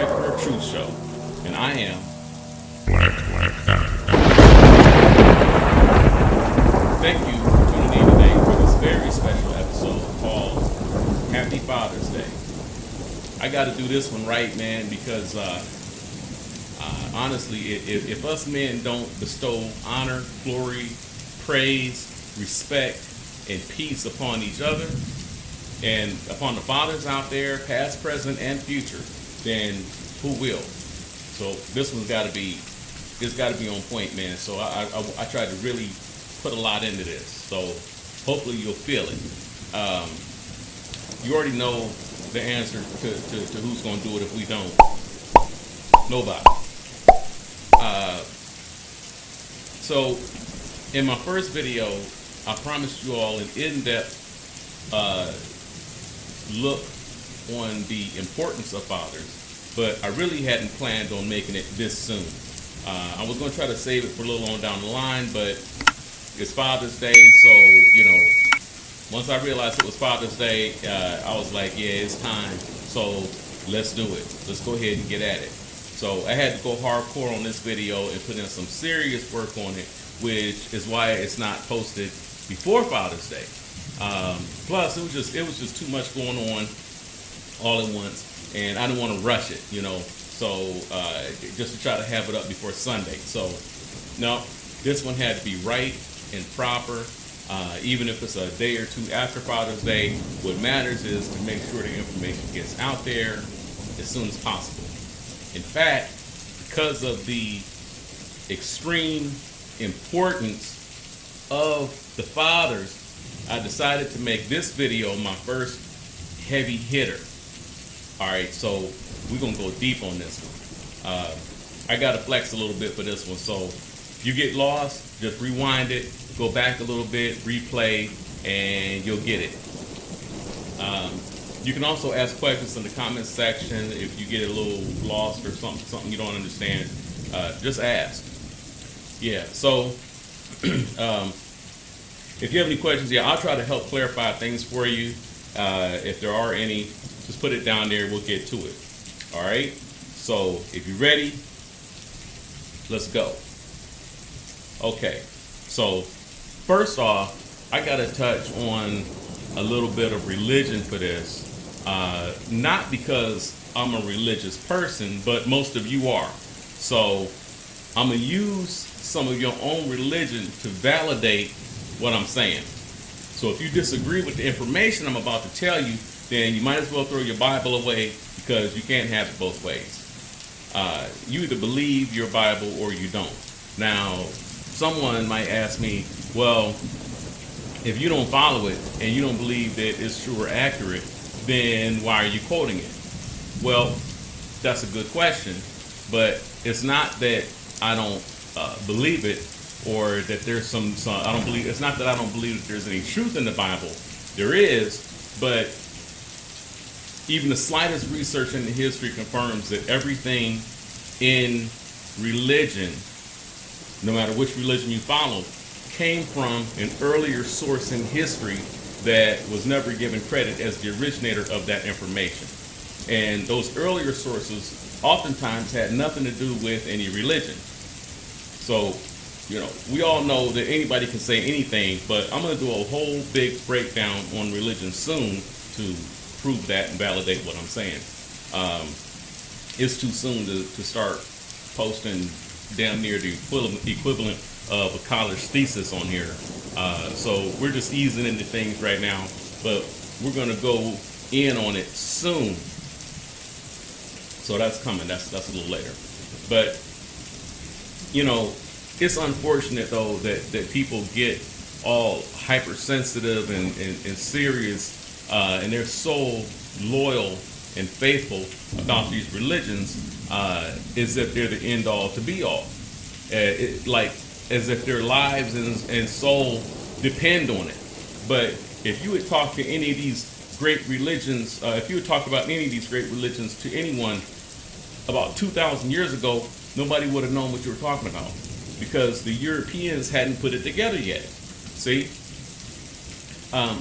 Spectre Truth Show, and I am Black. Thank you for tuning in today for this very special episode called Happy Father's Day. I got to do this one right, man, because honestly, if us men don't bestow honor, glory, praise, respect, and peace upon each other and upon the fathers out there, past, present, and future, then who will? So this one's got to be on point, man. So I tried to really put a lot into this. So hopefully you'll feel it. You already know the answer to who's going to do it if we don't. Nobody. So in my first video, I promised you all an in-depth look on the importance of fathers, but I really hadn't planned on making it this soon. I was going to try to save it for a little on down the line, but it's Father's Day, so, once I realized it was Father's Day, I was like, yeah, it's time, so let's do it. Let's go ahead and get at it. So I had to go hardcore on this video and put in some serious work on it, which is why it's not posted before Father's Day. Plus, it was just too much going on all at once, and I didn't want to rush it, So just to try to have it up before Sunday. So no, this one had to be right and proper. Even if it's a day or two after Father's Day, what matters is to make sure the information gets out there as soon as possible. In fact, because of the extreme importance of the fathers, I decided to make this video my first heavy hitter. All right, so we're going to go deep on this one. I got to flex a little bit for this one. So if you get lost, just rewind it, go back a little bit, replay, and you'll get it. You can also ask questions in the comments section if you get a little lost or something you don't understand. Just ask. Yeah, so if you have any questions, I'll try to help clarify things for you. If there are any, just put it down there. We'll get to it. All right? So if you're ready, let's go. Okay. So first off, I got to touch on a little bit of religion for this. Not because I'm a religious person, but most of you are. So I'm going to use some of your own religion to validate what I'm saying. So if you disagree with the information I'm about to tell you, then you might as well throw your Bible away, because you can't have it both ways. You either believe your Bible or you don't. Now, someone might ask me, well, if you don't follow it and you don't believe that it's true or accurate, then why are you quoting it? Well, that's a good question, but it's not that I don't believe it, or that there's some I don't believe. It's not that I don't believe that there's any truth in the Bible. There is, but even the slightest research into history confirms that everything in religion, no matter which religion you follow, came from an earlier source in history that was never given credit as the originator of that information. And those earlier sources oftentimes had nothing to do with any religion. So, we all know that anybody can say anything, but I'm going to do a whole big breakdown on religion soon to prove that and validate what I'm saying. It's too soon to start posting damn near the equivalent of a college thesis on here. So we're just easing into things right now, but we're going to go in on it soon. So that's coming. That's a little later. But, it's unfortunate, though, that people get all hypersensitive and serious, and they're so loyal and faithful about these religions, as if they're the end all to be all. Like as if their lives and soul depend on it. But if you would talk to any of these great religions, if you would talk about any of these great religions to anyone about 2,000 years ago, nobody would have known what you were talking about, because the Europeans hadn't put it together yet. See?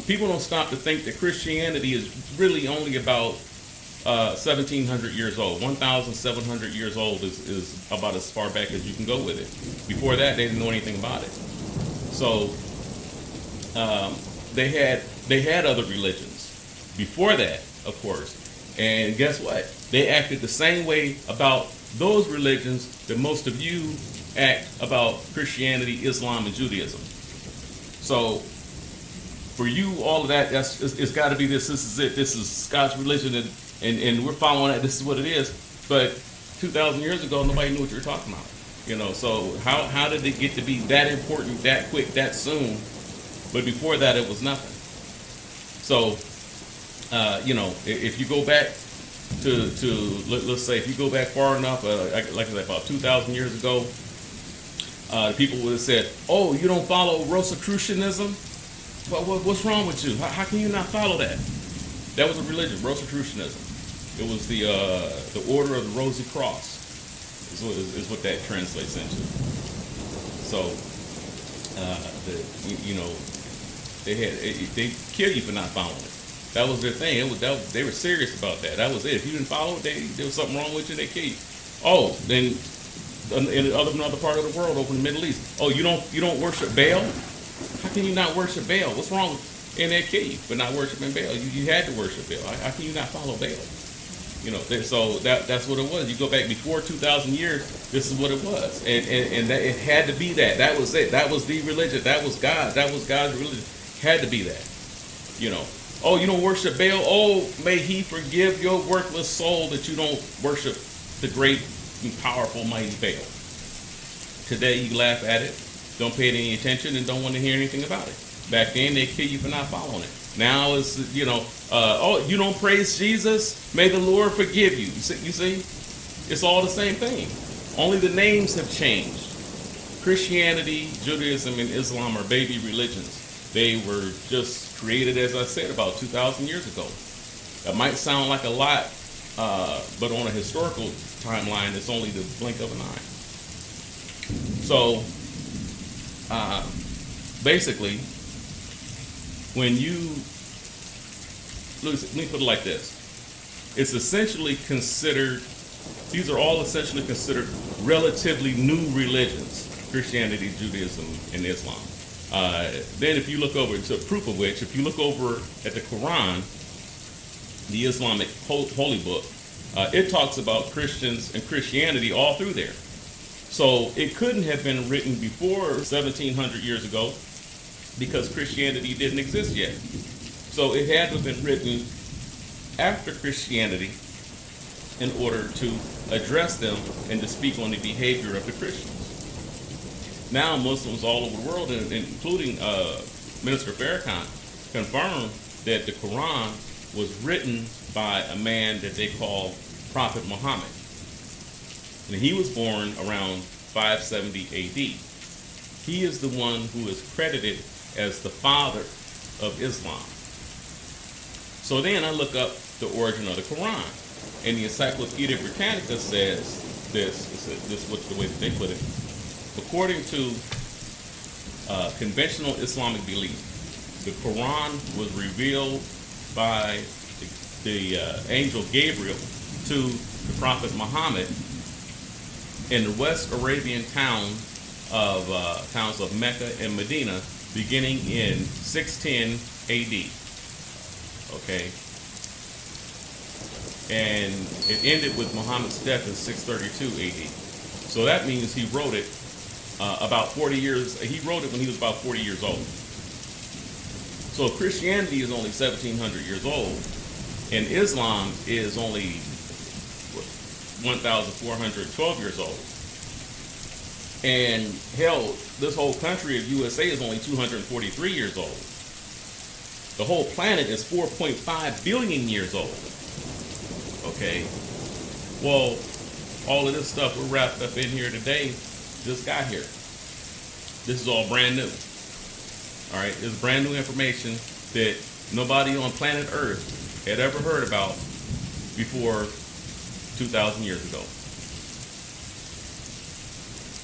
People don't stop to think that Christianity is really only about 1,700 years old. 1,700 years old is about as far back as you can go with it. Before that, they didn't know anything about it. So they had other religions before that, of course. And guess what? They acted the same way about those religions that most of you act about Christianity, Islam, and Judaism. So for you, all of that, it's got to be this. This is it. This is God's religion, and we're following that. This is what it is. But 2,000 years ago, nobody knew what you were talking about. You know, so how did it get to be that important, that quick, that soon? But before that, it was nothing. So, you know, if you go back let's say, if you go back far enough, like I said, about 2,000 years ago, people would have said, "Oh, you don't follow Rosicrucianism? What's wrong with you? How can you not follow that?" That was a religion, Rosicrucianism. It was the Order of the Rosy Cross, is what that translates into. So, you know, they kill you for not following it. That was their thing. They were serious about that. That was it. If you didn't follow it, there was something wrong with you. They kill you. Oh, then in another part of the world, over in the Middle East. Oh, you don't worship Baal? How can you not worship Baal? What's wrong? And they kill you for not worshiping Baal. You had to worship Baal. How can you not follow Baal? You know. So that's what it was. You go back before 2,000 years. This is what it was, and that, it had to be that. That was it. That was the religion. That was God. That was God's religion. Had to be that. You know. Oh, you don't worship Baal? Oh, may he forgive your worthless soul that you don't worship the great and powerful, mighty Baal. Today, you laugh at it, don't pay it any attention, and don't want to hear anything about it. Back then, they kill you for not following it. Now, it's, you know, oh, you don't praise Jesus? May the Lord forgive you. You see? It's all the same thing. Only the names have changed. Christianity, Judaism, and Islam are baby religions. They were just created, as I said, about 2,000 years ago. That might sound like a lot, but on a historical timeline, it's only the blink of an eye. So, basically, when you, let me put it like this. It's essentially considered, these are all essentially considered relatively new religions, Christianity, Judaism, and Islam. Then if you look over, to proof of which, if you look over at the Quran, the Islamic holy book, it talks about Christians and Christianity all through there. So it couldn't have been written before 1,700 years ago because Christianity didn't exist yet. So it had to have been written after Christianity in order to address them and to speak on the behavior of the Christians. Now Muslims all over the world, including Minister Farrakhan, confirmed that the Quran was written by a man that they call Prophet Muhammad. And he was born around 570 AD. He is the one who is credited as the father of Islam. So then I look up the origin of the Quran, and the Encyclopedia Britannica says this is what the way that they put it. According to conventional Islamic belief, the Quran was revealed by the angel Gabriel to the Prophet Muhammad in the West Arabian towns of Mecca and Medina, beginning in 610 AD. Okay, and it ended with Muhammad's death in 632 AD. So that means he wrote it about 40 years. He wrote it when he was about 40 years old. So Christianity is only 1,700 years old, and Islam is only 1,412 years old. And hell, this whole country of USA is only 243 years old. The whole planet is 4.5 billion years old. Okay. Well, all of this stuff we're wrapped up in here today just got here. This is all brand new. All right, this is brand new information that nobody on planet Earth had ever heard about before 2,000 years ago.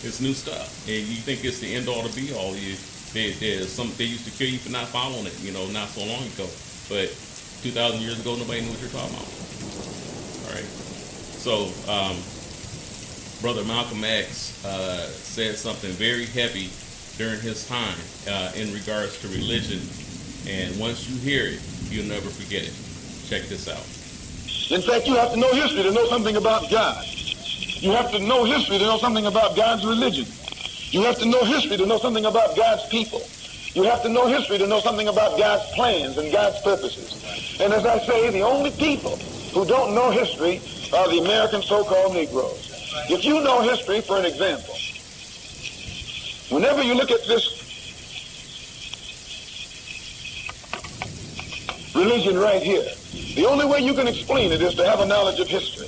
It's new stuff, and you think it's the end all to be all. They used to kill you for not following it, not so long ago. But 2,000 years ago, nobody knew what you're talking about. So, Brother Malcolm X said something very heavy during his time in regards to religion. And once you hear it, you'll never forget it. Check this out. In fact, you have to know history to know something about God. You have to know history to know something about God's religion. You have to know history to know something about God's people. You have to know history to know something about God's plans and God's purposes. And as I say, the only people who don't know history are the American so-called Negroes. If you know history, for an example, whenever you look at this religion right here, the only way you can explain it is to have a knowledge of history.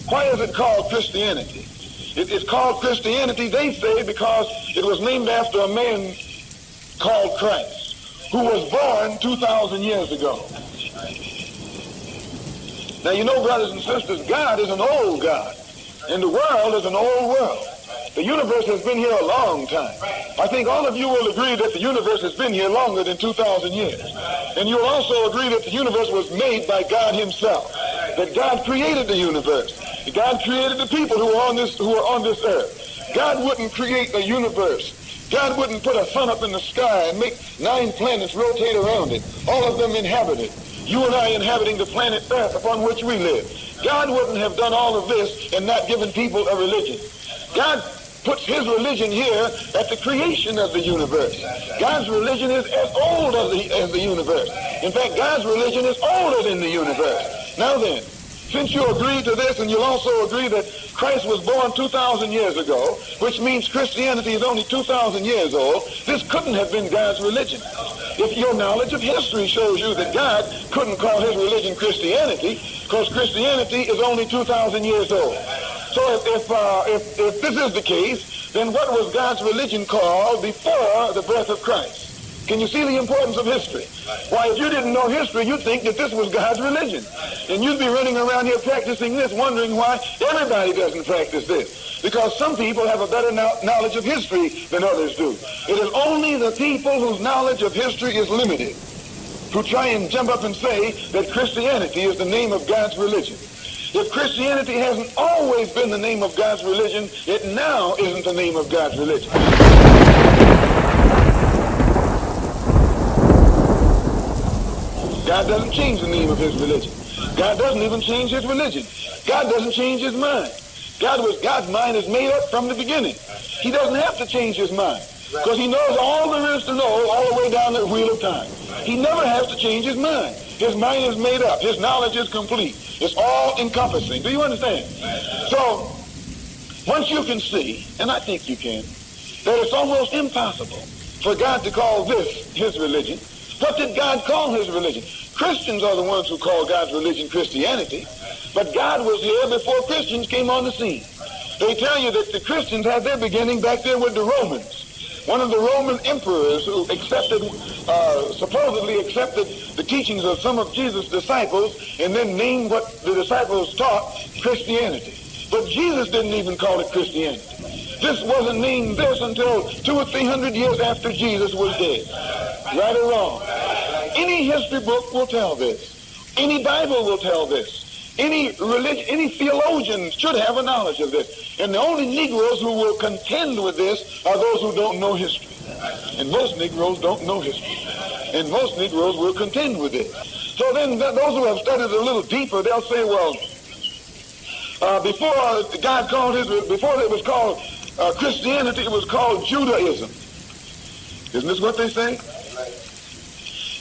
Why is it called Christianity? It is called Christianity, they say, because it was named after a man called Christ, who was born 2,000 years ago. Now, you know, brothers and sisters, God is an old God, and the world is an old world. The universe has been here a long time. I think all of you will agree that the universe has been here longer than 2,000 years. And you'll also agree that the universe was made by God himself, that God created the universe. God created the people who are on this earth. God wouldn't create a universe. God wouldn't put a sun up in the sky and make 9 planets rotate around it, all of them inhabited. You and I inhabiting the planet Earth upon which we live. God wouldn't have done all of this and not given people a religion. God puts his religion here at the creation of the universe. God's religion is as old as the universe. In fact, God's religion is older than the universe. Now then, since you agree to this, and you'll also agree that Christ was born 2,000 years ago, which means Christianity is only 2,000 years old, this couldn't have been God's religion. If your knowledge of history shows you that God couldn't call his religion Christianity, because Christianity is only 2,000 years old. So if this is the case, then what was God's religion called before the birth of Christ? Can you see the importance of history? Why, if you didn't know history, you'd think that this was God's religion. And you'd be running around here practicing this, wondering why everybody doesn't practice this. Because some people have a better knowledge of history than others do. It is only the people whose knowledge of history is limited who try and jump up and say that Christianity is the name of God's religion. If Christianity hasn't always been the name of God's religion, it now isn't the name of God's religion. God doesn't change the name of his religion. God doesn't even change his religion. God doesn't change his mind. God's mind is made up from the beginning. He doesn't have to change his mind because he knows all there is to know all the way down the wheel of time. He never has to change his mind. His mind is made up. His knowledge is complete. It's all encompassing. Do you understand? So, once you can see, and I think you can, that it's almost impossible for God to call this his religion. What did God call his religion? Christians are the ones who call God's religion Christianity, but God was here before Christians came on the scene. They tell you that the Christians had their beginning back there with the Romans. One of the Roman emperors who supposedly accepted the teachings of some of Jesus' disciples and then named what the disciples taught Christianity. But Jesus didn't even call it Christianity. This wasn't named this until 200 or 300 years after Jesus was dead. Right or wrong? Any history book will tell this. Any Bible will tell this. Any religion, any theologian should have a knowledge of this. And the only Negroes who will contend with this are those who don't know history. And most Negroes don't know history. And most Negroes will contend with it. So then those who have studied a little deeper, they'll say, well, before God called before it was called Christianity, it was called Judaism. Isn't this what they say?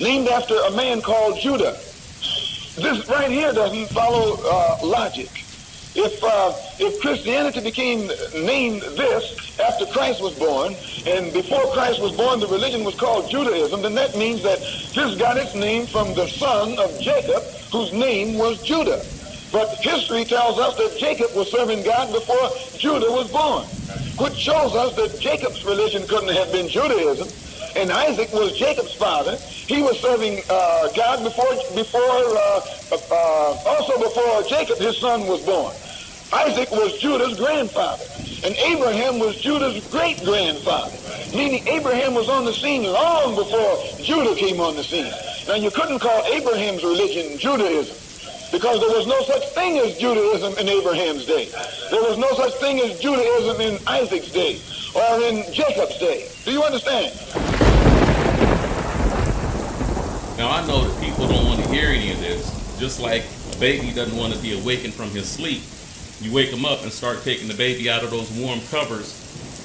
Named after a man called Judah. This right here doesn't follow logic. If Christianity became named this after Christ was born, and before Christ was born the religion was called Judaism, then that means that this got its name from the son of Jacob, whose name was Judah. But history tells us that Jacob was serving God before Judah was born, which shows us that Jacob's religion couldn't have been Judaism. And Isaac was Jacob's father. He was serving God before Jacob, his son, was born. Isaac was Judah's grandfather. And Abraham was Judah's great-grandfather. Meaning Abraham was on the scene long before Judah came on the scene. Now, you couldn't call Abraham's religion Judaism. because there was no such thing as Judaism in Abraham's day. There was no such thing as Judaism in Isaac's day or in Jacob's day. Do you understand? Now, I know that people don't want to hear any of this, just like a baby doesn't want to be awakened from his sleep. You wake them up and start taking the baby out of those warm covers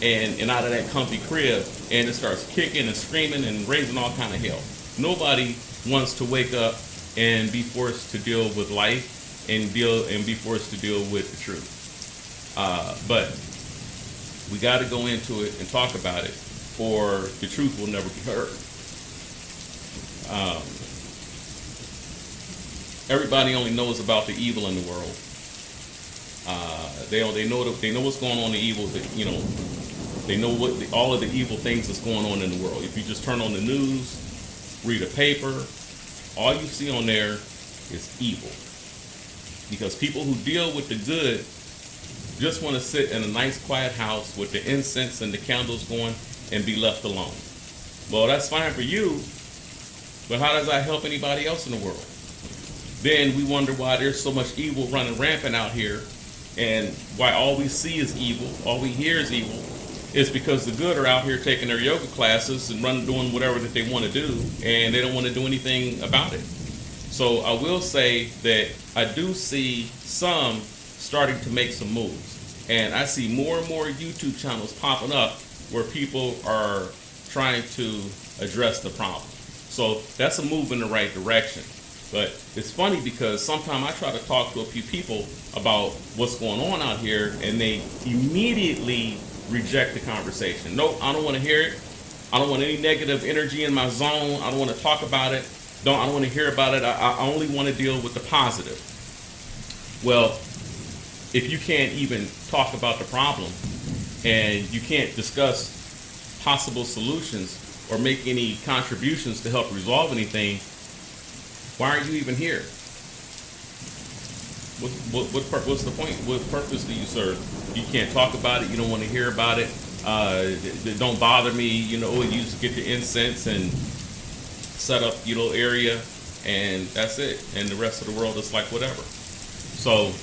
and out of that comfy crib, and it starts kicking and screaming and raising all kind of hell. Nobody wants to wake up and be forced to deal with life and be forced to deal with the truth. But we got to go into it and talk about it, or the truth will never be heard. Everybody only knows about the evil in the world. They know what's going on in the evil. They know all of the evil things that's going on in the world. If you just turn on the news, read a paper, all you see on there is evil. Because people who deal with the good just want to sit in a nice quiet house with the incense and the candles going and be left alone. Well, that's fine for you, but how does that help anybody else in the world? Then we wonder why there's so much evil running rampant out here, and why all we see is evil, all we hear is evil. It's because the good are out here taking their yoga classes and doing whatever that they want to do, and they don't want to do anything about it. So I will say that I do see some starting to make some moves, and I see more and more YouTube channels popping up where people are trying to address the problem. So that's a move in the right direction. But it's funny because sometimes I try to talk to a few people about what's going on out here, and they immediately reject the conversation. Nope, I don't want to hear it. I don't want any negative energy in my zone. I don't want to talk about it. I don't want to hear about it. I only want to deal with the positive. Well, if you can't even talk about the problem and you can't discuss possible solutions or make any contributions to help resolve anything, why are you even here? What's the point? What purpose do you serve? You can't talk about it. You don't want to hear about it. Don't bother me. You just get the incense and set up your little area, and that's it. And the rest of the world is like whatever. So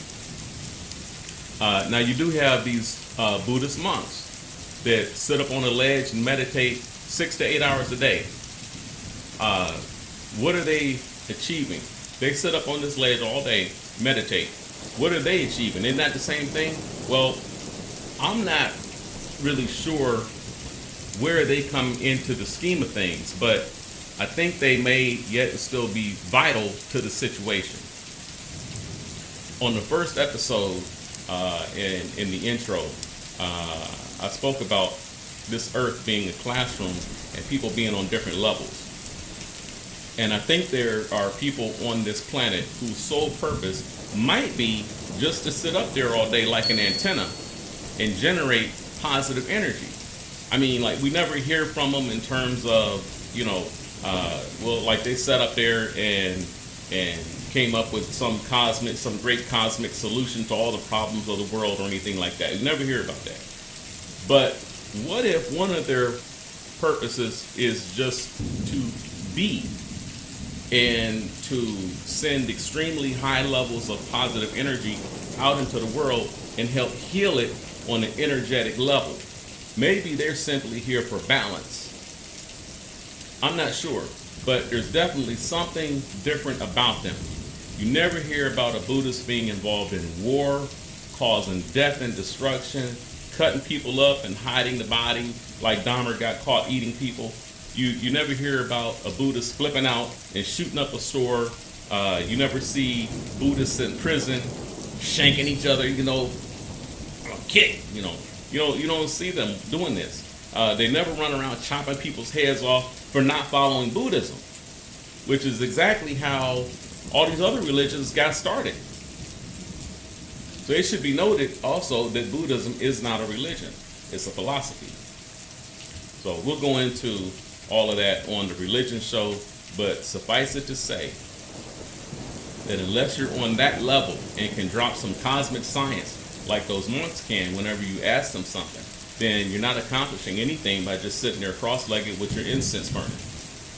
now you do have these Buddhist monks that sit up on a ledge and meditate 6 to 8 hours a day. What are they achieving? They sit up on this ledge all day, meditate. What are they achieving? Isn't that the same thing? Well, I'm not really sure where they come into the scheme of things, but I think they may yet still be vital to the situation. On the first episode, in the intro, I spoke about this earth being a classroom and people being on different levels. And I think there are people on this planet whose sole purpose might be just to sit up there all day like an antenna and generate positive energy. I mean, like, we never hear from them in terms of, like they sat up there and came up with some great cosmic solution to all the problems of the world or anything like that. You never hear about that. But what if one of their purposes is just to be and to send extremely high levels of positive energy out into the world and help heal it on an energetic level? Maybe they're simply here for balance. I'm not sure, but there's definitely something different about them. You never hear about a Buddhist being involved in war, causing death and destruction, cutting people up and hiding the body like Dahmer got caught eating people. You never hear about a Buddhist flipping out and shooting up a store. You never see Buddhists in prison shanking each other, kick, You don't see them doing this. They never run around chopping people's heads off for not following Buddhism, which is exactly how all these other religions got started. So it should be noted also that Buddhism is not a religion. It's a philosophy. So we'll go into all of that on the religion show, but suffice it to say that unless you're on that level and can drop some cosmic science like those monks can whenever you ask them something, then you're not accomplishing anything by just sitting there cross-legged with your incense burning.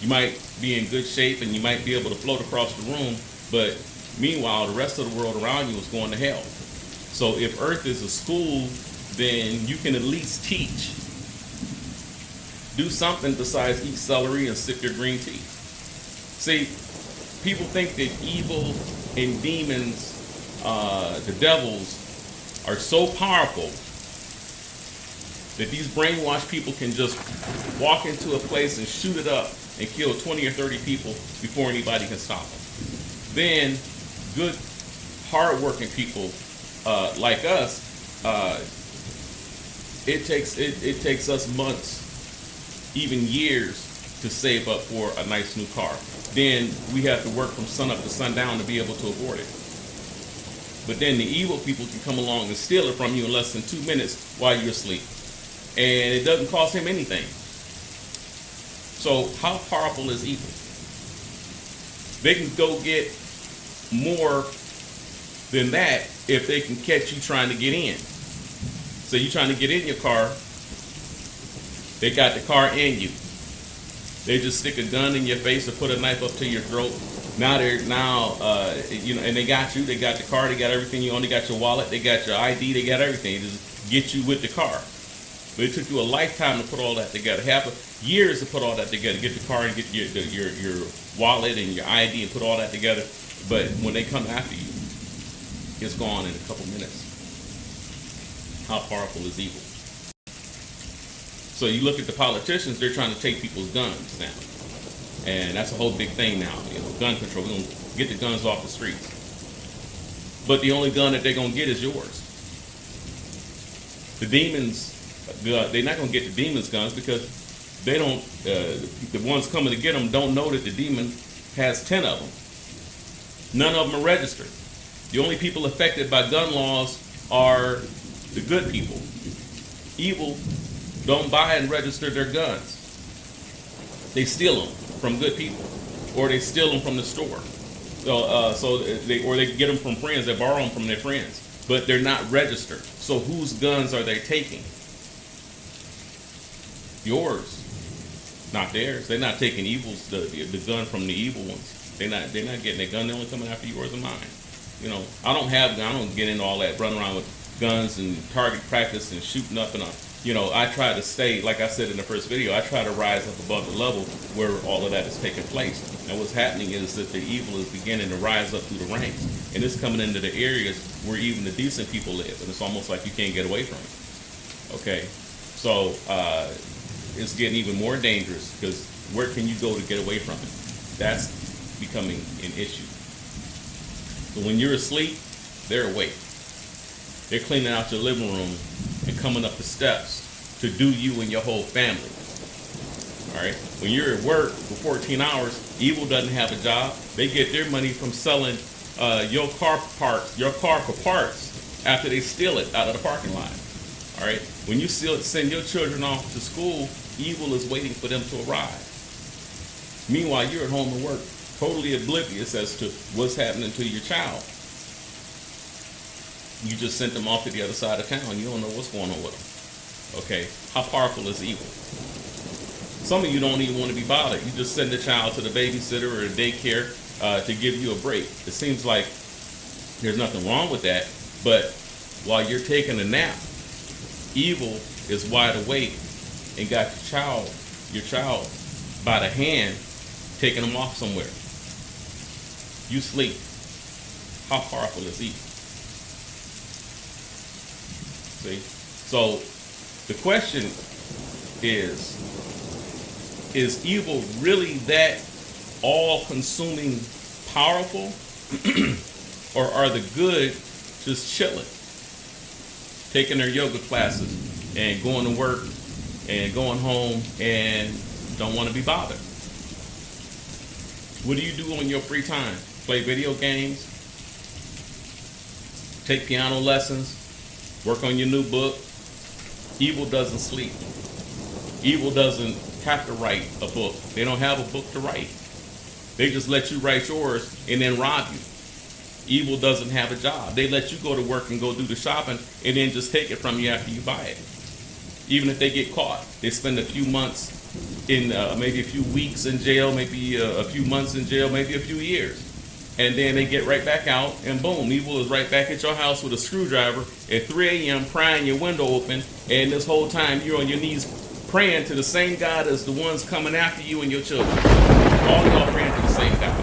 You might be in good shape and you might be able to float across the room, but Meanwhile, the rest of the world around you is going to hell. So if Earth is a school, then you can at least teach. Do something besides eat celery and sip your green tea. See, people think that evil and demons, the devils, are so powerful that these brainwashed people can just walk into a place and shoot it up and kill 20 or 30 people before anybody can stop them. Then good, hard-working people like us, it takes us months, even years, to save up for a nice new car. Then we have to work from sun up to sundown to be able to afford it. But then the evil people can come along and steal it from you in less than 2 minutes while you're asleep. And it doesn't cost him anything. So how powerful is evil? They can go get more than that if they can catch you trying to get in. So you're trying to get in your car, they got the car in you. They just stick a gun in your face or put a knife up to your throat. Now and they got you. They got the car. They got everything you own. They got your wallet. They got your ID. They got everything. They just get you with the car. But it took you a lifetime to put all that together. Years to put all that together. Get the car and get your wallet and your ID and put all that together. But when they come after you, it's gone in a couple minutes. How powerful is evil? So you look at the politicians, they're trying to take people's guns now. And that's a whole big thing now, gun control. We're going to get the guns off the streets. But the only gun that they're going to get is yours. The demons, they're not going to get the demons' guns because they don't, the ones coming to get them don't know that the demon has 10 of them. None of them are registered. The only people affected by gun laws are the good people. Evil don't buy and register their guns. They steal them from good people, or they steal them from the store. So they get them from friends. They borrow them from their friends, but they're not registered. So whose guns are they taking? Yours, not theirs. They're not taking evil's the gun from the evil ones. They're not getting their gun. They're only coming after yours and mine. I don't get into all that, running around with guns and target practice and shooting up and I try to stay, like I said in the first video, I try to rise up above the level where all of that is taking place. And what's happening is that the evil is beginning to rise up through the ranks. And it's coming into the areas where even the decent people live. And it's almost like you can't get away from it. Okay? So it's getting even more dangerous because where can you go to get away from it? That's becoming an issue. So when you're asleep, they're awake. They're cleaning out your living room and coming up the steps to do you and your whole family. All right? When you're at work for 14 hours, evil doesn't have a job. They get their money from selling your car for parts after they steal it out of the parking lot. All right? When you send your children off to school, evil is waiting for them to arrive. Meanwhile, you're at home and work, totally oblivious as to what's happening to your child. You just sent them off to the other side of town. You don't know what's going on with them. Okay? How powerful is evil? Some of you don't even want to be bothered. You just send the child to the babysitter or the daycare to give you a break. It seems like there's nothing wrong with that, but while you're taking a nap, evil is wide awake and got your child by the hand, taking them off somewhere. You sleep. How powerful is evil? See? So the question is evil really that all-consuming powerful? Or are the good just chilling, taking their yoga classes and going to work and going home and don't want to be bothered? What do you do on your free time? Play video games? Take piano lessons? Work on your new book? Evil doesn't sleep. Evil doesn't have to write a book. They don't have a book to write. They just let you write yours and then rob you. Evil doesn't have a job. They let you go to work and go do the shopping and then just take it from you after you buy it. Even if they get caught, they spend a few months maybe a few weeks in jail, maybe a few months in jail, maybe a few years. And then they get right back out, and boom, evil is right back at your house with a screwdriver at 3 a.m. prying your window open, and this whole time you're on your knees praying to the same God as the ones coming after you and your children. All y'all praying to the same God.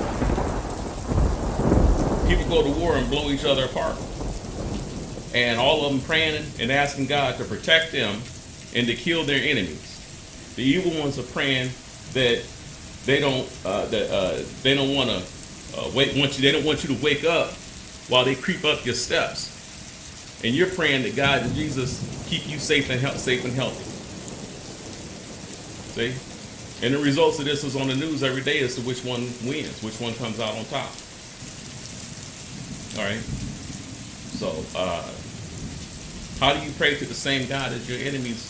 People go to war and blow each other apart. And all of them praying and asking God to protect them and to kill their enemies. The evil ones are praying that they don't want to they don't want you to wake up while they creep up your steps. And you're praying that God and Jesus keep you safe and healthy. See? And the results of this is on the news every day as to which one wins, which one comes out on top. All right? So, how do you pray to the same God as your enemies,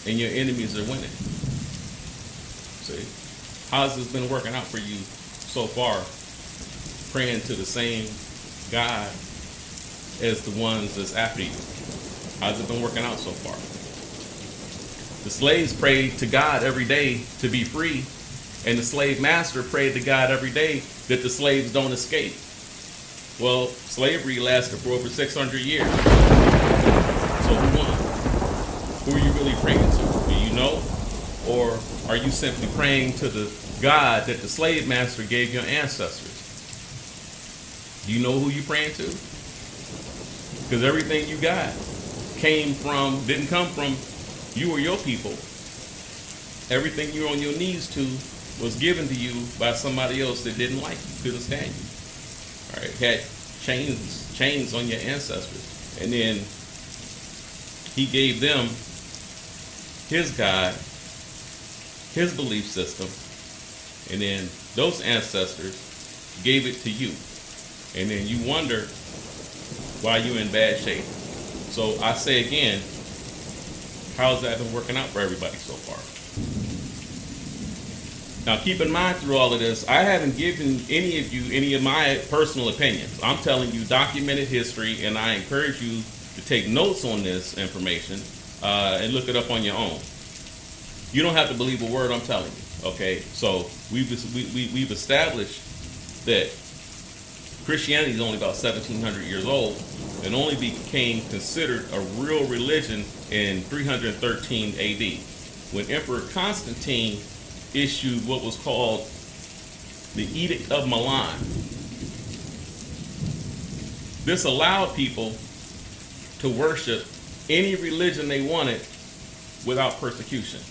and your enemies are winning? See? How's this been working out for you so far, praying to the same God as the ones that's after you? How's it been working out so far? The slaves prayed to God every day to be free, and the slave master prayed to God every day that the slaves don't escape. Well, slavery lasted for over 600 years. So who won? Who are you really praying to? Do you know? Or are you simply praying to the God that the slave master gave your ancestors? Do you know who you're praying to? Because everything you got didn't come from you or your people. Everything you're on your knees to was given to you by somebody else that didn't like you, couldn't stand you. All right, had chains on your ancestors. And then he gave them his God, his belief system, and then those ancestors gave it to you. And then you wonder why you're in bad shape. So I say again, how's that been working out for everybody so far? Now keep in mind through all of this, I haven't given any of you any of my personal opinions. I'm telling you documented history, and I encourage you to take notes on this information and look it up on your own. You don't have to believe a word I'm telling you. Okay, so we've established that Christianity is only about 1,700 years old and only became considered a real religion in 313 AD, when Emperor Constantine issued what was called the Edict of Milan. This allowed people to worship any religion they wanted without persecution.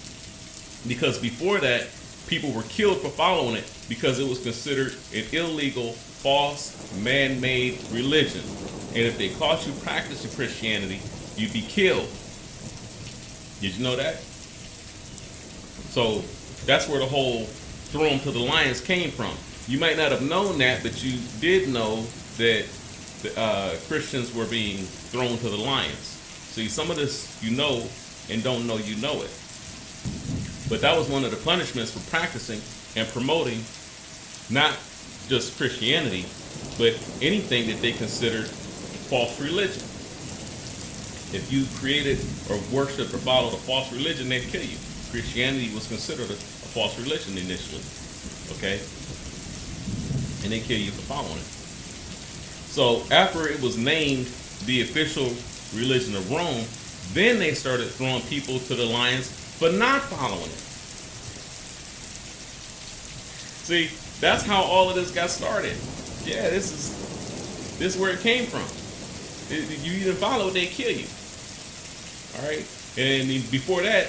Because before that, people were killed for following it because it was considered an illegal, false, man-made religion. And if they caught you practicing Christianity, you'd be killed. Did you know that? So that's where the whole throw them to the lions came from. You might not have known that, but you did know that Christians were being thrown to the lions. See, some of this you know and don't know you know it. But that was one of the punishments for practicing and promoting not just Christianity, but anything that they considered false religion. If you created or worshipped or followed a false religion, they'd kill you. Christianity was considered a false religion initially, okay? And they kill you for following it. So after it was named the official religion of Rome, then they started throwing people to the lions for not following it. See, that's how all of this got started. Yeah, this is where it came from. You didn't follow it, they kill you. All right? And before that,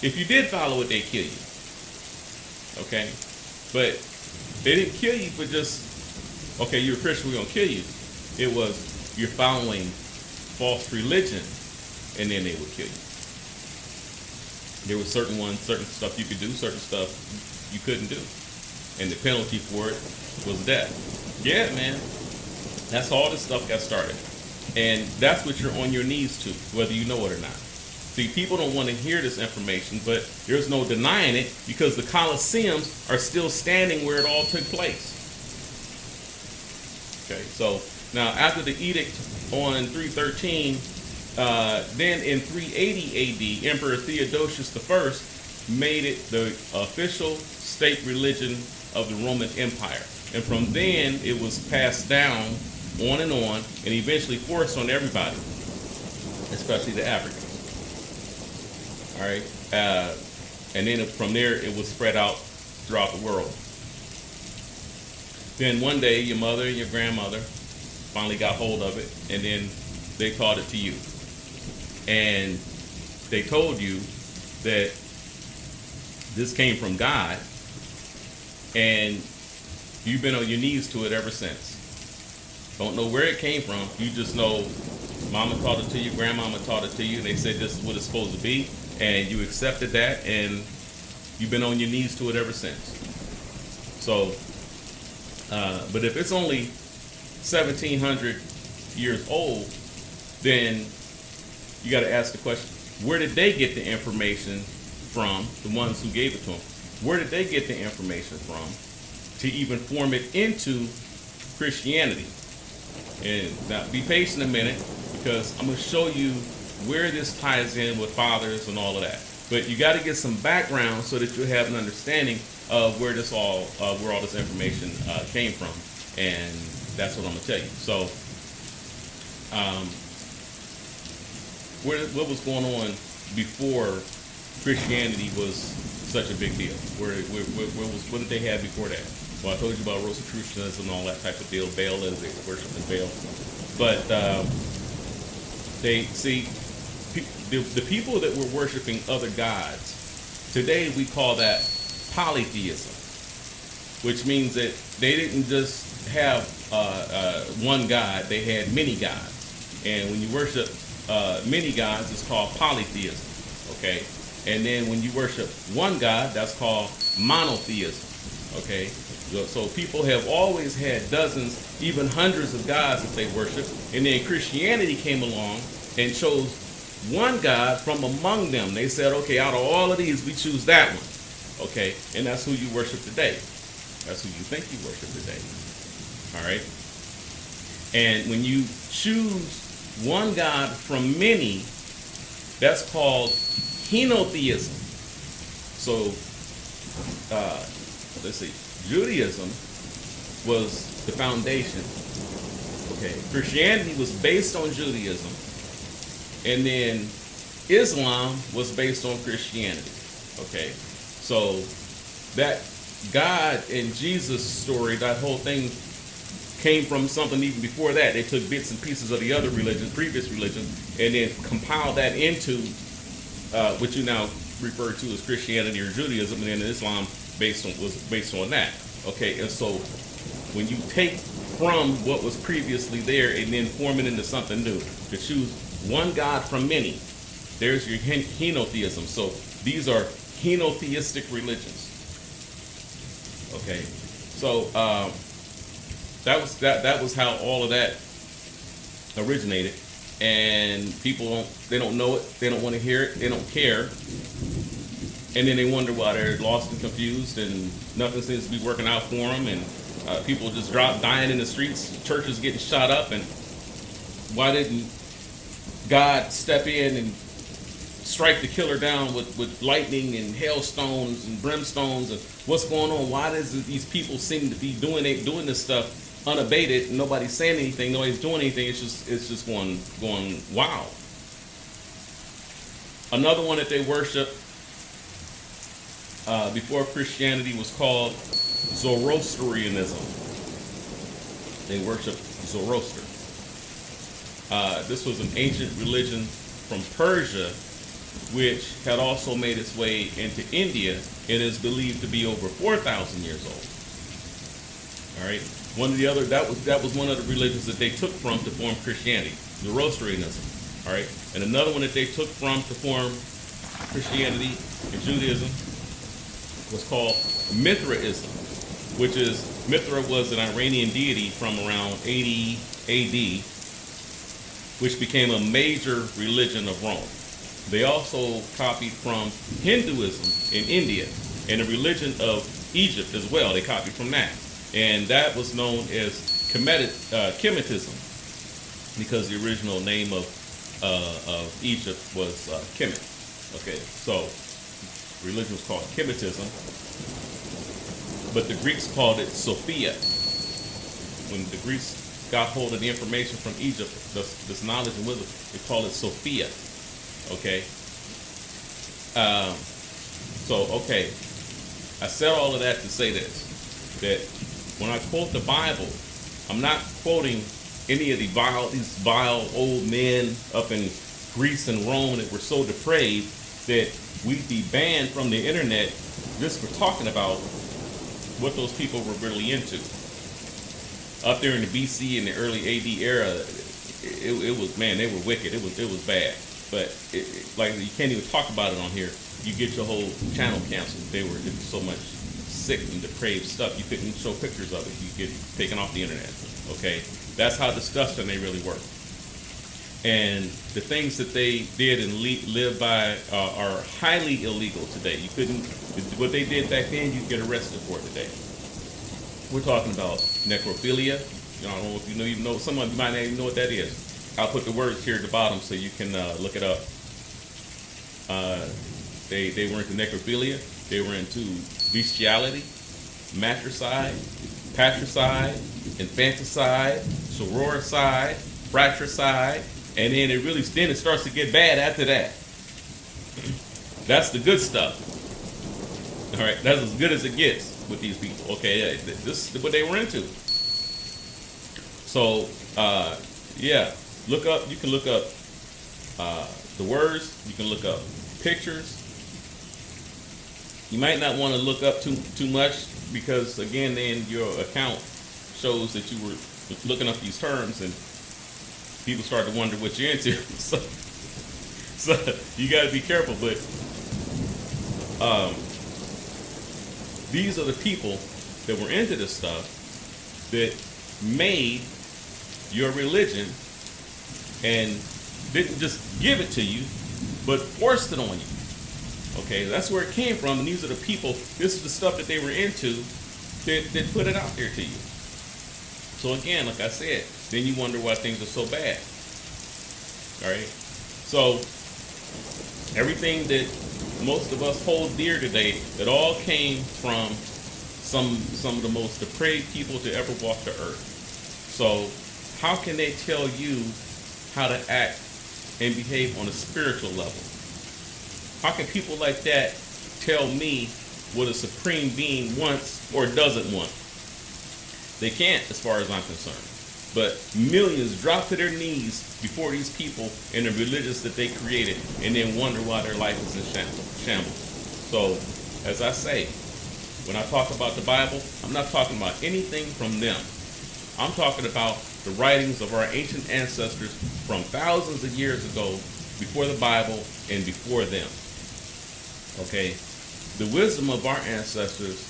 if you did follow it, they kill you. Okay? But they didn't kill you for just, okay, you're a Christian, we're going to kill you. It was, you're following false religion, and then they would kill you. There was certain stuff you could do, certain stuff you couldn't do. And the penalty for it was death. Yeah, man. That's how all this stuff got started. And that's what you're on your knees to, whether you know it or not. See, people don't want to hear this information, but there's no denying it because the Colosseums are still standing where it all took place. Okay, so now after the edict on 313, then in 380 AD, Emperor Theodosius I made it the official state religion of the Roman Empire. And from then, it was passed down on, and eventually forced on everybody, especially the Africans. All right. And then from there, it was spread out throughout the world. Then one day, your mother and your grandmother finally got hold of it, and then they taught it to you. And they told you that this came from God, and you've been on your knees to it ever since. Don't know where it came from. You just know mama taught it to you, grandmama taught it to you, and they said this is what it's supposed to be, and you accepted that, and you've been on your knees to it ever since. So, but if it's only 1,700 years old, then you got to ask the question, where did they get the information from, the ones who gave it to them? Where did they get the information from to even form it into Christianity? And now be patient a minute, because I'm going to show you where this ties in with fathers and all of that. But you got to get some background so that you have an understanding of where this where all this information came from, and that's what I'm going to tell you. So, what was going on before Christianity was such a big deal? What did they have before that? Well, I told you about Rosicrucianism and all that type of deal. Baal, they worshiped Baal. But the people that were worshiping other gods, today we call that polytheism, which means that they didn't just have one god, they had many gods. And when you worship many gods, it's called polytheism, okay? And then when you worship one god, that's called monotheism, okay? So people have always had dozens, even hundreds of gods that they worship. And then Christianity came along and chose one God from among them. They said, okay, out of all of these, we choose that one. Okay, and that's who you worship today. That's who you think you worship today. All right? And when you choose one God from many, that's called henotheism. So, let's see. Judaism was the foundation. Okay, Christianity was based on Judaism, and then Islam was based on Christianity. Okay, so that God and Jesus story, that whole thing came from something even before that. They took bits and pieces of the other religions, previous religions, and then compiled that into what you now refer to as Christianity or Judaism, and then Islam was based on that. Okay, and so when you take from what was previously there and then form it into something new, to choose one God from many, there's your henotheism. So these are henotheistic religions. Okay, so that was how all of that originated, and people don't know it, they don't want to hear it, they don't care. And then they wonder why they're lost and confused, and nothing seems to be working out for them, and people just dying in the streets, churches getting shot up, and why didn't God step in and strike the killer down with lightning and hailstones and brimstones, and what's going on? Why does these people seem to be doing this stuff unabated, and nobody's saying anything, nobody's doing anything? It's just going wow. Another one that they worship before Christianity was called Zoroastrianism. They worship Zoroaster. This was an ancient religion from Persia, which had also made its way into India and is believed to be over 4,000 years old. All right. That was one of the religions that they took from to form Christianity, Zoroastrianism. All right. And another one that they took from to form Christianity and Judaism was called Mithraism, Mithra was an Iranian deity from around 80 AD, which became a major religion of Rome. They also copied from Hinduism in India and the religion of Egypt as well. They copied from that. And that was known as Kemetism, because the original name of Egypt was Kemet. Okay, so religion was called Kemetism, but the Greeks called it Sophia. when the Greeks got hold of the information from Egypt, this knowledge and wisdom, they call it Sophia. Okay. Okay. I said all of that to say this, that when I quote the Bible, I'm not quoting any of these vile old men up in Greece and Rome that were so depraved that we'd be banned from the internet just for talking about what those people were really into. Up there in the BC and the early AD era, it was, man, they were wicked. It was bad. But like, you can't even talk about it on here. You get your whole channel canceled. There was so much sick and depraved stuff. You couldn't show pictures of it. You get taken off the internet. Okay, that's how disgusting they really were. And the things that they did and live by are highly illegal today. You couldn't, what they did back then, you'd get arrested for it today. We're talking about necrophilia. I don't know if you even know, some of you might not even know what that is. I'll put the words here at the bottom so you can look it up. They were into necrophilia. They were into bestiality, matricide, patricide, infanticide, sororicide, fratricide, and then it starts to get bad after that. That's the good stuff. All right, that's as good as it gets with these people. Okay, this is what they were into. So, yeah, look up. You can look up the words. You can look up pictures. You might not want to look up too much because, again, then your account shows that you were looking up these terms and people start to wonder what you're into. so you got to be careful. But these are the people that were into this stuff that made your religion and didn't just give it to you, but forced it on you. Okay, that's where it came from, and these are the people, this is the stuff that they were into that put it out there to you. So again, like I said, then you wonder why things are so bad. All right, so everything that most of us hold dear today, it all came from some of the most depraved people to ever walk the earth. So how can they tell you how to act and behave on a spiritual level? How can people like that tell me what a supreme being wants or doesn't want? They can't, as far as I'm concerned. But millions drop to their knees before these people and the religions that they created, and then wonder why their life is in shambles. So, as I say, when I talk about the Bible, I'm not talking about anything from them. I'm talking about the writings of our ancient ancestors from thousands of years ago, before the Bible and before them. Okay, the wisdom of our ancestors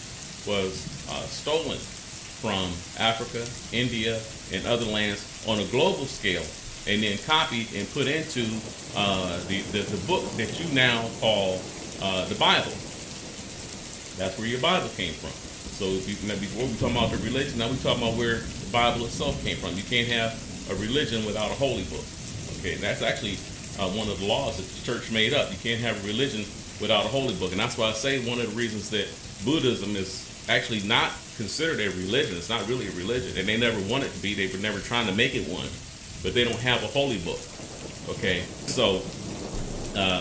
was stolen from Africa, India, and other lands on a global scale, and then copied and put into the book that you now call the Bible. That's where your Bible came from. So before we talk about the religion, now we talking about where the Bible itself came from. You can't have a religion without a holy book. Okay, and that's actually one of the laws that the church made up. You can't have a religion without a holy book. And that's why I say one of the reasons that Buddhism is actually not considered a religion. It's not really a religion, and they never wanted to be. They were never trying to make it one, but they don't have a holy book. Okay, so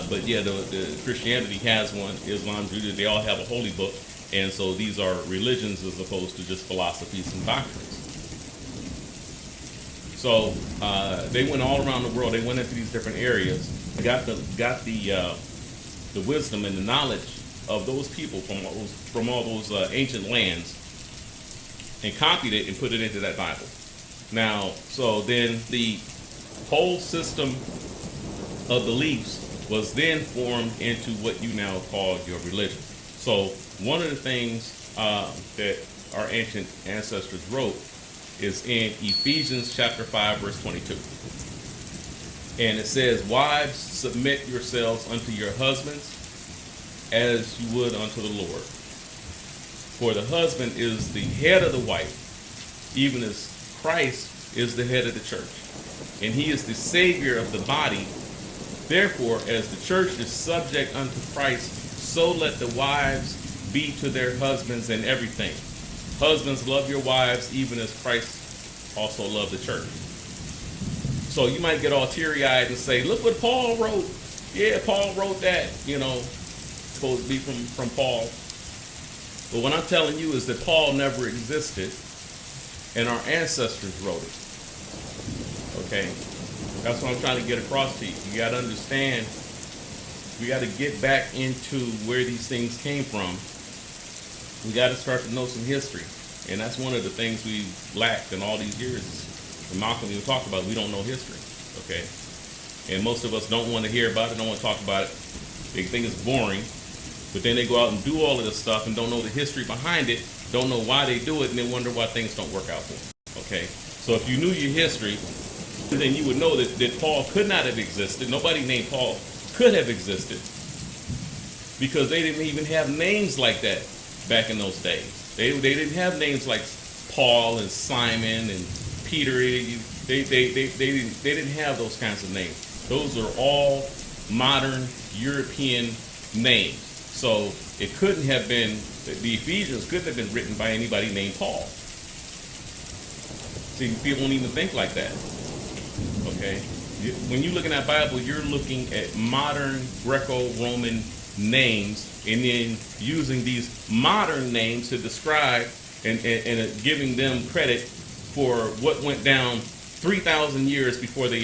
but yeah, the Christianity has one. Islam, Judaism, they all have a holy book, and so these are religions as opposed to just philosophies and doctrines. So they went all around the world. They went into these different areas, got the wisdom and the knowledge of those people from all those ancient lands, and copied it and put it into that Bible. Now, so then the whole system of beliefs was then formed into what you now call your religion. So one of the things that our ancient ancestors wrote is in Ephesians chapter 5, verse 22. And it says, "Wives, submit yourselves unto your husbands as you would unto the Lord. For the husband is the head of the wife, even as Christ is the head of the church. And he is the Savior of the body. Therefore, as the church is subject unto Christ, so let the wives be to their husbands in everything. Husbands, love your wives, even as Christ also love the church. So you might get all teary-eyed and say, look what Paul wrote. Yeah, Paul wrote that, supposed to be from Paul. But what I'm telling you is that Paul never existed, and our ancestors wrote it. Okay? That's what I'm trying to get across to you. You got to understand, we got to get back into where these things came from. We got to start to know some history. And that's one of the things we've lacked in all these years. And Malcolm even talked about, we don't know history. Okay? And most of us don't want to hear about it, don't want to talk about it. They think it's boring. But then they go out and do all of this stuff and don't know the history behind it, don't know why they do it, and then wonder why things don't work out for them. Okay? So if you knew your history, then you would know that Paul could not have existed. Nobody named Paul could have existed, because they didn't even have names like that back in those days. They didn't have names like Paul and Simon and Peter. They didn't have those kinds of names. Those are all modern European names. So it couldn't have been, the Ephesians couldn't have been written by anybody named Paul. See, people don't even think like that. Okay? When you look in that Bible, you're looking at modern Greco-Roman names, and then using these modern names to describe and giving them credit for what went down 3,000 years before the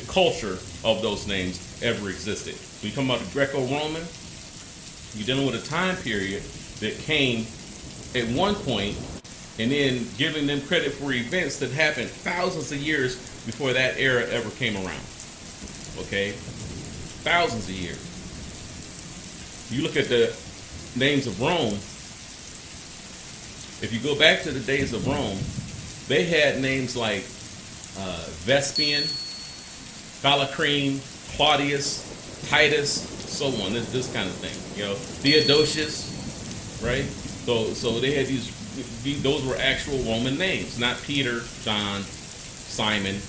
culture of those names ever existed. When you come about the Greco-Roman, you're dealing with a time period that came at one point, and then giving them credit for events that happened thousands of years before that era ever came around. Okay? Thousands of years. You look at the names of Rome. If you go back to the days of Rome, they had names like Vespian, Philocrene, Claudius, Titus, so on. This kind of thing. Theodosius, right? So they had those were actual Roman names, not Peter, John, Simon.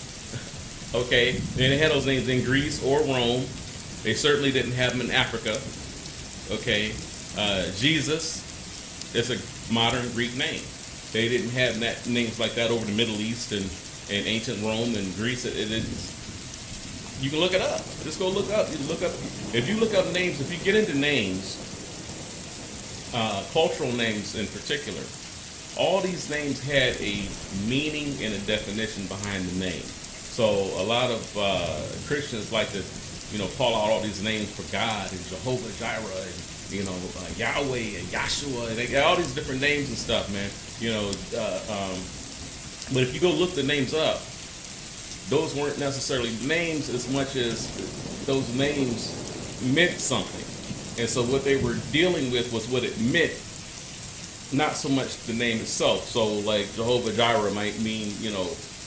Okay, and they had those names in Greece or Rome. They certainly didn't have them in Africa. Okay, Jesus is a modern Greek name. They didn't have names like that over the Middle East and ancient Rome and Greece. You can look it up. Just go look up. If you look up names, if you get into names, cultural names in particular, all these names had a meaning and a definition behind the name. So a lot of Christians like to, call out all these names for God and Jehovah Jireh and Yahweh and Yahshua, and they got all these different names and stuff, man. But if you go look the names up, those weren't necessarily names as much as those names meant something. And so what they were dealing with was what it meant, not so much the name itself. So like Jehovah Jireh might mean,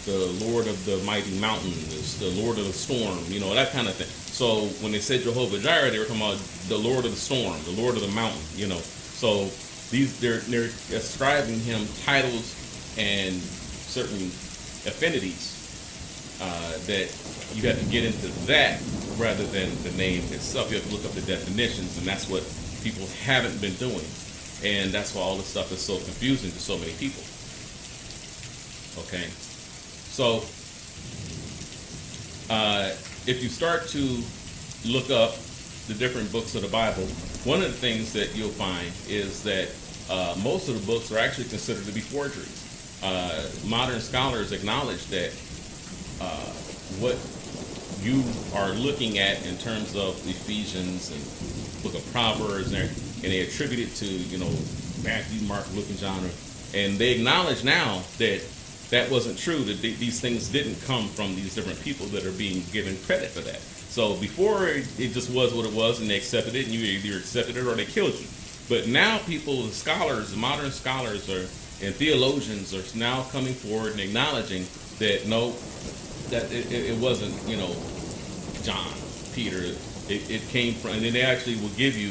the Lord of the mighty mountain, the Lord of the storm, that kind of thing. So when they said Jehovah Jireh, they were talking about the Lord of the storm, the Lord of the mountain, So they're ascribing him titles and certain affinities that you have to get into that rather than the name itself. You have to look up the definitions, and that's what people haven't been doing. And that's why all this stuff is so confusing to so many people. Okay? So, if you start to look up the different books of the Bible, one of the things that you'll find is that most of the books are actually considered to be forgeries. Modern scholars acknowledge that what you are looking at in terms of Ephesians and book of Proverbs, and they attribute it to, Matthew, Mark, Luke, and John, and they acknowledge now that that wasn't true, that these things didn't come from these different people that are being given credit for that. So before it just was what it was, and they accepted it, and you either accepted it or they killed you. But now people, scholars, modern scholars and theologians are now coming forward and acknowledging that no, that it wasn't, John, Peter. It came from, and then they actually will give you,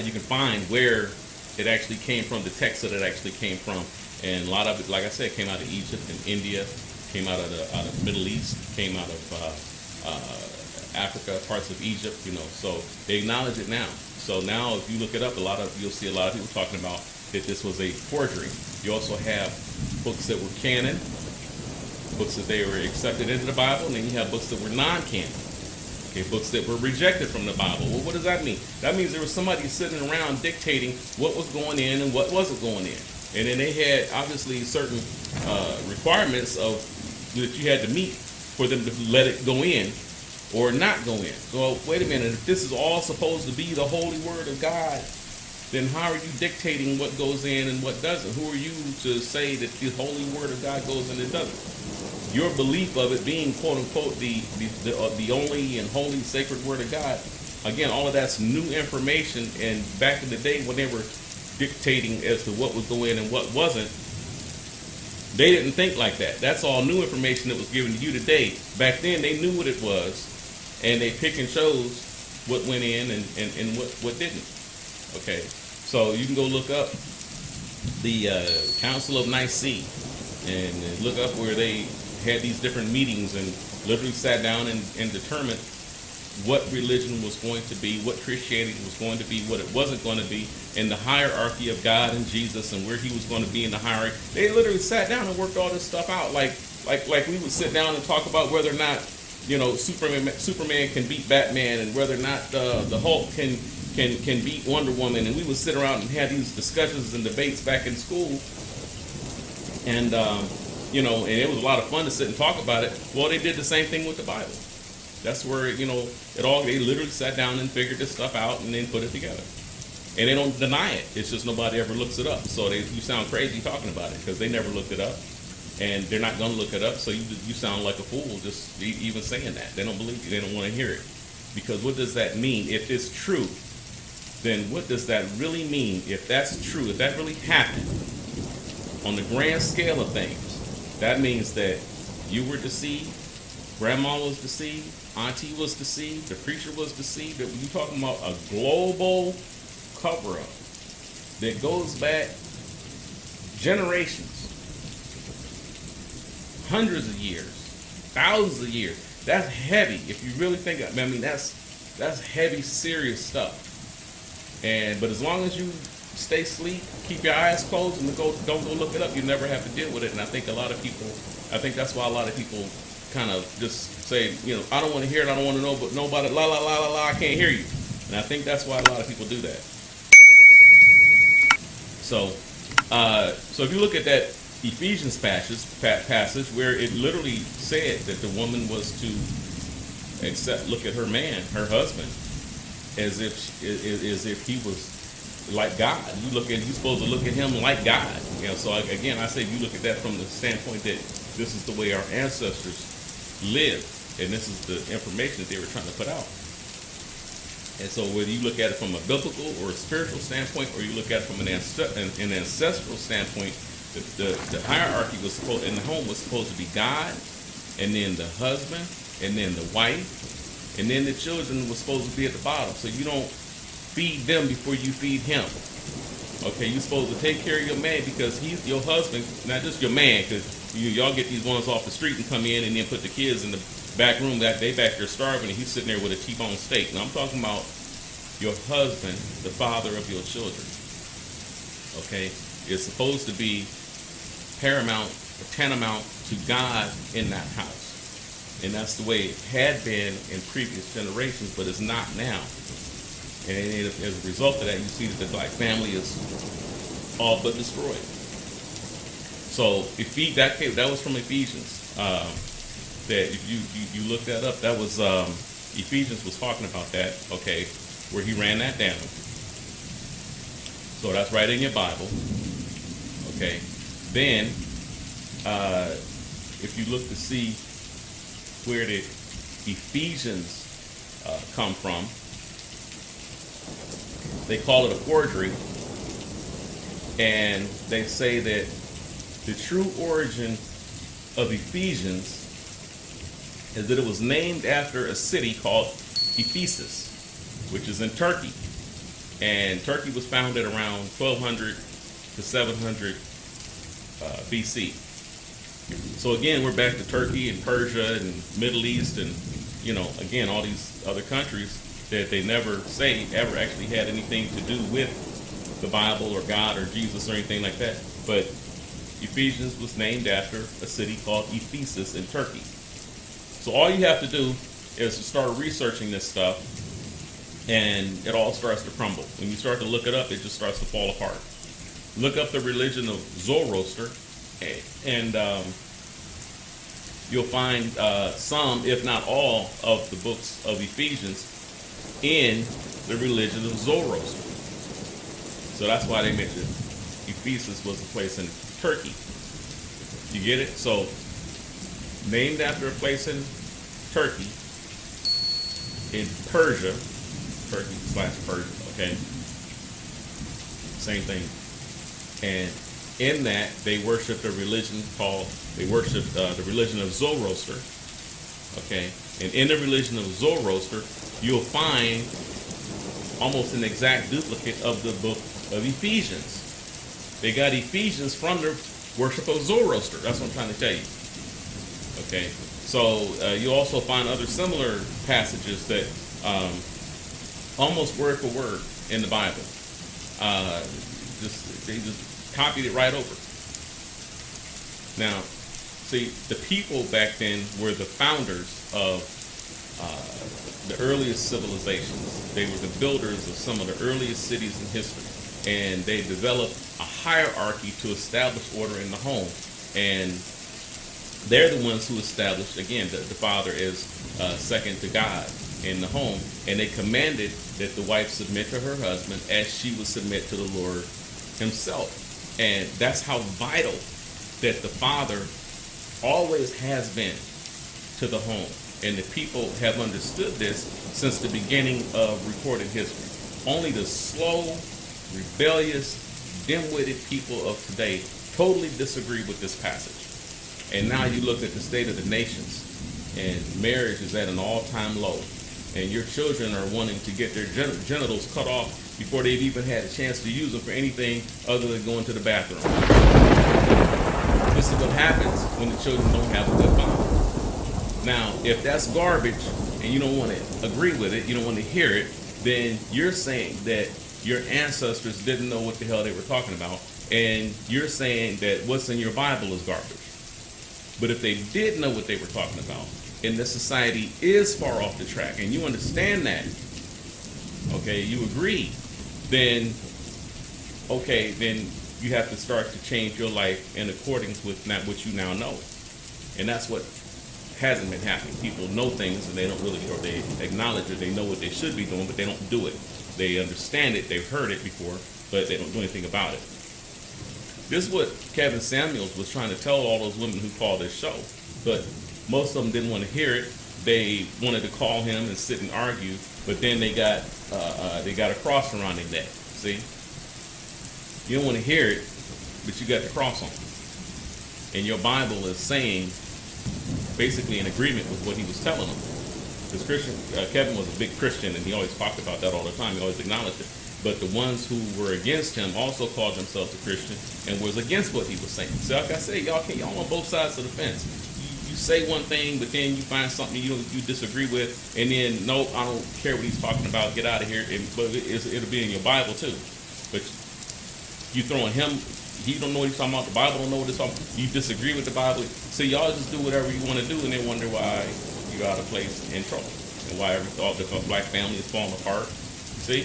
you can find where it actually came from, the text that it actually came from. And a lot of it, like I said, came out of Egypt and India, came out of the Middle East, came out of Africa, parts of Egypt, So they acknowledge it now. So now, if you look it up, you'll see a lot of people talking about that this was a forgery. You also have books that were canon, books that they were accepted into the Bible, and then you have books that were non-canon. Okay, books that were rejected from the Bible. Well, what does that mean? That means there was somebody sitting around dictating what was going in and what wasn't going in. And then they had obviously certain requirements of that you had to meet for them to let it go in or not go in. So wait a minute, if this is all supposed to be the holy word of God, then how are you dictating what goes in and what doesn't? Who are you to say that the holy word of God goes in and doesn't? Your belief of it being, quote unquote, the only and holy sacred word of God, again, all of that's new information. And back in the day when they were dictating as to what was going in and what wasn't, they didn't think like that. That's all new information that was given to you today. Back then, they knew what it was, and they pick and chose what went in and what didn't. Okay, so you can go look up the Council of Nicaea and look up where they had these different meetings and literally sat down and determined what religion was going to be, what Christianity was going to be, what it wasn't going to be, and the hierarchy of God and Jesus and where he was going to be in the hierarchy. They literally sat down and worked all this stuff out, like we would sit down and talk about whether or not, you know, Superman can beat Batman, and whether or not the Hulk can beat Wonder Woman, and we would sit around and have these discussions and debates back in school, and you know, and it was a lot of fun to sit and talk about it. Well, they did the same thing with the Bible. That's where, you know, they literally sat down and figured this stuff out and then put it together. And they don't deny it. It's just nobody ever looks it up. So you sound crazy talking about it because they never looked it up. And they're not going to look it up. So you sound like a fool just even saying that. They don't believe you. They don't want to hear it. Because what does that mean? If it's true, then what does that really mean? If that's true, if that really happened on the grand scale of things, that means that you were deceived, grandma was deceived, auntie was deceived, the preacher was deceived. That you're talking about a global cover-up that goes back generations, hundreds of years, thousands of years. That's heavy. If you really think, I mean, that's heavy, serious stuff. But as long as you stay asleep, keep your eyes closed, and don't go look it up, you never have to deal with it. And I think that's why a lot of people kind of just say, you know, I don't want to hear it, I don't want to know, but nobody, la la la la la, I can't hear you. And I think that's why a lot of people do that. So if you look at that Ephesians passage where it literally said that the woman was to look at her man, her husband, as if he was like God. You're supposed to look at him like God. You know, so again, I say you look at that from the standpoint that this is the way our ancestors lived, and this is the information that they were trying to put out. And so whether you look at it from a biblical or a spiritual standpoint, or you look at it from an ancestral standpoint, the hierarchy was supposed, in the home was supposed to be God, and then the husband, and then the wife, and then the children were supposed to be at the bottom. So you don't feed them before you feed him. Okay, you're supposed to take care of your man because he's your husband, not just your man, because y'all get these ones off the street and come in and then put the kids in the back room that they back there starving, and he's sitting there with a T-bone steak. Now I'm talking about your husband, the father of your children. Okay, it's supposed to be paramount, or tantamount to God in that house, and that's the way it had been in previous generations, but it's not now. And as a result of that, you see that the black family is all but destroyed. So that was from Ephesians. That if you look that up, that was Ephesians was talking about that. Okay, where he ran that down. So that's right in your Bible. Okay, then if you look to see where the Ephesians come from, they call it a forgery, and they say that the true origin of Ephesians is that it was named after a city called Ephesus, which is in Turkey. And Turkey was founded around 1200 to 700 BC. So again, we're back to Turkey and Persia and Middle East and, you know, again, all these other countries that they never say ever actually had anything to do with the Bible or God or Jesus or anything like that. But Ephesians was named after a city called Ephesus in Turkey. So all you have to do is to start researching this stuff, and it all starts to crumble. When you start to look it up, it just starts to fall apart. Look up the religion of Zoroaster, and you'll find some, if not all, of the books of Ephesians in the religion of Zoroaster. So that's why they mentioned Ephesus was a place in Turkey. You get it? So, named after a place in Turkey, in Persia, Turkey/Persia, okay? Same thing. And in that, they worshiped a religion the religion of Zoroaster, okay? And in the religion of Zoroaster, you'll find almost an exact duplicate of the book of Ephesians. They got Ephesians from the worship of Zoroaster. That's what I'm trying to tell you. Okay, so you also find other similar passages that almost word for word in the Bible. They just copied it right over. Now, see, the people back then were the founders of the earliest civilizations. They were the builders of some of the earliest cities in history. And they developed a hierarchy to establish order in the home. And they're the ones who established, again, the father is second to God in the home. And they commanded that the wife submit to her husband as she would submit to the Lord himself. And that's how vital that the father always has been to the home. And the people have understood this since the beginning of recorded history. Only the slow, rebellious, dim-witted people of today totally disagree with this passage. And now you look at the state of the nations, and marriage is at an all-time low. And your children are wanting to get their genitals cut off before they've even had a chance to use them for anything other than going to the bathroom. This is what happens when the children don't have a good father. Now, if that's garbage and you don't want to agree with it, you don't want to hear it, then you're saying that your ancestors didn't know what the hell they were talking about, and you're saying that what's in your Bible is garbage. But if they did know what they were talking about, and the society is far off the track, and you understand that, okay, you agree, then, okay, then you have to start to change your life in accordance with what you now know. And that's what hasn't been happening. People know things and they don't really, or they acknowledge it, they know what they should be doing, but they don't do it. They understand it, they've heard it before, but they don't do anything about it. This is what Kevin Samuels was trying to tell all those women who called this show, but most of them didn't want to hear it. They wanted to call him and sit and argue, but then they got a cross surrounding that. See, you don't want to hear it, but you got the cross on, and your Bible is saying basically in agreement with what he was telling them. Because Kevin was a big Christian, and he always talked about that all the time. He always acknowledged it. But the ones who were against him also called themselves a Christian and was against what he was saying. So like I say, y'all on both sides of the fence. You say one thing, but then you find something you disagree with, and then, no, I don't care what he's talking about, get out of here. But it'll be in your Bible too. But you throwing him, he don't know what he's talking about, the Bible don't know what it's talking about, you disagree with the Bible. So y'all just do whatever you want to do, and then wonder why you're out of place in trouble, and why the black family is falling apart. See?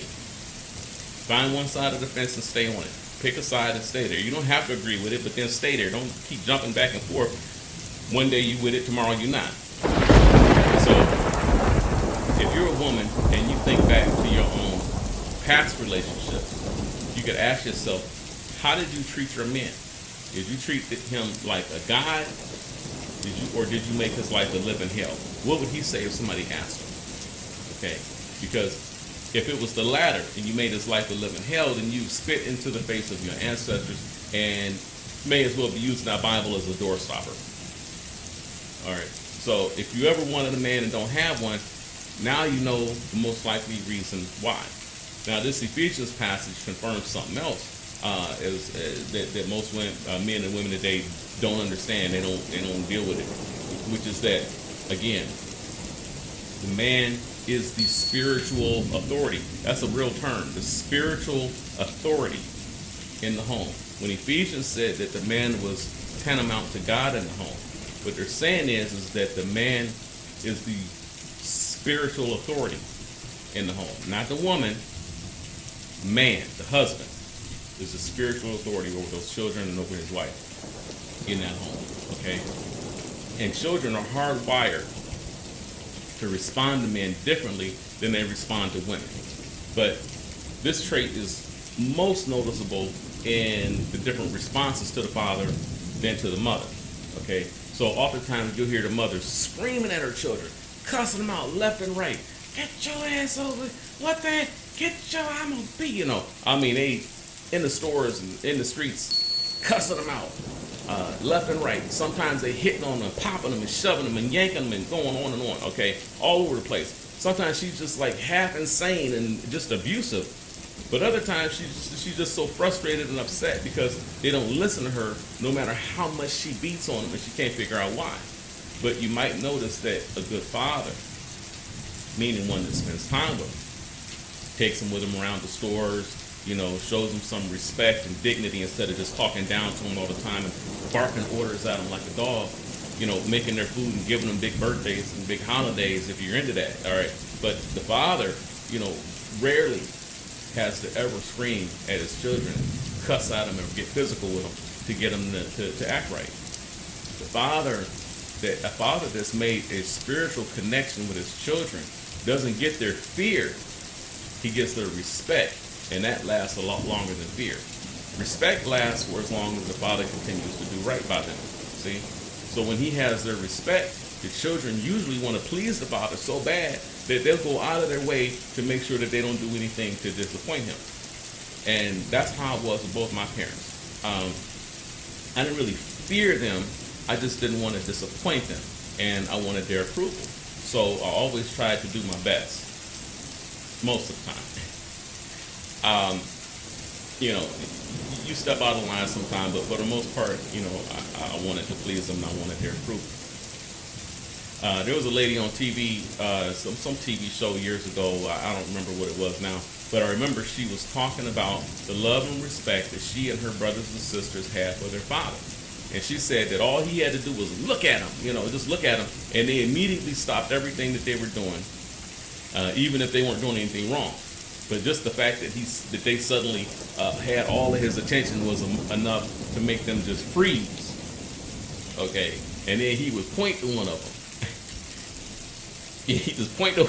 Find one side of the fence and stay on it. Pick a side and stay there. You don't have to agree with it, but then stay there. Don't keep jumping back and forth. One day you with it, tomorrow you're not. So, if you're a woman and you think back to your own past relationships, you could ask yourself, how did you treat your men? Did you treat him like a god? Or did you make his life a living hell? What would he say if somebody asked him? Okay, because if it was the latter and you made his life a living hell, then you spit into the face of your ancestors and may as well be using that Bible as a door stopper. All right, so if you ever wanted a man and don't have one, now you know the most likely reason why. Now this Ephesians passage confirms something else that most men and women today don't understand. They don't deal with it, which is that, again, the man is the spiritual authority. That's a real term, the spiritual authority in the home. When Ephesians said that the man was tantamount to God in the home, what they're saying is that the man is the spiritual authority in the home, not the woman. Man, the husband, is the spiritual authority over those children and over his wife in that home. Okay, and children are hardwired to respond to men differently than they respond to women. But this trait is most noticeable in the different responses to the father than to the mother. Okay, so oftentimes you'll hear the mother screaming at her children, cussing them out left and right. Get your ass over! What the? Get your! I'm gonna be. You know, I mean, they in the stores and in the streets, cussing them out left and right. Sometimes they hitting on them, popping them, and shoving them, and yanking them, and going on and on. Okay, all over the place. Sometimes she's just like half insane and just abusive. But other times she's just so frustrated and upset because they don't listen to her no matter how much she beats on them, and she can't figure out why. But you might notice that a good father, meaning one that spends time with them, takes them with him around the stores, you know, shows them some respect and dignity instead of just talking down to them all the time and barking orders at them like a dog, you know, making their food and giving them big birthdays and big holidays if you're into that, all right? But the father, you know, rarely has to ever scream at his children, cuss at them, or get physical with them to get them to act right. A father that's made a spiritual connection with his children doesn't get their fear, he gets their respect, and that lasts a lot longer than fear. Respect lasts for as long as the father continues to do right by them. See? So when he has their respect, the children usually want to please the father so bad that they'll go out of their way to make sure that they don't do anything to disappoint him. And that's how it was with both my parents. I didn't really fear them. I just didn't want to disappoint them, and I wanted their approval. So I always tried to do my best, most of the time. You know, you step out of line sometimes, but for the most part, you know, I wanted to please them, and I wanted their approval. There was a lady on TV, some TV show years ago. I don't remember what it was now, but I remember she was talking about the love and respect that she and her brothers and sisters had for their father. And she said that all he had to do was look at him, you know, just look at him, and they immediately stopped everything that they were doing, even if they weren't doing anything wrong. But just the fact that they suddenly had all of his attention was enough to make them just freeze. Okay, and then he would point to one of them. He just pointed,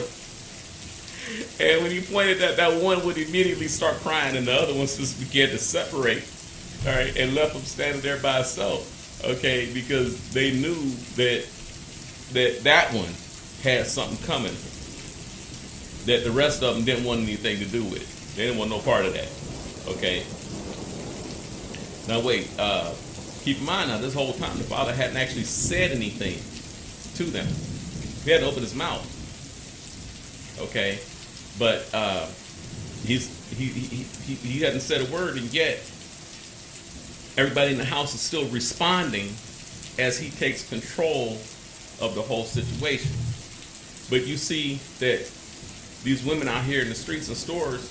and when he pointed, that one would immediately start crying, and the other ones just began to separate. All right, and left him standing there by himself. Okay, because they knew that one had something coming that the rest of them didn't want anything to do with. They didn't want no part of that. Okay. Now wait, keep in mind now, this whole time the father hadn't actually said anything to them. He had to open his mouth. Okay, but he hadn't said a word, and yet everybody in the house is still responding as he takes control of the whole situation. But you see that these women out here in the streets and stores,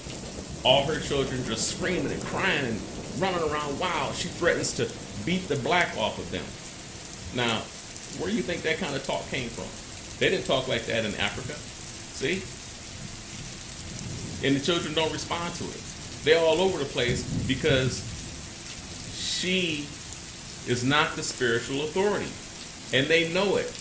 all her children just screaming and crying and running around wild. She threatens to beat the black off of them. Now, where do you think that kind of talk came from? They didn't talk like that in Africa. See? And the children don't respond to it. They're all over the place because she is not the spiritual authority. And they know it.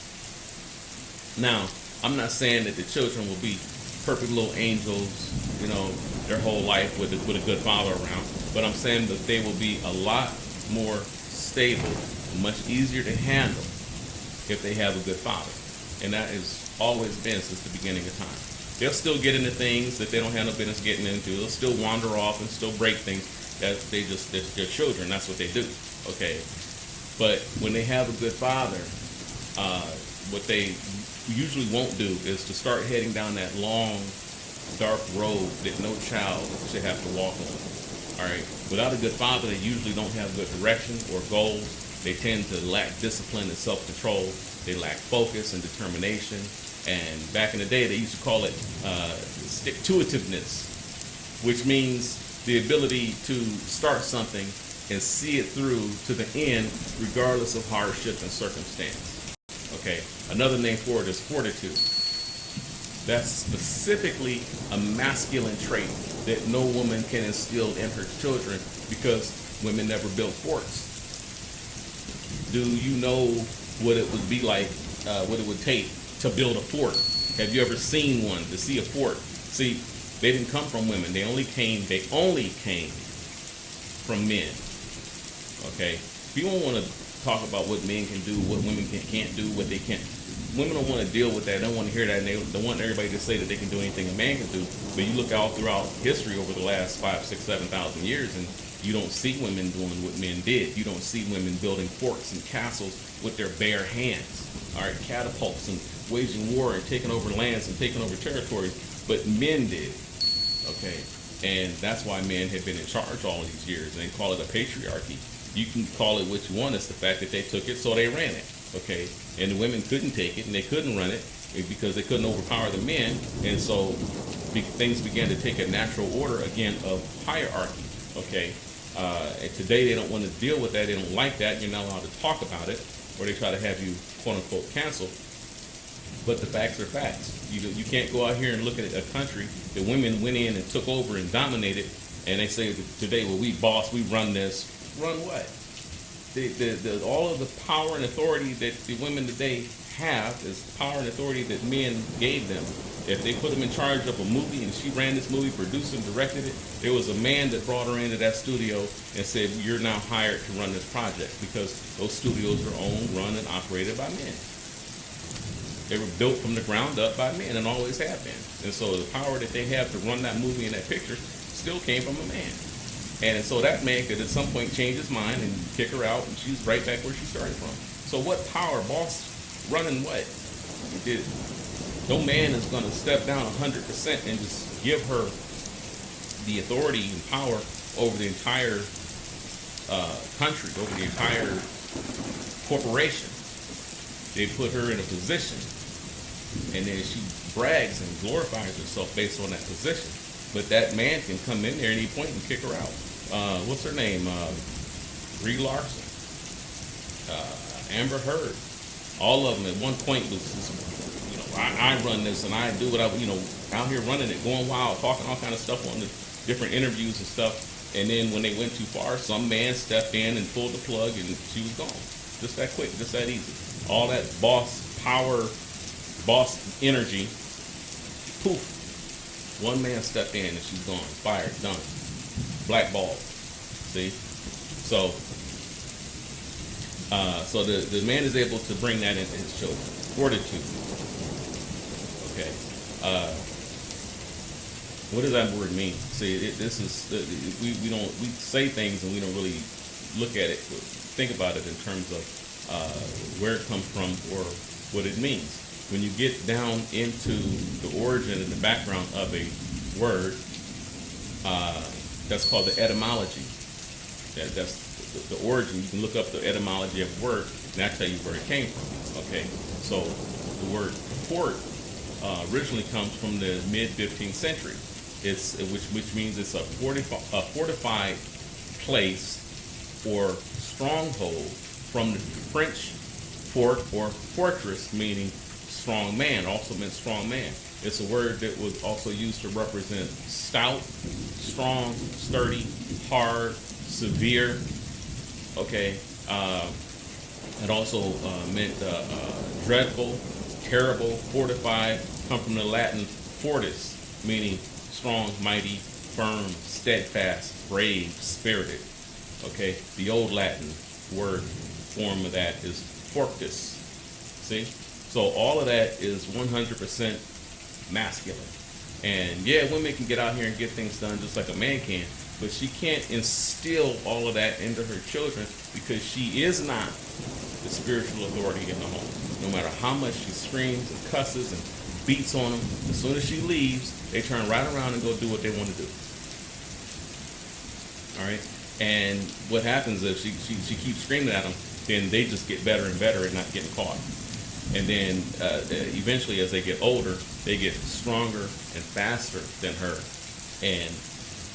Now, I'm not saying that the children will be perfect little angels, you know, their whole life with a good father around. But I'm saying that they will be a lot more stable, much easier to handle if they have a good father. And that has always been since the beginning of time. They'll still get into things that they don't have no business getting into. They'll still wander off and still break things. They're children. That's what they do. Okay. But when they have a good father, what they usually won't do is to start heading down that long, dark road that no child should have to walk on. All right. Without a good father, they usually don't have good direction or goals. They tend to lack discipline and self-control. They lack focus and determination. And back in the day, they used to call it stick-to-itiveness, which means the ability to start something and see it through to the end, regardless of hardship and circumstance. Okay, another name for it is fortitude. That's specifically a masculine trait that no woman can instill in her children because women never built forts. Do you know what it would be like, what it would take to build a fort? Have you ever seen one, to see a fort? See, they didn't come from women. They only came from men. Okay? People don't want to talk about what men can do, what women can't do, what they can't. Women don't want to deal with that. They don't want to hear that. And they want everybody to say that they can do anything a man can do. But you look all throughout history over the last 5, 6, 7,000 years, and you don't see women doing what men did. You don't see women building forts and castles with their bare hands. All right, catapults and waging war and taking over lands and taking over territories. But men did. Okay, and that's why men have been in charge all these years. And they call it a patriarchy. You can call it what you want. It's the fact that they took it, so they ran it. Okay, and the women couldn't take it and they couldn't run it because they couldn't overpower the men, and so things began to take a natural order again of hierarchy. Okay, and today they don't want to deal with that. They don't like that. You're not allowed to talk about it, or they try to have you quote unquote canceled. But the facts are facts. You can't go out here and look at a country that women went in and took over and dominated, and they say today, well, we boss, we run this. Run what? All of the power and authority that the women today have is power and authority that men gave them. If they put them in charge of a movie and she ran this movie, produced and directed it, there was a man that brought her into that studio and said, you're now hired to run this project, because those studios are owned, run, and operated by men. They were built from the ground up by men and always have been. And so the power that they have to run that movie and that picture still came from a man. And so that man could at some point change his mind and kick her out, and she's right back where she started from. So what power, boss, running what? No man is going to step down 100% and just give her the authority and power over the entire country, over the entire corporation. They put her in a position, and then she brags and glorifies herself based on that position. But that man can come in there at any point and kick her out. What's her name? Brie Larson, Amber Heard. All of them at one point was, I run this and I do what I, out here running it, going wild, talking all kind of stuff on the different interviews and stuff. And then when they went too far, some man stepped in and pulled the plug, and she was gone. Just that quick, just that easy. All that boss power, boss energy, poof. One man stepped in and she's gone, fired, done, blackballed. See, so the man is able to bring that into his children. Fortitude. Okay, what does that word mean? See, this is we say things and we don't really look at it, think about it in terms of where it comes from or what it means. When you get down into the origin and the background of a word, that's called the etymology. That's the origin. You can look up the etymology of a word, and that'll tell you where it came from. Okay, so the word fort originally comes from the mid-15th century. It's which means it's a fortified place or stronghold, from the French fort or fortress, meaning strong man, also meant strong man. It's a word that was also used to represent stout, strong, sturdy, hard, severe. Okay, it also meant dreadful, terrible, fortified. Come from the Latin fortis, meaning strong, mighty, firm, steadfast, brave, spirited. Okay, the old Latin word form of that is fortis. See? So all of that is 100% masculine. And yeah, women can get out here and get things done just like a man can, but she can't instill all of that into her children because she is not the spiritual authority in the home. No matter how much she screams and cusses and beats on them, as soon as she leaves, they turn right around and go do what they want to do. All right? And what happens is she keeps screaming at them, then they just get better and better at not getting caught. And then eventually, as they get older, they get stronger and faster than her, and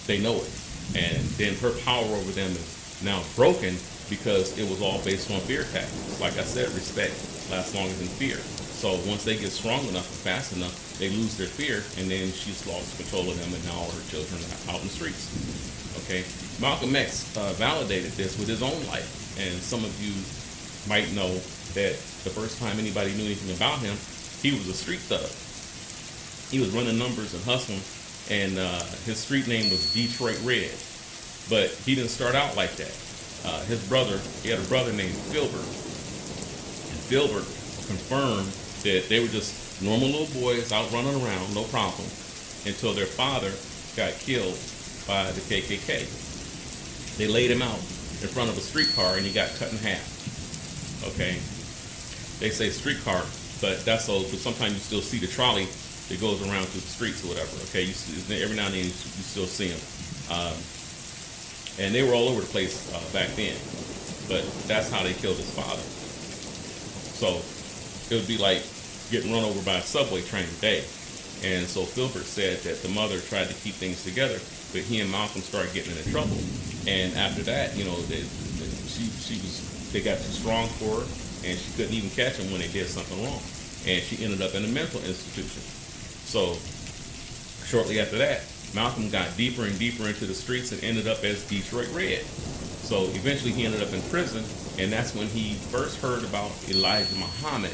they know it. And then her power over them is now broken because it was all based on fear tactics. Like I said, respect lasts longer than fear. So once they get strong enough and fast enough, they lose their fear, and then she's lost control of them, and now all her children are out in the streets. Okay, Malcolm X validated this with his own life, and some of you might know that the first time anybody knew anything about him, he was a street thug. He was running numbers and hustling, and his street name was Detroit Red. But he didn't start out like that. His brother, he had a brother named Filbert, and Filbert confirmed that they were just normal little boys out running around, no problem, until their father got killed by the KKK. They laid him out in front of a streetcar, and he got cut in half. Okay, they say streetcar, but that's so. But sometimes you still see the trolley that goes around through the streets or whatever. Okay, you see, every now and then you still see them, and they were all over the place back then. But that's how they killed his father. So it would be like getting run over by a subway train today. And so Filbert said that the mother tried to keep things together, but he and Malcolm started getting into trouble. And after that, you know, they got too strong for her, and she couldn't even catch them when they did something wrong. And she ended up in a mental institution. So shortly after that, Malcolm got deeper and deeper into the streets and ended up as Detroit Red. So eventually he ended up in prison, and that's when he first heard about Elijah Muhammad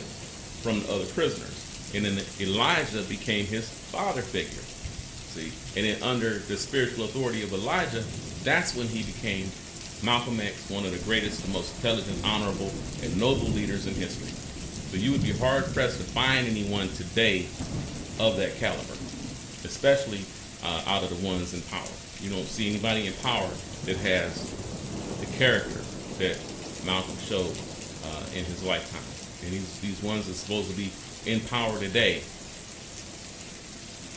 from the other prisoners. And then Elijah became his father figure. See? And then under the spiritual authority of Elijah, that's when he became Malcolm X, one of the greatest, the most intelligent, honorable, and noble leaders in history. So you would be hard-pressed to find anyone today of that caliber, especially out of the ones in power. You don't see anybody in power that has the character that Malcolm showed in his lifetime. And these ones that are supposed to be in power today,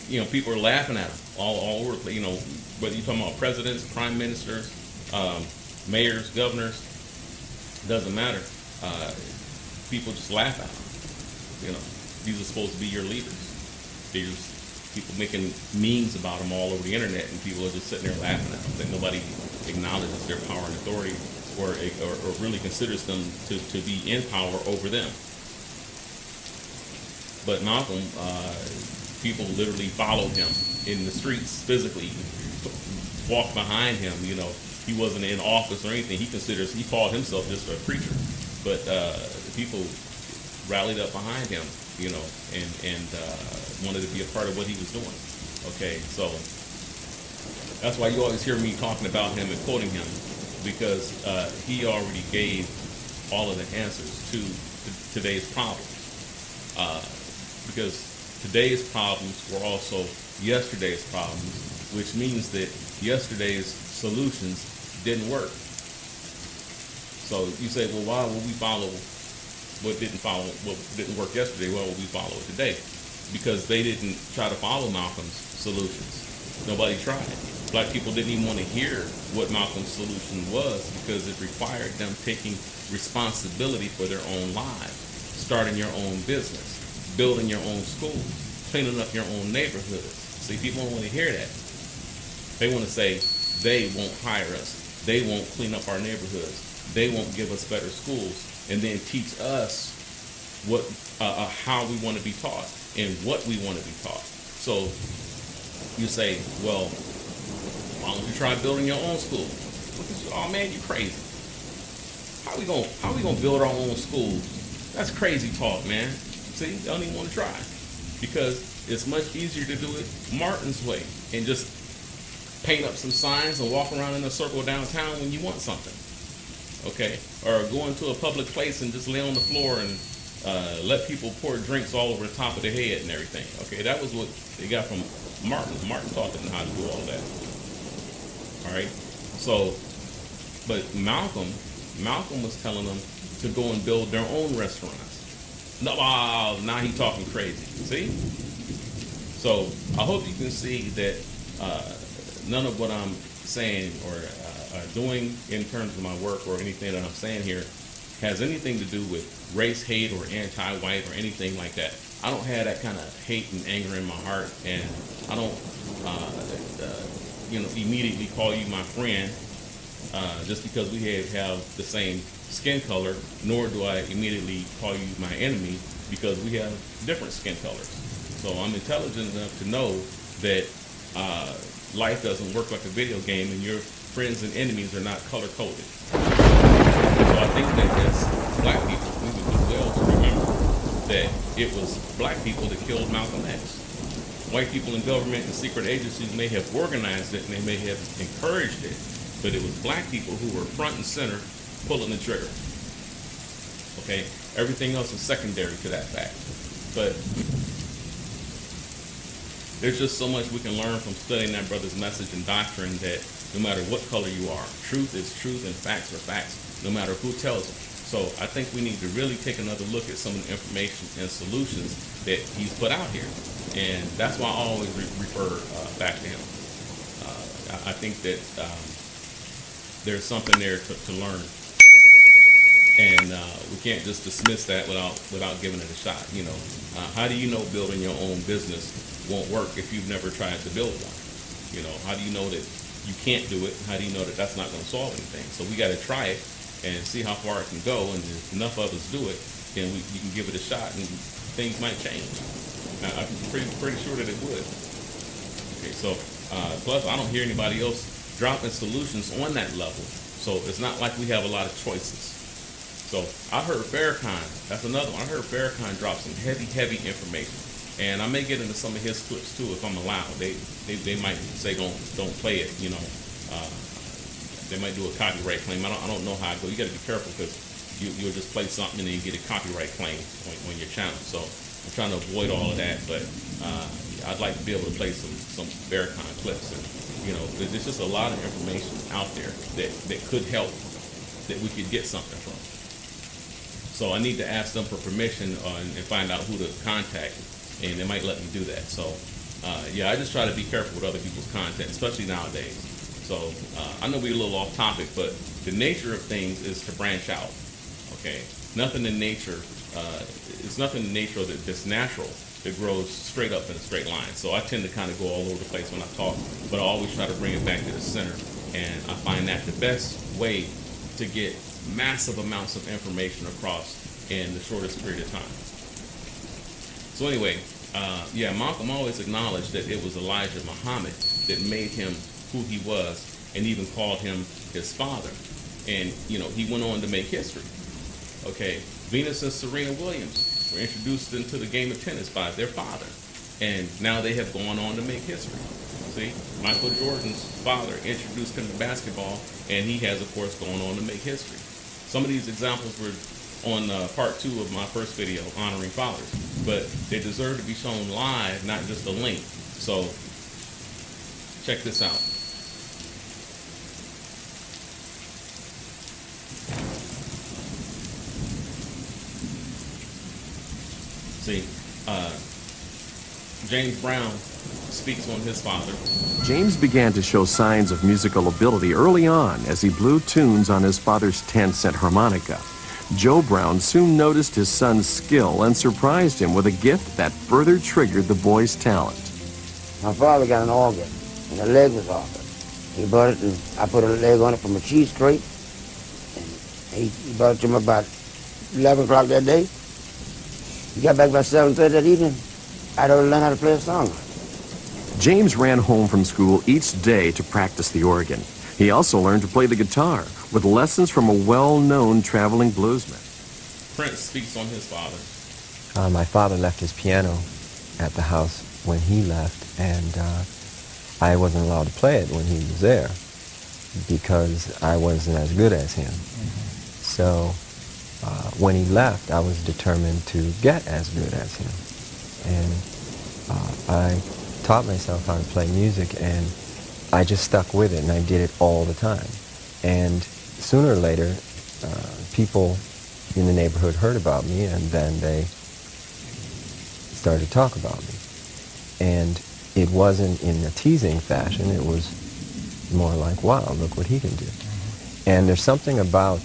you know, people are laughing at them all over. You know, whether you're talking about presidents, prime ministers, mayors, governors, doesn't matter. People just laugh at them. You know, these are supposed to be your leaders. There's people making memes about them all over the internet, and people are just sitting there laughing at them. That nobody acknowledges their power and authority, or really considers them to be in power over them. But Malcolm, people literally followed him in the streets physically, walked behind him. You know, he wasn't in office or anything. He called himself just a preacher, but people rallied up behind him, you know, and wanted to be a part of what he was doing. Okay, so that's why you always hear me talking about him and quoting him, because he already gave all of the answers to today's problems. Because today's problems were also yesterday's problems, which means that yesterday's solutions didn't work. So you say, well, why would we follow what didn't work yesterday? Why would we follow it today? Because they didn't try to follow Malcolm's solutions. Nobody tried. Black people didn't even want to hear what Malcolm's solution was, because it required them taking responsibility for their own lives, starting your own business, building your own schools, cleaning up your own neighborhoods. See, people don't want to hear that. They want to say, they won't hire us. They won't clean up our neighborhoods. They won't give us better schools, and then teach us how we want to be taught and what we want to be taught. So you say, well, why don't you try building your own school? Oh man, you're crazy. How we gonna build our own schools? That's crazy talk, man. See, they don't even want to try, because it's much easier to do it Martin's way and just paint up some signs and walk around in a circle downtown when you want something. Okay, or go into a public place and just lay on the floor and let people pour drinks all over the top of their head and everything. Okay, that was what they got from Martin. Martin taught them how to do all that. All right, so, but Malcolm was telling them to go and build their own restaurants. No, now he's talking crazy. See? So I hope you can see that none of what I'm saying or doing in terms of my work or anything that I'm saying here has anything to do with race hate or anti-white or anything like that. I don't have that kind of hate and anger in my heart, and I don't, immediately call you my friend just because we have the same skin color, nor do I immediately call you my enemy because we have different skin colors. So I'm intelligent enough to know that life doesn't work like a video game, and your friends and enemies are not color-coded. So I think that as black people, we would do well to remember that it was black people that killed Malcolm X. White people in government and secret agencies may have organized it and they may have encouraged it, but it was black people who were front and center pulling the trigger. Okay? Everything else is secondary to that fact. But there's just so much we can learn from studying that brother's message and doctrine that no matter what color you are, truth is truth and facts are facts, no matter who tells them. So I think we need to really take another look at some of the information and solutions that he's put out here. And that's why I always refer back to him. I think that there's something there to learn. And we can't just dismiss that without giving it a shot. How do you know building your own business won't work if you've never tried to build one? How do you know that you can't do it? How do you know that that's not going to solve anything? So we got to try it and see how far it can go. And if enough of us do it, then you can give it a shot and things might change. I'm pretty sure that it would. Okay, so plus I don't hear anybody else dropping solutions on that level. So it's not like we have a lot of choices. So I heard Farrakhan, that's another one. I heard Farrakhan drop some heavy information. And I may get into some of his clips too if I'm allowed. They might say don't play it, they might do a copyright claim. I don't know how it goes. You got to be careful because you'll just play something and then you get a copyright claim on your channel. So I'm trying to avoid all of that, but I'd like to be able to play some Farrakhan clips. And there's just a lot of information out there that could help, that we could get something from. So I need to ask them for permission and find out who to contact, and they might let me do that. So I just try to be careful with other people's content, especially nowadays. So I know we're a little off topic, but the nature of things is to branch out. Okay, nothing in nature. It's nothing in nature that's natural that grows straight up in a straight line. So I tend to kind of go all over the place when I talk, but I always try to bring it back to the center. And I find that the best way to get massive amounts of information across in the shortest period of time. So anyway, Malcolm always acknowledged that it was Elijah Muhammad that made him who he was and even called him his father. And, he went on to make history. Okay, Venus and Serena Williams were introduced into the game of tennis by their father. And now they have gone on to make history. See, Michael Jordan's father introduced him to basketball, and he has, of course, gone on to make history. Some of these examples were on part 2 of my first video, Honoring Fathers. But they deserve to be shown live, not just a link. So check this out. See, James Brown speaks on his father. James began to show signs of musical ability early on as he blew tunes on his father's 10-cent harmonica. Joe Brown soon noticed his son's skill and surprised him with a gift that further triggered the boy's talent. My father got an organ, and the leg was off it. He bought it, and I put a leg on it from a cheese crate, and he brought it to me about 11 o'clock that day. He got back about 7:30 that evening. I'd already learned how to play a song. James ran home from school each day to practice the organ. He also learned to play the guitar with lessons from a well-known traveling bluesman. Prince speaks on his father. My father left his piano at the house when he left, and I wasn't allowed to play it when he was there because I wasn't as good as him. So when he left, I was determined to get as good as him. And I taught myself how to play music, and I just stuck with it, and I did it all the time. And sooner or later, people in the neighborhood heard about me, and then they started to talk about me. And it wasn't in a teasing fashion, it was more like, wow, look what he can do. And there's something about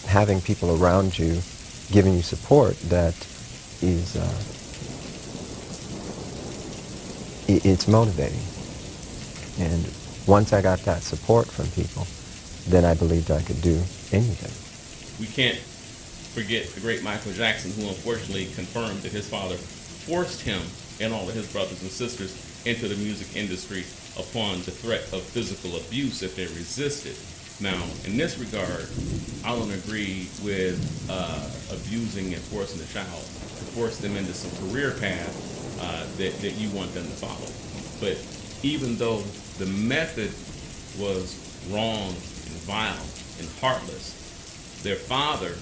having people around you giving you support that is it's motivating. And once I got that support from people, then I believed I could do anything. We can't forget the great Michael Jackson, who unfortunately confirmed that his father forced him and all of his brothers and sisters into the music industry upon the threat of physical abuse if they resisted. Now, in this regard, I don't agree with abusing and forcing a child to force them into some career path that you want them to follow. But even though the method was wrong and vile and heartless, their father,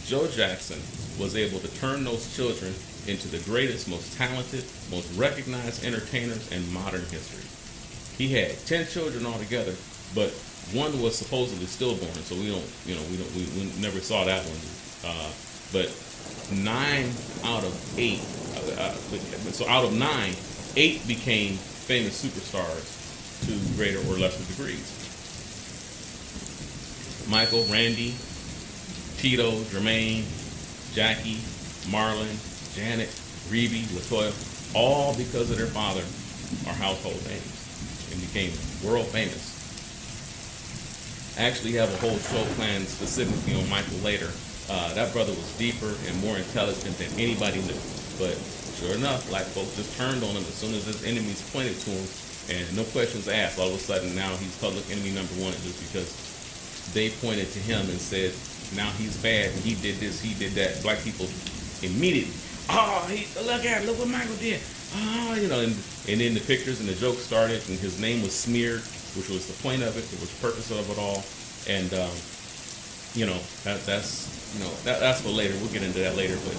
Joe Jackson, was able to turn those children into the greatest, most talented, most recognized entertainers in modern history. He had 10 children altogether, but one was supposedly stillborn, so we never saw that one. But 9 out of 8, so out of 9, 8 became famous superstars to greater or lesser degrees. Michael, Randy, Tito, Jermaine, Jackie, Marlon, Janet, Rebe, LaToya, all because of their father are household names and became world famous. I actually have a whole show planned specifically on Michael later. That brother was deeper and more intelligent than anybody knew. But sure enough, black folks just turned on him as soon as his enemies pointed to him, and no questions asked. All of a sudden now he's public enemy number 1 just because they pointed to him and said, now he's bad and he did this, he did that. Black people immediately, look what Michael did. And then the pictures and the jokes started, and his name was smeared, which was the point of it, it was the purpose of it all. And that's for later. We'll get into that later. But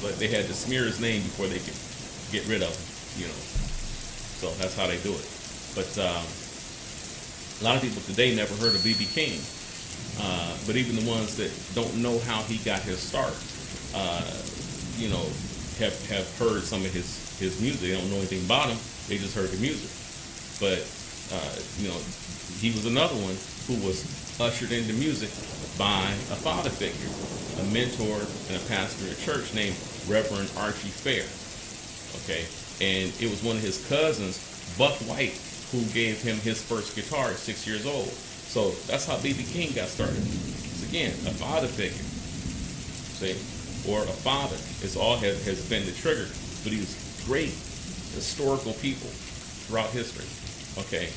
but they had to smear his name before they could get rid of him. So that's how they do it. But a lot of people today never heard of B.B. King. But even the ones that don't know how he got his start, have heard some of his music. They don't know anything about him. They just heard the music. But, he was another one who was ushered into music by a father figure, a mentor and a pastor at church named Reverend Archie Fair. Okay. And it was one of his cousins, Buck White, who gave him his first guitar at 6 years old. So that's how B.B. King got started. It's, again, a father figure, see, or a father. It's all has been the trigger for these great historical people throughout history. Okay.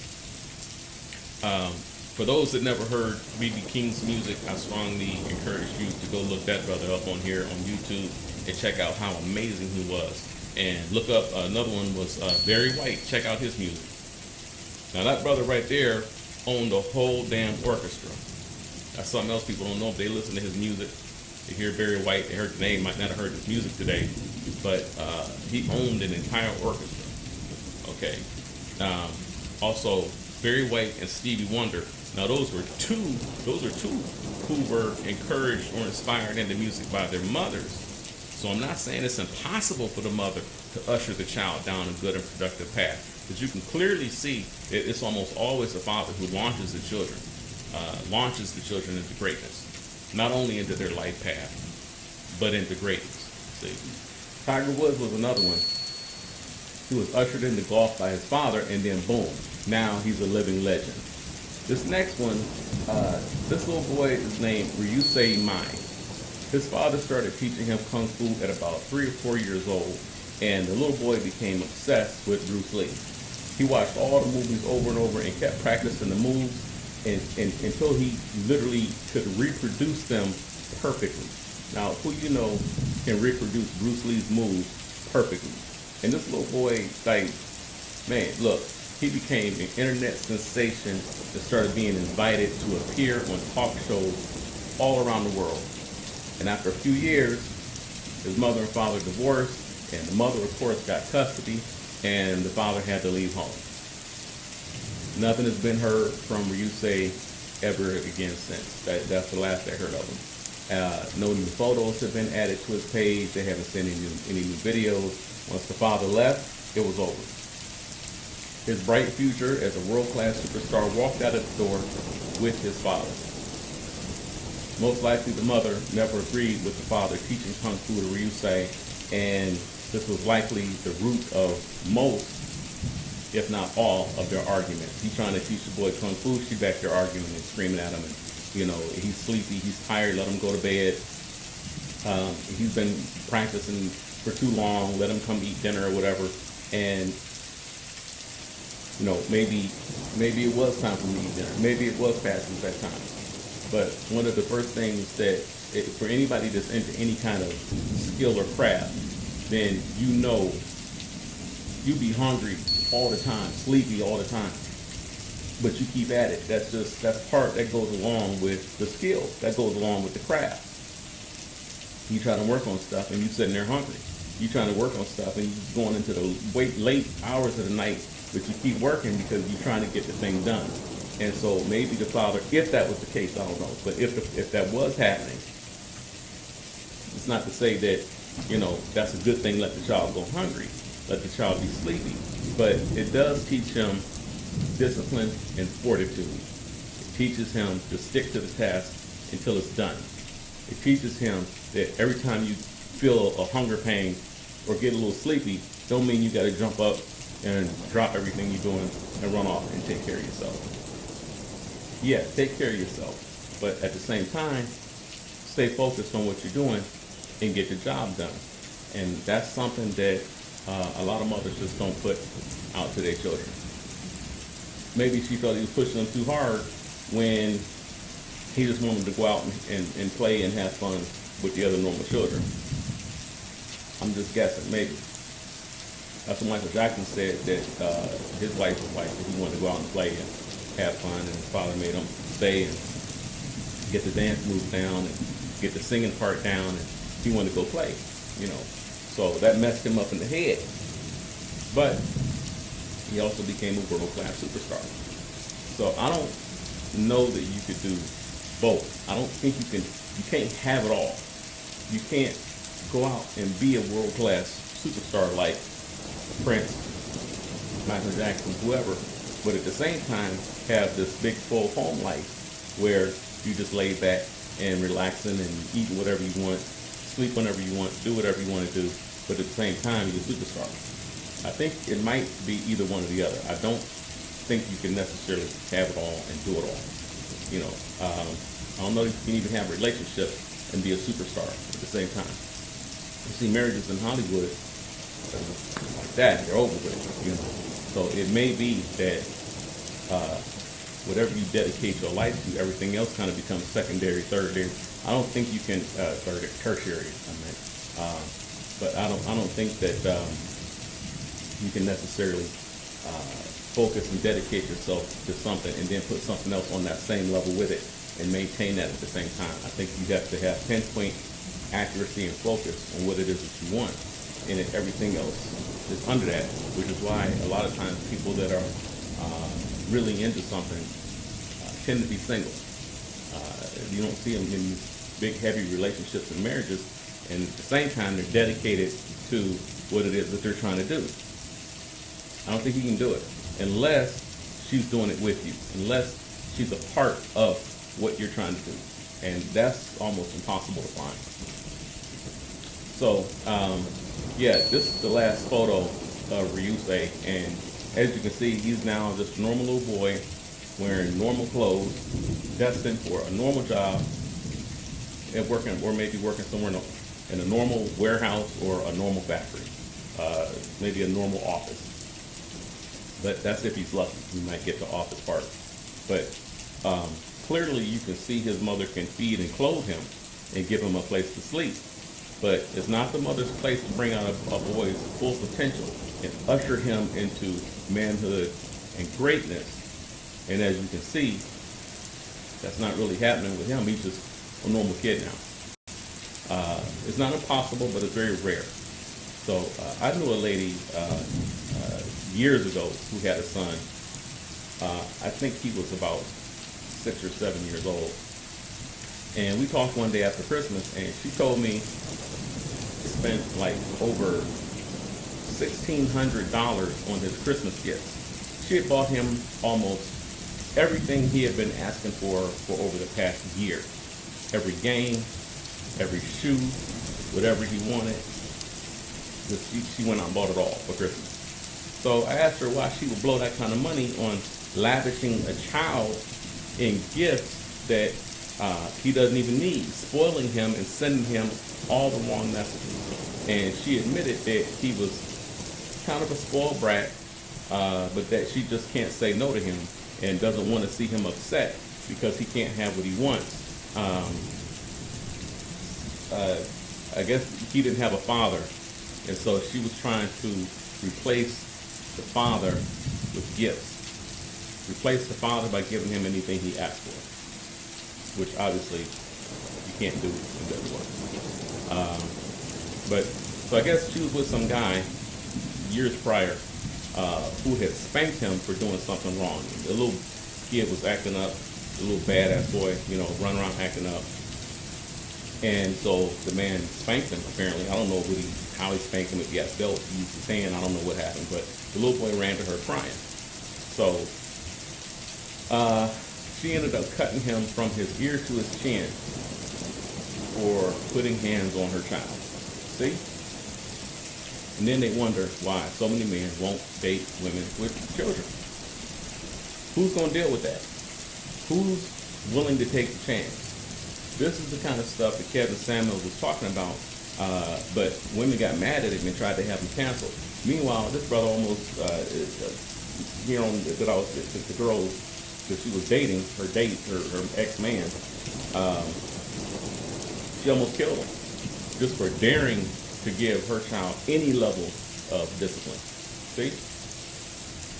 For those that never heard B.B. King's music, I strongly encourage you to go look that brother up on here on YouTube and check out how amazing he was. And look up, another one was Barry White. Check out his music. Now that brother right there owned a whole damn orchestra. That's something else people don't know. If they listen to his music, they hear Barry White, they heard the name, might not have heard his music today, but he owned an entire orchestra. Okay. Also, Barry White and Stevie Wonder. Now those are two who were encouraged or inspired into music by their mothers. So I'm not saying it's impossible for the mother to usher the child down a good and productive path. But you can clearly see it's almost always the father who launches the children into greatness. Not only into their life path, but into greatness. See? Tiger Woods was another one who was ushered into golf by his father, and then boom, now he's a living legend. This next one, this little boy is named reupload. His father started teaching him Kung Fu at about 3 or 4 years old, and the little boy became obsessed with Bruce Lee. He watched all the movies over and over and kept practicing the moves until he literally could reproduce them perfectly. Now, who you know can reproduce Bruce Lee's moves perfectly? And this little boy, he became an internet sensation that started being invited to appear on talk shows all around the world. And after a few years, his mother and father divorced, and the mother, of course, got custody, and the father had to leave home. Nothing has been heard from Ryusei ever again since. That's the last I heard of him. No new photos have been added to his page. They haven't sent any new videos. Once the father left, it was over. His bright future as a world-class superstar walked out of the door with his father. Most likely the mother never agreed with the father teaching Kung Fu to Ryusei, and this was likely the root of most, if not all, of their arguments. He's trying to teach the boy Kung Fu, she back there arguing and screaming at him, and he's sleepy, he's tired, let him go to bed. He's been practicing for too long, let him come eat dinner or whatever, and maybe it was time for me to eat dinner, maybe it was past his bedtime. But one of the first things that, for anybody that's into any kind of skill or craft, then you be hungry all the time, sleepy all the time, but you keep at it. That goes along with the skill, that goes along with the craft. You try to work on stuff and you sitting there hungry. You trying to work on stuff and you're going into the late hours of the night, but you keep working because you're trying to get the thing done. And so maybe the father, if that was the case, I don't know, but if that was happening, it's not to say that, that's a good thing, let the child go hungry, let the child be sleepy, but it does teach him discipline and fortitude. It teaches him to stick to the task until it's done. It teaches him that every time you feel a hunger pain or get a little sleepy, don't mean you got to jump up and drop everything you're doing and run off and take care of yourself. Yeah, take care of yourself, but at the same time, stay focused on what you're doing and get the job done. And that's something that a lot of mothers just don't put out to their children. Maybe she felt he was pushing them too hard when he just wanted to go out and play and have fun with the other normal children. I'm just guessing, maybe. That's what Michael Jackson said, that his wife was like, that he wanted to go out and play and have fun, and his father made him stay and get the dance moves down and get the singing part down, and he wanted to go play, So that messed him up in the head. But he also became a world-class superstar. So I don't know that you could do both. I don't think you can't have it all. You can't go out and be a world-class superstar like Prince, Michael Jackson, whoever, but at the same time have this big full home life where you just lay back and relaxing and eating whatever you want, sleep whenever you want, do whatever you want to do, but at the same time you're a superstar. I think it might be either one or the other. I don't think you can necessarily have it all and do it all. I don't know if you can even have a relationship and be a superstar at the same time. You see marriages in Hollywood like that, they're over with, So it may be that whatever you dedicate your life to, everything else kind of becomes secondary, thirdary. I don't think you can, tertiary, I meant. But I don't think that you can necessarily focus and dedicate yourself to something and then put something else on that same level with it and maintain that at the same time. I think you have to have pinpoint accuracy and focus on what it is that you want, and then everything else is under that, which is why a lot of times people that are really into something tend to be single. You don't see them in these big, heavy relationships and marriages, and at the same time, they're dedicated to what it is that they're trying to do. I don't think you can do it unless she's doing it with you, unless she's a part of what you're trying to do, and that's almost impossible to find. So, this is the last photo of Ryusei, and as you can see, he's now just a normal little boy wearing normal clothes, destined for a normal job, and working, or maybe working somewhere in a normal warehouse or a normal factory, maybe a normal office. But that's if he's lucky. He might get the office part. But clearly you can see his mother can feed and clothe him and give him a place to sleep. But it's not the mother's place to bring out a boy's full potential and usher him into manhood and greatness. And as you can see, that's not really happening with him. He's just a normal kid now. It's not impossible, but it's very rare. So I knew a lady years ago who had a son. I think he was about 6 or 7 years old. And we talked one day after Christmas, and she told me he spent like over $1,600 on his Christmas gifts. She had bought him almost everything he had been asking for over the past year. every game, every shoe, whatever he wanted. She went out and bought it all for Christmas. So I asked her why she would blow that kind of money on lavishing a child in gifts that he doesn't even need, spoiling him and sending him all the wrong messages. And she admitted that he was kind of a spoiled brat, but that she just can't say no to him and doesn't want to see him upset because he can't have what he wants. I guess he didn't have a father, and so she was trying to replace the father with gifts. Replace the father by giving him anything he asked for, which obviously you can't do. It doesn't work. So I guess she was with some guy years prior who had spanked him for doing something wrong. The little kid was acting up, the little badass boy, running around acting up. And so the man spanked him, apparently. I don't know how he spanked him, if he had a belt, he used his hand, I don't know what happened, but the little boy ran to her crying. So she ended up cutting him from his ear to his chin for putting hands on her child. See? And then they wonder why so many men won't date women with children. Who's going to deal with that? Who's willing to take the chance? This is the kind of stuff that Kevin Samuels was talking about, but women got mad at him and tried to have him canceled. Meanwhile, this brother almost, the girl that she was dating, her ex-man, she almost killed him just for daring to give her child any level of discipline. See?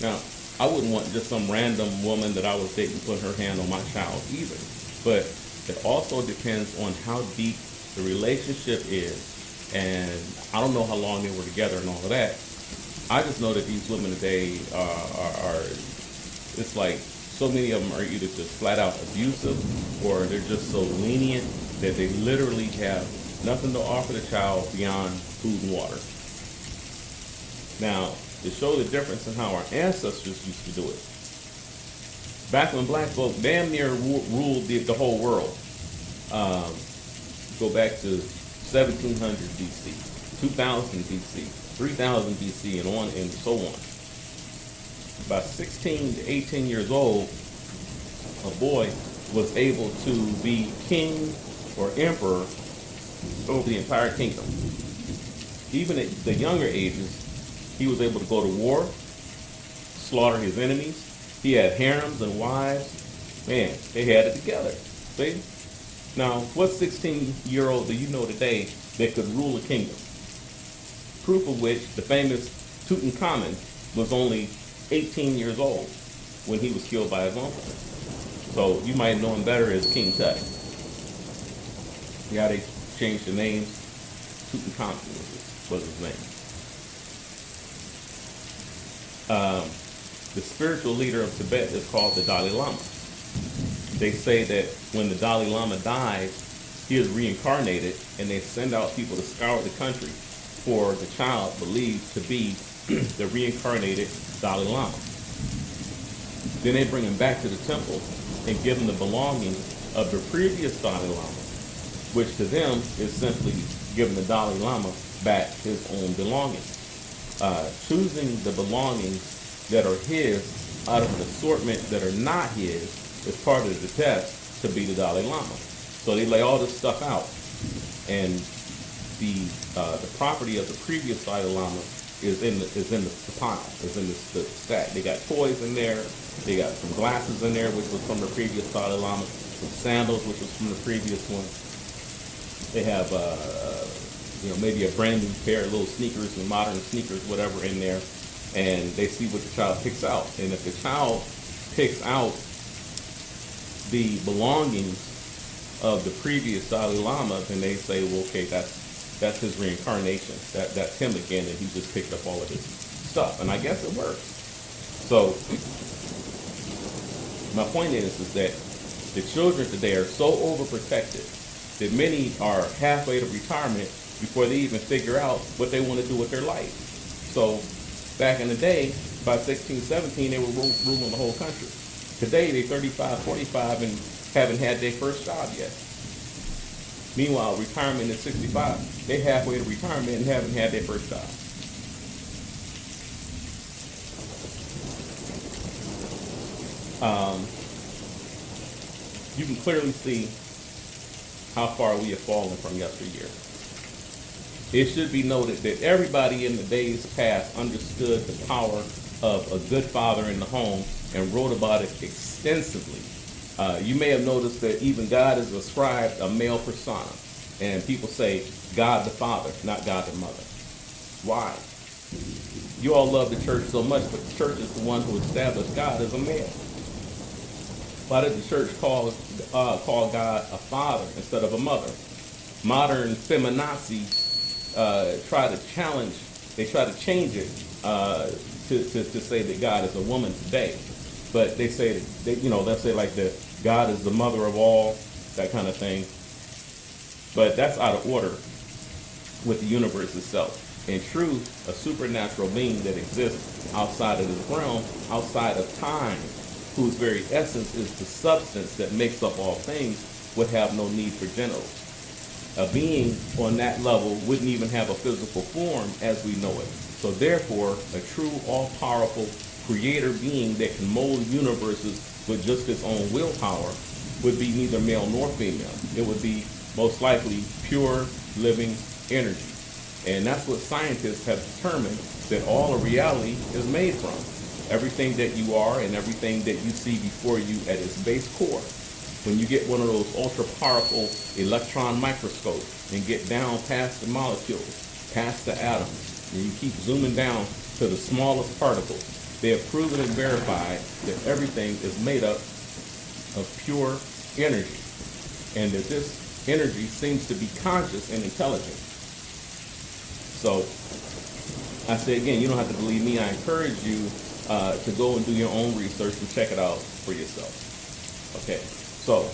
Now, I wouldn't want just some random woman that I was dating put her hand on my child either, but it also depends on how deep the relationship is, and I don't know how long they were together and all of that. I just know that these women today are it's like so many of them are either just flat out abusive or they're just so lenient that they literally have nothing to offer the child beyond food and water. Now, to show the difference in how our ancestors used to do it, back when black folk damn near ruled the whole world. Go back to 1700 BC, 2000 BC, 3000 BC, and on and so on. About 16 to 18 years old, a boy was able to be king or emperor over the entire kingdom. Even at the younger ages, he was able to go to war, slaughter his enemies. He had harems and wives. Man, they had it together. See? Now, what 16-year-old do you know today that could rule a kingdom? Proof of which, the famous Tutankhamun was only 18 years old when he was killed by his uncle. So you might know him better as King Tut. Yeah, they changed the name. Tutankhamun was his name. The spiritual leader of Tibet is called the Dalai Lama. They say that when the Dalai Lama dies, he is reincarnated, and they send out people to scour the country for the child believed to be the reincarnated Dalai Lama. Then they bring him back to the temple and give him the belongings of the previous Dalai Lama, which to them is simply giving the Dalai Lama back his own belongings. Choosing the belongings that are his out of an assortment that are not his is part of the test to be the Dalai Lama. So they lay all this stuff out, and the property of the previous Dalai Lama is in the pile, is in the stack. They got toys in there. They got some glasses in there, which was from the previous Dalai Lama. Some sandals, which was from the previous one. They have maybe a brand new pair of little sneakers and modern sneakers, whatever, in there. And they see what the child picks out. And if the child picks out the belongings of the previous Dalai Lama, then they say, well, okay, that's his reincarnation. That's him again, and he just picked up all of his stuff. And I guess it works. So my point is that the children today are so overprotected that many are halfway to retirement before they even figure out what they want to do with their life. So back in the day, by 16, 17, they were ruling the whole country. Today, they're 35, 45, and haven't had their first job yet. Meanwhile, retirement is 65. They halfway to retirement and haven't had their first child. You can clearly see how far we have fallen from yesteryear. It should be noted that everybody in the days past understood the power of a good father in the home and wrote about it extensively. You may have noticed that even God is ascribed a male persona, and people say God the Father, not God the Mother. Why? You all love the church so much, but the church is the one who established God as a male. Why did the church call God a father instead of a mother? Modern feminazi try to change it to say that God is a woman today. But they say they'll say like that God is the mother of all, that kind of thing. But that's out of order with the universe itself. In truth, a supernatural being that exists outside of this realm, outside of time, whose very essence is the substance that makes up all things, would have no need for genitals. A being on that level wouldn't even have a physical form as we know it. So therefore, a true all-powerful creator being that can mold universes with just its own willpower would be neither male nor female. It would be most likely pure living energy. And that's what scientists have determined that all of reality is made from. Everything that you are and everything that you see before you at its base core. When you get one of those ultra powerful electron microscopes and get down past the molecules, past the atoms, and you keep zooming down to the smallest particles, they have proven and verified that everything is made up of pure energy, and that this energy seems to be conscious and intelligent. So I say again, you don't have to believe me. I encourage you to go and do your own research and check it out for yourself. Okay, so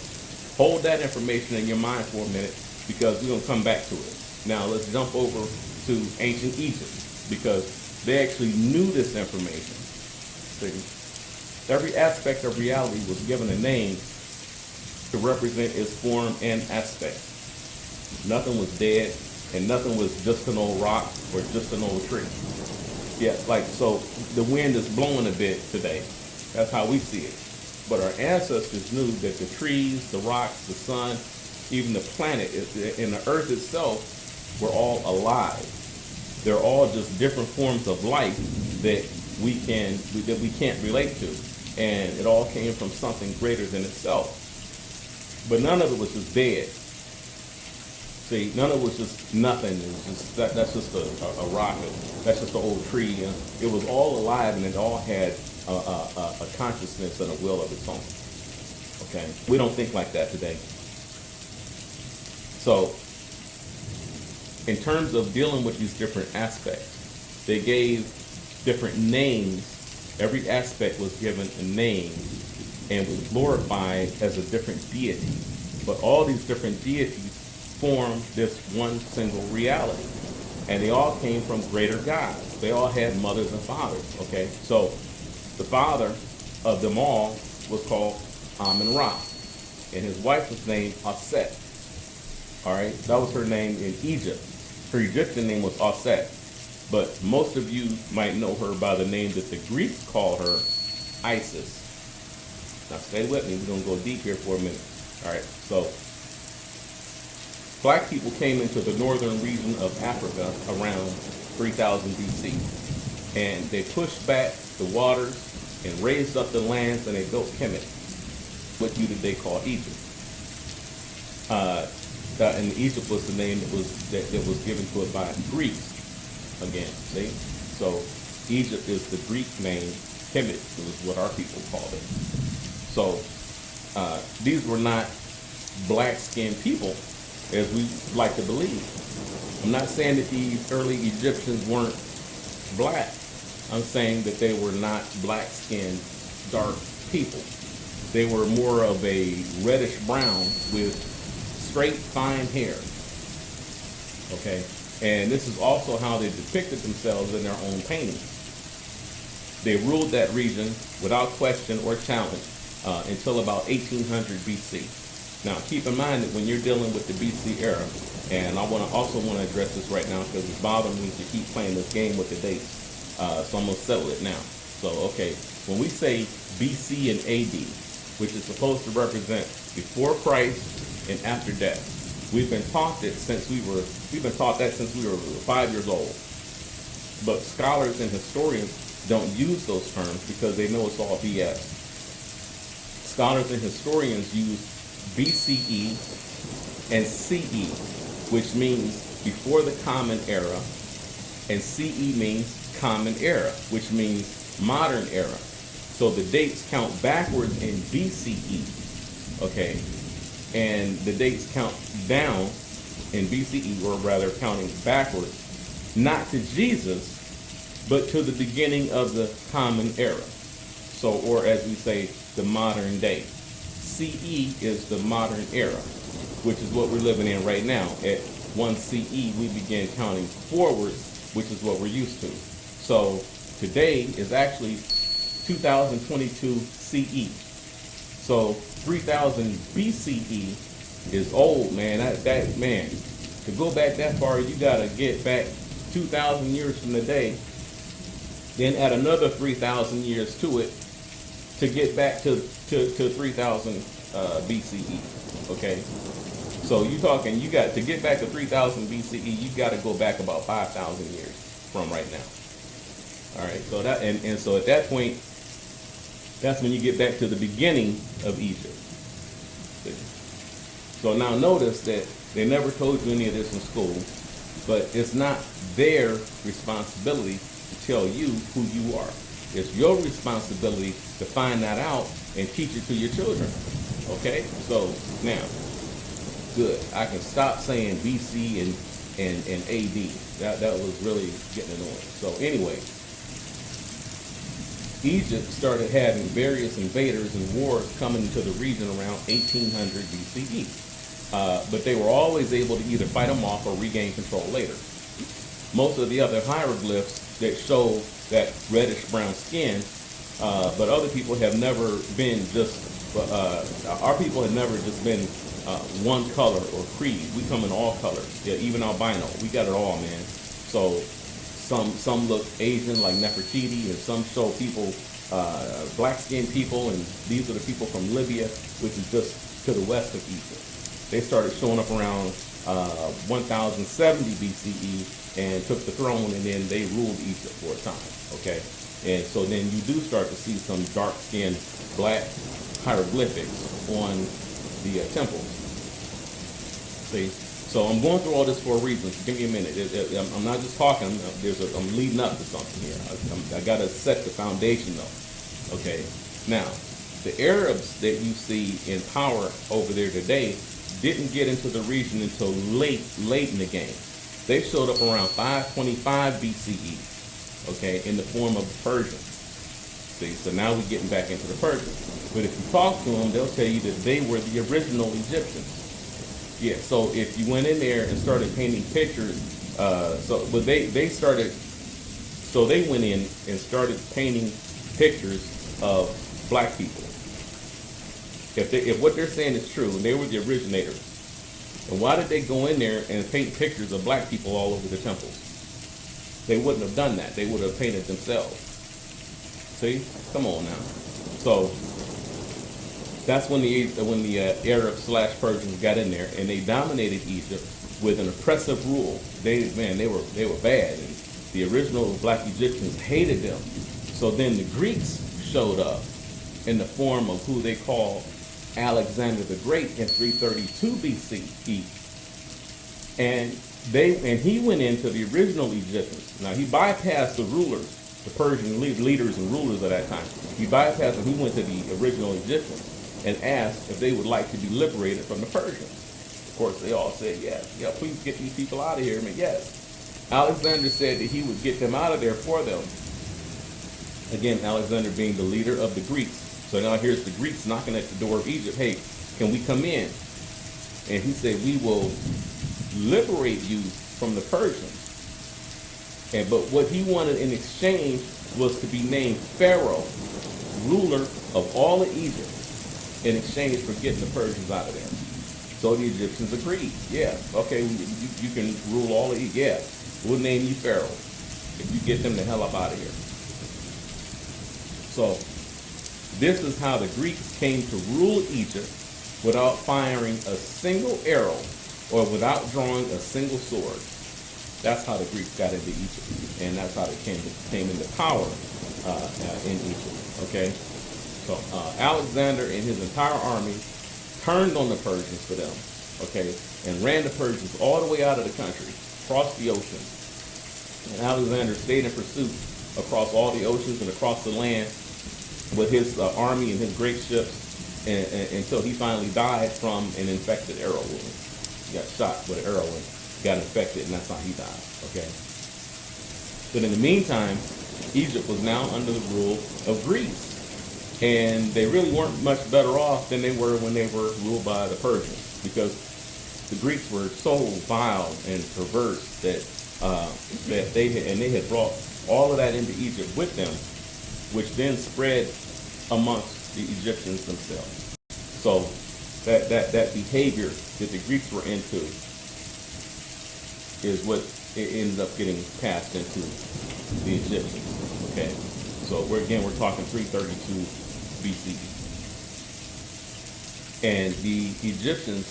hold that information in your mind for a minute, because we're going to come back to it. Now let's jump over to ancient Egypt, because they actually knew this information. See, every aspect of reality was given a name to represent its form and aspect. Nothing was dead, and nothing was just an old rock or just an old tree. Yeah, like, so the wind is blowing a bit today. That's how we see it. But our ancestors knew that the trees, the rocks, the sun, even the planet, and the earth itself were all alive. They're all just different forms of life that we can't relate to. And it all came from something greater than itself. But none of it was just dead. See, none of it was just nothing. It was just that's just a rock. That's just an old tree. And it was all alive, and it all had a consciousness and a will of its own. Okay, we don't think like that today. So, in terms of dealing with these different aspects, they gave different names. Every aspect was given a name and was glorified as a different deity. But all these different deities form this one single reality. And they all came from greater gods. They all had mothers and fathers, okay? So the father of them all was called Amun-Ra, and his wife was named Aset. All right, that was her name in Egypt. Her Egyptian name was Aset, but most of you might know her by the name that the Greeks call her, Isis. Now stay with me, we're gonna go deep here for a minute. All right, so black people came into the northern region of Africa around 3000 BC, and they pushed back the waters and raised up the lands, and they built Kemet, what you today call Egypt. And Egypt was the name that was given to it by Greeks. Again, see? So Egypt is the Greek name. Kemet was what our people called it. So these were not black-skinned people, as we like to believe. I'm not saying that these early Egyptians weren't black. I'm saying that they were not black-skinned, dark people. They were more of a reddish brown with straight, fine hair. Okay? And this is also how they depicted themselves in their own paintings. They ruled that region without question or challenge until about 1800 BC. Now, keep in mind that when you're dealing with the BC era, and I also want to address this right now because it's bothering me to keep playing this game with the dates. So I'm going to settle it now. So, okay, when we say BC and AD, which is supposed to represent before Christ and after death, we've been taught that since we were 5 years old. But scholars and historians don't use those terms because they know it's all BS. Scholars and historians use BCE and CE, which means before the common era, and CE means common era, which means modern era. So the dates count backwards in BCE, okay, and the dates count down in BCE, or rather counting backwards, not to Jesus, but to the beginning of the common era. So, or as we say, the modern day. CE is the modern era, which is what we're living in right now. At 1 CE, we begin counting forwards, which is what we're used to. So today is actually 2022 CE. So 3000 BCE is old, man. That man, to go back that far, you gotta get back 2,000 years from today, then add another 3,000 years to it to get back to 3000 BCE. Okay, so you got to get back to 3000 BCE, you got to go back about 5,000 years from right now. All right, so that and so at that point, that's when you get back to the beginning of Egypt. So now notice that they never told you any of this in school, but it's not their responsibility to tell you who you are. It's your responsibility to find that out and teach it to your children. Okay? So now, good. I can stop saying BC and AD. That was really getting annoying. So anyway, Egypt started having various invaders and wars coming into the region around 1800 BCE. But they were always able to either fight them off or regain control later. Most of the other hieroglyphs that show that reddish brown skin, but other people have never been our people have never just been one color or creed. We come in all colors, yeah, even albino. We got it all, man. So some look Asian like Nefertiti, and some show people, black-skinned people, and these are the people from Libya, which is just to the west of Egypt. They started showing up around 1070 BCE and took the throne, and then they ruled Egypt for a time, okay? And so then you do start to see some dark-skinned black hieroglyphics on the temples. See? So I'm going through all this for a reason. So give me a minute. I'm not just talking. I'm leading up to something here. I got to set the foundation, though. Okay? Now, the Arabs that you see in power over there today didn't get into the region until late in the game. They showed up around 525 BCE, okay, in the form of the Persians. See, so now we're getting back into the Persians. But if you talk to them, they'll tell you that they were the original Egyptians. Yeah, so if you went in there and started painting pictures, they went in and started painting pictures of black people. If what they're saying is true, and they were the originators, and why did they go in there and paint pictures of black people all over the temples? They wouldn't have done that. They would have painted themselves. See? Come on now. So that's when the Arab/Persians got in there, and they dominated Egypt with an oppressive rule. They were bad, and the original black Egyptians hated them. So then the Greeks showed up in the form of who they call Alexander the Great in 332 BCE, and he went into the original Egyptians. Now he bypassed the rulers, the Persian leaders and rulers of that time. He bypassed them. He went to the original Egyptians and asked if they would like to be liberated from the Persians. Of course, they all said yes. Yeah, please get these people out of here. I mean, yes. Alexander said that he would get them out of there for them. Again, Alexander being the leader of the Greeks. So now here's the Greeks knocking at the door of Egypt. Hey, can we come in? And he said, we will liberate you from the Persians. But what he wanted in exchange was to be named Pharaoh, ruler of all of Egypt, in exchange for getting the Persians out of there. So the Egyptians agreed. Yeah, okay, you can rule all of Egypt. Yeah, we'll name you Pharaoh if you get them the hell up out of here. So this is how the Greeks came to rule Egypt without firing a single arrow or without drawing a single sword. That's how the Greeks got into Egypt, and that's how they came into power in Egypt. Okay, so Alexander and his entire army turned on the Persians for them. Okay, and ran the Persians all the way out of the country, across the ocean. And Alexander stayed in pursuit across all the oceans and across the land with his army and his great ships until he finally died from an infected arrow wound. He got shot with an arrow and got infected, and that's how he died. Okay. But in the meantime, Egypt was now under the rule of Greece, and they really weren't much better off than they were when they were ruled by the Persians, because the Greeks were so vile and perverse that they had brought all of that into Egypt with them, which then spread amongst the Egyptians themselves. So that behavior that the Greeks were into is what it ended up getting passed into the Egyptians. Okay, so we're talking 332 BCE, and the Egyptians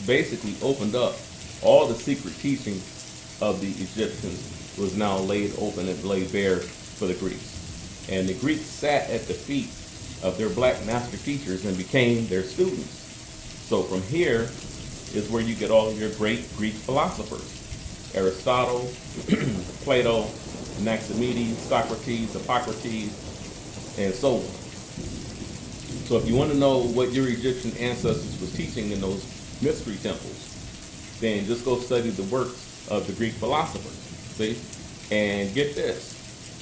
basically opened up all the secret teaching of the Egyptians was now laid open and laid bare for the Greeks. And the Greeks sat at the feet of their black master teachers and became their students. So from here is where you get all of your great Greek philosophers. Aristotle, Plato, Anaximenes, Socrates, Hippocrates, and so on. So if you want to know what your Egyptian ancestors was teaching in those mystery temples, then just go study the works of the Greek philosophers. See? And get this.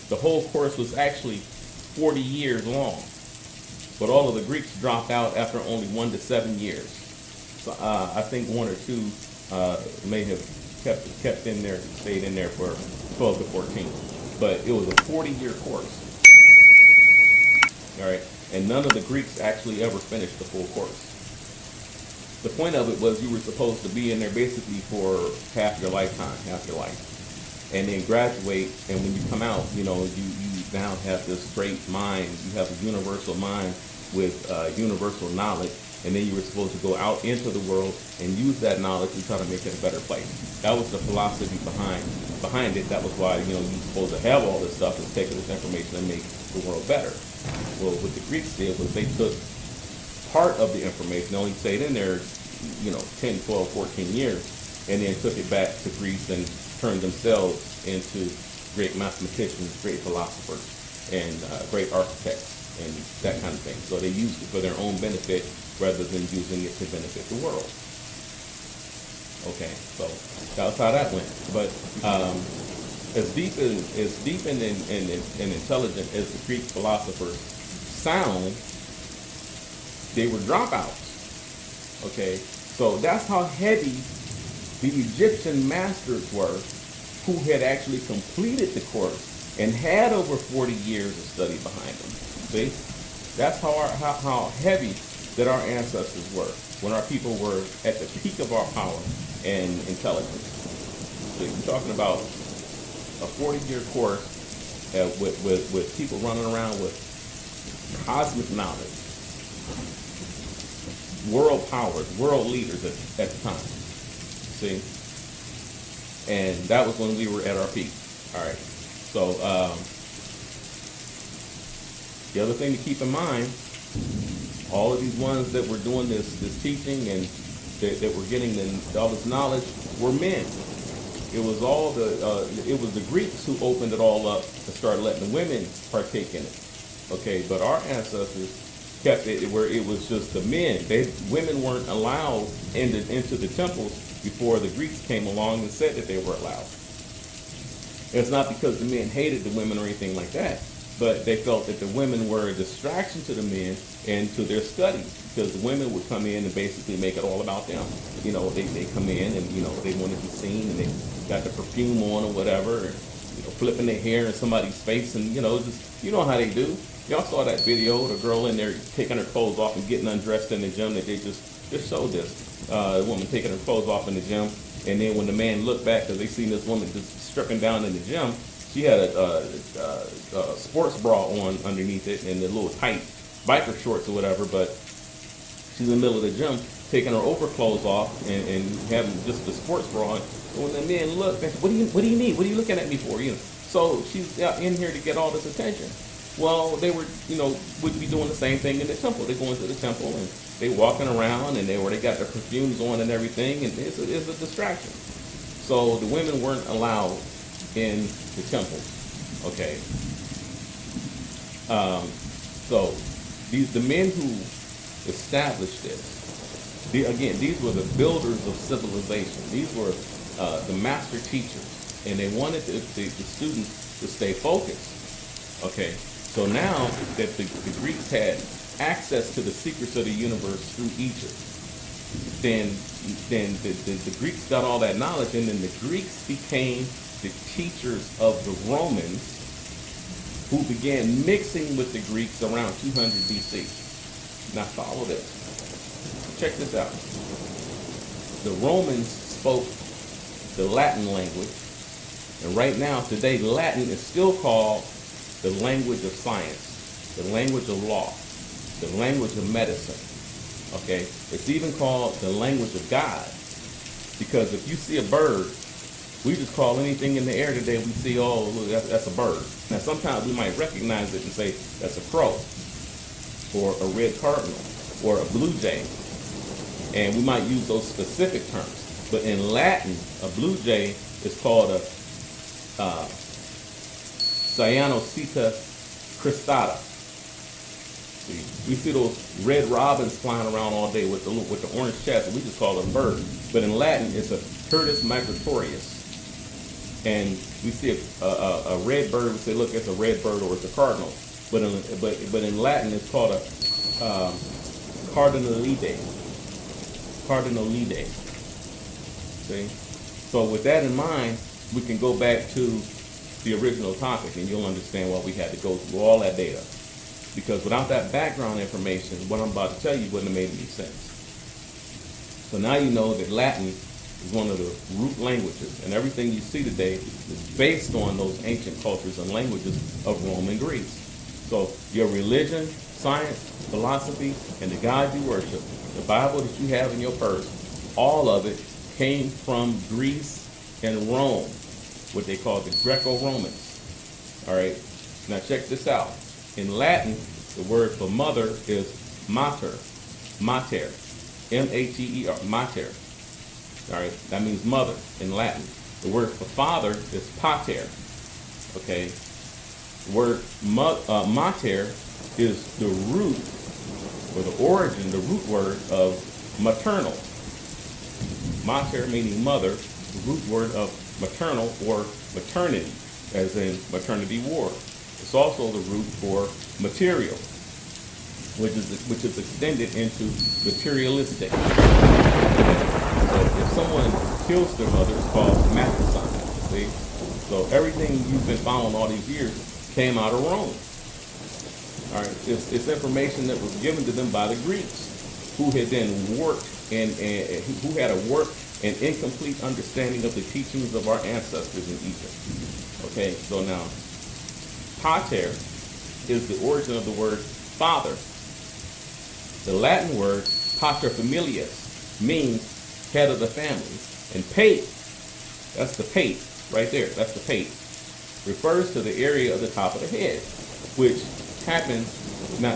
The whole course was actually 40 years long. But all of the Greeks dropped out after only 1 to 7 years. So I think 1 or 2 may have kept in there, stayed in there for 12 to 14. But it was a 40-year course. All right, and none of the Greeks actually ever finished the full course. The point of it was you were supposed to be in there basically for half your lifetime, half your life, and then graduate. And when you come out, you now have this great mind. You have a universal mind with universal knowledge. And then you were supposed to go out into the world and use that knowledge to try to make it a better place. That was the philosophy behind it. That was why, you're supposed to have all this stuff and take this information and make the world better. Well, what the Greeks did was they took part of the information, only stayed in there, 10, 12, 14 years, and then took it back to Greece and turned themselves into great mathematicians, great philosophers, and great architects, and that kind of thing. So they used it for their own benefit rather than using it to benefit the world. Okay, so that's how that went. But as deep and intelligent as the Greek philosophers sound, they were dropouts. Okay, so that's how heavy the Egyptian masters were, who had actually completed the course and had over 40 years of study behind them. See, that's how heavy that our ancestors were when our people were at the peak of our power and intelligence. So you're talking about a 40-year course with people running around with cosmic knowledge, world powers, world leaders at the time. See? And that was when we were at our peak. All right. So the other thing to keep in mind, all of these ones that were doing this teaching and that were getting all this knowledge were men. It was the Greeks who opened it all up and started letting the women partake in it. Okay, but our ancestors kept it where it was just the men. Women weren't allowed into the temples before the Greeks came along and said that they were allowed. It's not because the men hated the women or anything like that, but they felt that the women were a distraction to the men and to their studies, because the women would come in and basically make it all about them. They come in and, they want to be seen, and they got the perfume on or whatever, and, flipping their hair in somebody's face, and, just, how they do. Y'all saw that video, the girl in there taking her clothes off and getting undressed in the gym, that they just showed this. A woman taking her clothes off in the gym, and then when the man looked back, because they seen this woman just stripping down in the gym, she had a sports bra on underneath it and the little tight biker shorts or whatever, but she's in the middle of the gym taking her overclothes off and having just the sports bra on. And when the men look, they say, what do you need? What are you looking at me for? You know, so she's out in here to get all this attention. Well, they were, would be doing the same thing in the temple. They go into the temple and they walking around and they got their perfumes on and everything, and it's a distraction. So the women weren't allowed in the temple. Okay. So the men who established this, these were the builders of civilization. These were the master teachers, and they wanted the students to stay focused. Okay, so now that the Greeks had access to the secrets of the universe through Egypt, then the Greeks got all that knowledge, and then the Greeks became the teachers of the Romans, who began mixing with the Greeks around 200 BC. Now follow this. Check this out. The Romans spoke the Latin language, and right now, today, Latin is still called the language of science, the language of law, the language of medicine. Okay? It's even called the language of God, because if you see a bird, we just call anything in the air today, we see, oh, look, that's a bird. Now, sometimes we might recognize it and say, that's a crow, or a red cardinal, or a blue jay. And we might use those specific terms. But in Latin, a blue jay is called a Cyanocita cristata. See, we see those red robins flying around all day with the orange chest, and we just call it a bird. But in Latin, it's a Turdus migratorius. And we see a red bird, we say, look, it's a red bird or it's a cardinal. But in Latin, it's called a cardinalide. Cardinalide. See? So with that in mind, we can go back to the original topic, and you'll understand why we had to go through all that data. Because without that background information, what I'm about to tell you wouldn't have made any sense. So now you know that Latin is one of the root languages, and everything you see today is based on those ancient cultures and languages of Rome and Greece. So your religion, science, philosophy, and the God you worship, the Bible that you have in your purse, all of it came from Greece and Rome, what they call the Greco-Romans. All right, now check this out. In Latin, the word for mother is mater, mater, M-A-T-E-R, mater. All right, that means mother in Latin. The word for father is pater. Okay, the word mater is the root, or the origin, the root word of maternal. Mater meaning mother, the root word of maternal or maternity, as in maternity ward. It's also the root for material, which is extended into materialistic. So if someone kills their mother, it's called matricide. See? So everything you've been following all these years came out of Rome. All right, it's information that was given to them by the Greeks, who had then worked and who had a warped and incomplete understanding of the teachings of our ancestors in Egypt. Okay, so now, pater is the origin of the word father. The Latin word paterfamilias means head of the family, and pate, that's the pate right there, that's the pate, refers to the area of the top of the head, which happens, now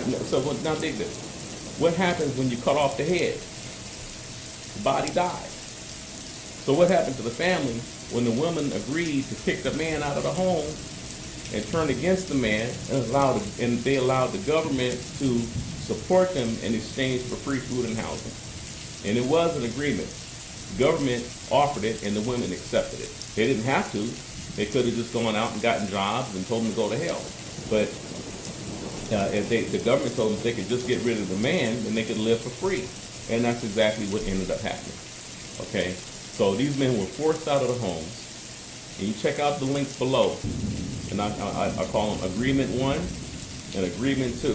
dig this. What happens when you cut off the head? The body dies. So what happened to the family when the woman agreed to kick the man out of the home and turn against the man and they allowed the government to support them in exchange for free food and housing? And it was an agreement. The government offered it and the women accepted it. They didn't have to. They could have just gone out and gotten jobs and told them to go to hell. But if the government told them if they could just get rid of the man, then they could live for free. And that's exactly what ended up happening. Okay? So these men were forced out of the homes. And you check out the links below. And I call them Agreement 1 and Agreement 2.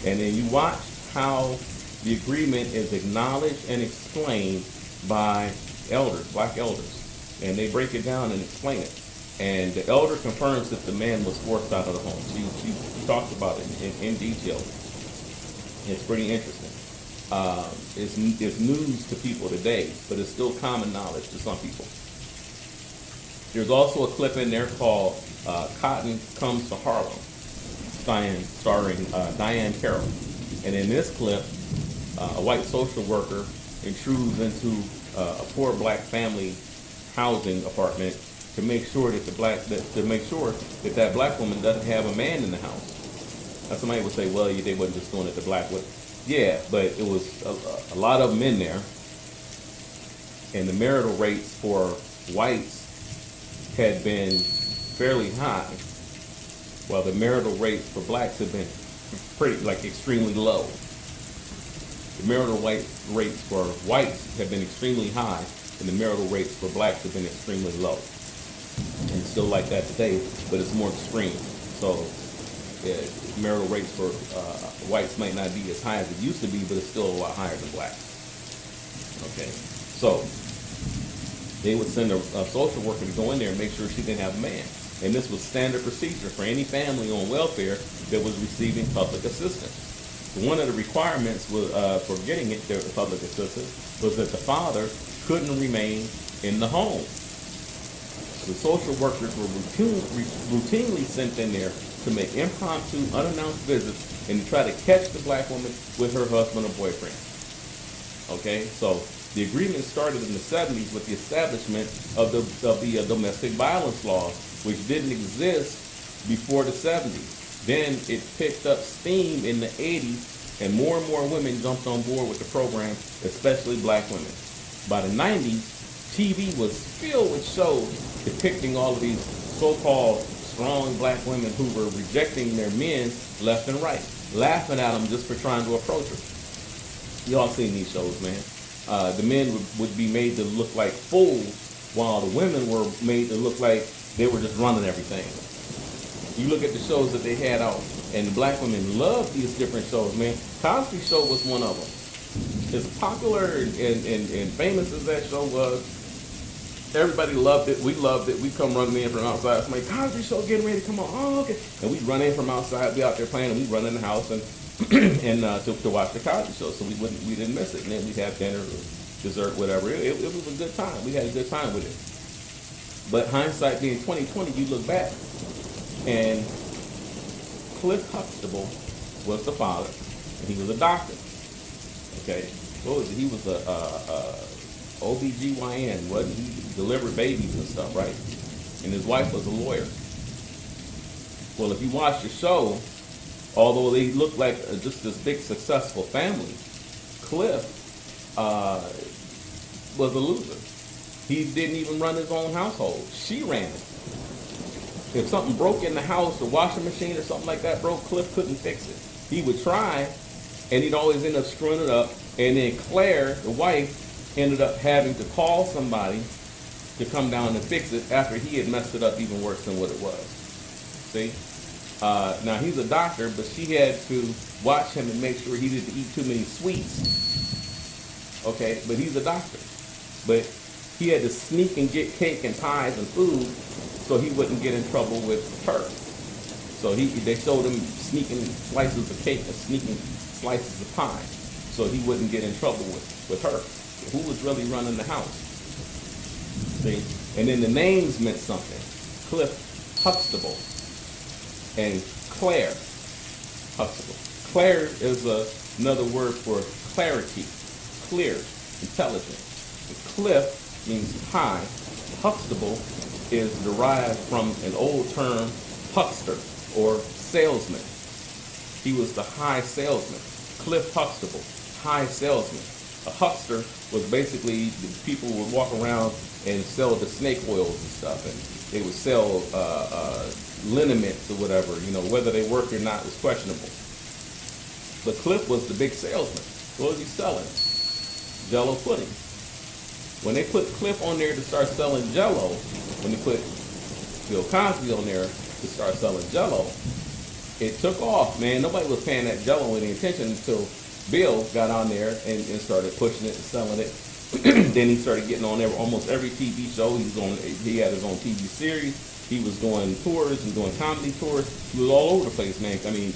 And then you watch how the agreement is acknowledged and explained by elders, black elders. And they break it down and explain it. And the elder confirms that the man was forced out of the home. She talks about it in detail. It's pretty interesting. It's news to people today, but it's still common knowledge to some people. There's also a clip in there called Cotton Comes to Harlem, starring Diane Carroll. And in this clip, a white social worker intrudes into a poor black family housing apartment to make sure that that black woman doesn't have a man in the house. Now somebody would say, well, they wasn't just doing it to black women. Yeah, but it was a lot of them in there, and the marital rates for whites had been fairly high, while the marital rates for blacks had been extremely low. The marital rates for whites have been extremely high, and the marital rates for blacks have been extremely low. And it's still like that today, but it's more extreme. So marital rates for whites might not be as high as it used to be, but it's still a lot higher than blacks. Okay, so they would send a social worker to go in there and make sure she didn't have a man. And this was standard procedure for any family on welfare that was receiving public assistance. One of the requirements for getting the public assistance was that the father couldn't remain in the home. The social workers were routinely sent in there to make impromptu, unannounced visits and to try to catch the black woman with her husband or boyfriend. Okay, so the agreement started in the 70s with the establishment of the domestic violence laws, which didn't exist before the 70s. Then it picked up steam in the 80s, and more women jumped on board with the program, especially black women. By the 90s, TV was filled with shows depicting all of these so-called strong black women who were rejecting their men left and right, laughing at them just for trying to approach them. Y'all seen these shows, man. The men would be made to look like fools, while the women were made to look like they were just running everything. You look at the shows that they had out, and the black women loved these different shows, man. Cosby Show was one of them. As popular and famous as that show was, everybody loved it. We loved it. We come running in from outside. Somebody, Cosby Show getting ready to come on. Oh, okay. And we'd run in from outside. Be out there playing, and we'd run in the house and to watch the Cosby Show, so we didn't miss it. And then we'd have dinner, or dessert, whatever. It was a good time. We had a good time with it. But hindsight being 20/20, you look back, and Cliff Huxtable was the father, and he was a doctor. Okay, what was it? He was a OBGYN, wasn't he? He delivered babies and stuff, right? And his wife was a lawyer. Well, if you watch the show, although they looked like just this big successful family, Cliff was a loser. He didn't even run his own household. She ran it. If something broke in the house, the washing machine or something like that broke, Cliff couldn't fix it. He would try, and he'd always end up screwing it up. And then Claire, the wife, ended up having to call somebody to come down and fix it after he had messed it up even worse than what it was. See? Now, he's a doctor, but she had to watch him and make sure he didn't eat too many sweets. Okay? But he's a doctor. But he had to sneak and get cake and pies and food so he wouldn't get in trouble with her. So they showed him sneaking slices of cake and sneaking slices of pie so he wouldn't get in trouble with her. Who was really running the house? See? And then the names meant something. Cliff Huxtable and Claire Huxtable. Claire is another word for clarity, clear, intelligent. And Cliff means high. Huxtable is derived from an old term, huckster, or salesman. He was the high salesman. Cliff Huxtable, high salesman. A huckster was basically the people who would walk around and sell the snake oils and stuff, and they would sell liniments or whatever. You know, whether they worked or not was questionable. But Cliff was the big salesman. What was he selling? Jell-O pudding. When they put Cliff on there to start selling Jell-O, when they put Bill Cosby on there to start selling Jell-O, it took off, man. Nobody was paying that Jell-O any attention until Bill got on there and started pushing it and selling it. Then he started getting on there almost every TV show. He had his own TV series. He was doing tours and doing comedy tours. He was all over the place, man. I mean,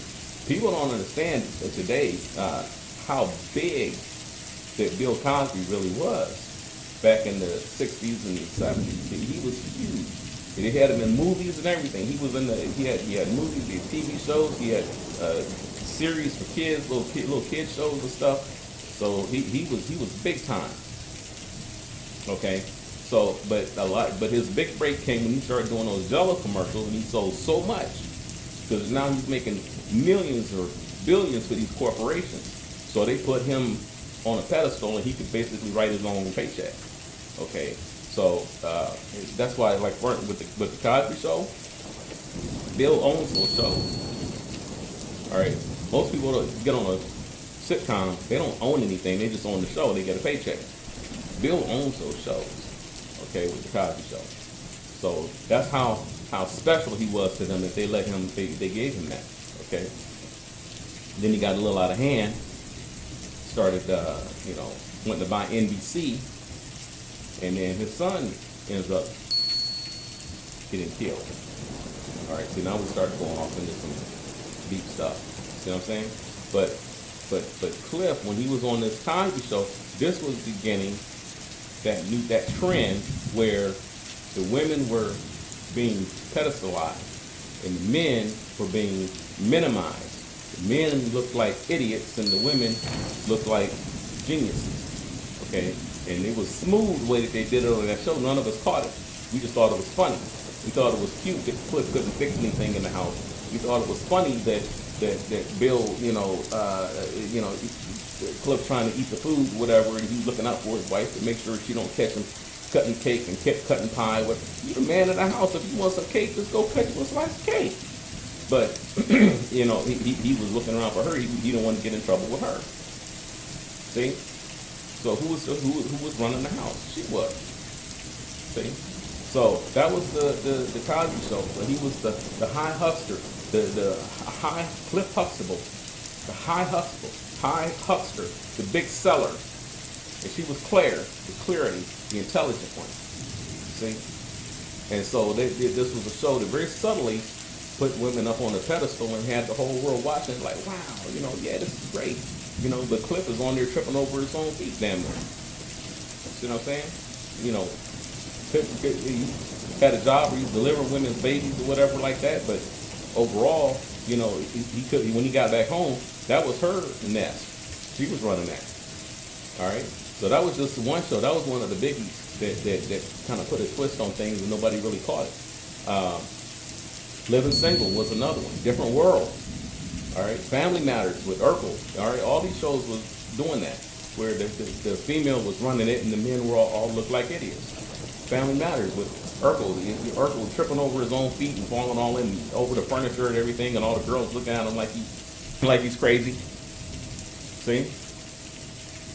people don't understand today how big that Bill Cosby really was back in the 60s and the 70s. He was huge. And they had him in movies and everything. He was in he had movies, he had TV shows, he had series for kids, little kid shows and stuff. So he was big time. Okay, so but his big break came when he started doing those Jello commercials, and he sold so much because now he's making millions or billions for these corporations. So they put him on a pedestal, and he could basically write his own paycheck. Okay, so that's why, like with the Cosby Show, Bill owns those shows. All right, most people that get on a sitcom, they don't own anything; they just own the show. They get a paycheck. Bill owns those shows, okay, with the Cosby Show. So that's how special he was to them that they let him, they gave him that, okay. Then he got a little out of hand, started, went to buy NBC, and then his son ends up getting killed. All right, so now we start going off into some deep stuff. See what I'm saying? But Cliff, when he was on this Cosby Show, this was beginning that trend where the women were being pedestalized and the men were being minimized. The men looked like idiots and the women looked like geniuses. Okay? And it was smooth the way that they did it on that show. None of us caught it. We just thought it was funny. We thought it was cute that Cliff couldn't fix anything in the house. We thought it was funny that Bill, Cliff trying to eat the food, whatever, and he's looking out for his wife to make sure she don't catch him cutting cake and cutting pie. You're the man of the house. If you want some cake, just go cut you a slice of cake. But he was looking around for her. He didn't want to get in trouble with her. See? So who was running the house? She was. See? So that was the Cosby Show. So he was the high huckster, the high Cliff Huxtable, the high huckster, the big seller. And she was Claire, the clarity, the intelligent one. See? And so this was a show that very subtly put women up on a pedestal and had the whole world watching like, wow, yeah, this is great. But Cliff is on there tripping over his own feet damn near. See what I'm saying? He had a job where he delivered women's babies or whatever like that, but overall, he could, when he got back home, that was her nest. She was running that. All right? So that was just one show. That was one of the biggies that kind of put a twist on things and nobody really caught it. Living Single was another one. Different World. All right? Family Matters with Urkel. All right? All these shows was doing that, where the female was running it and the men were all looked like idiots. Family Matters with Urkel. Urkel tripping over his own feet and falling all in over the furniture and everything, and all the girls looking at him like he's crazy. See?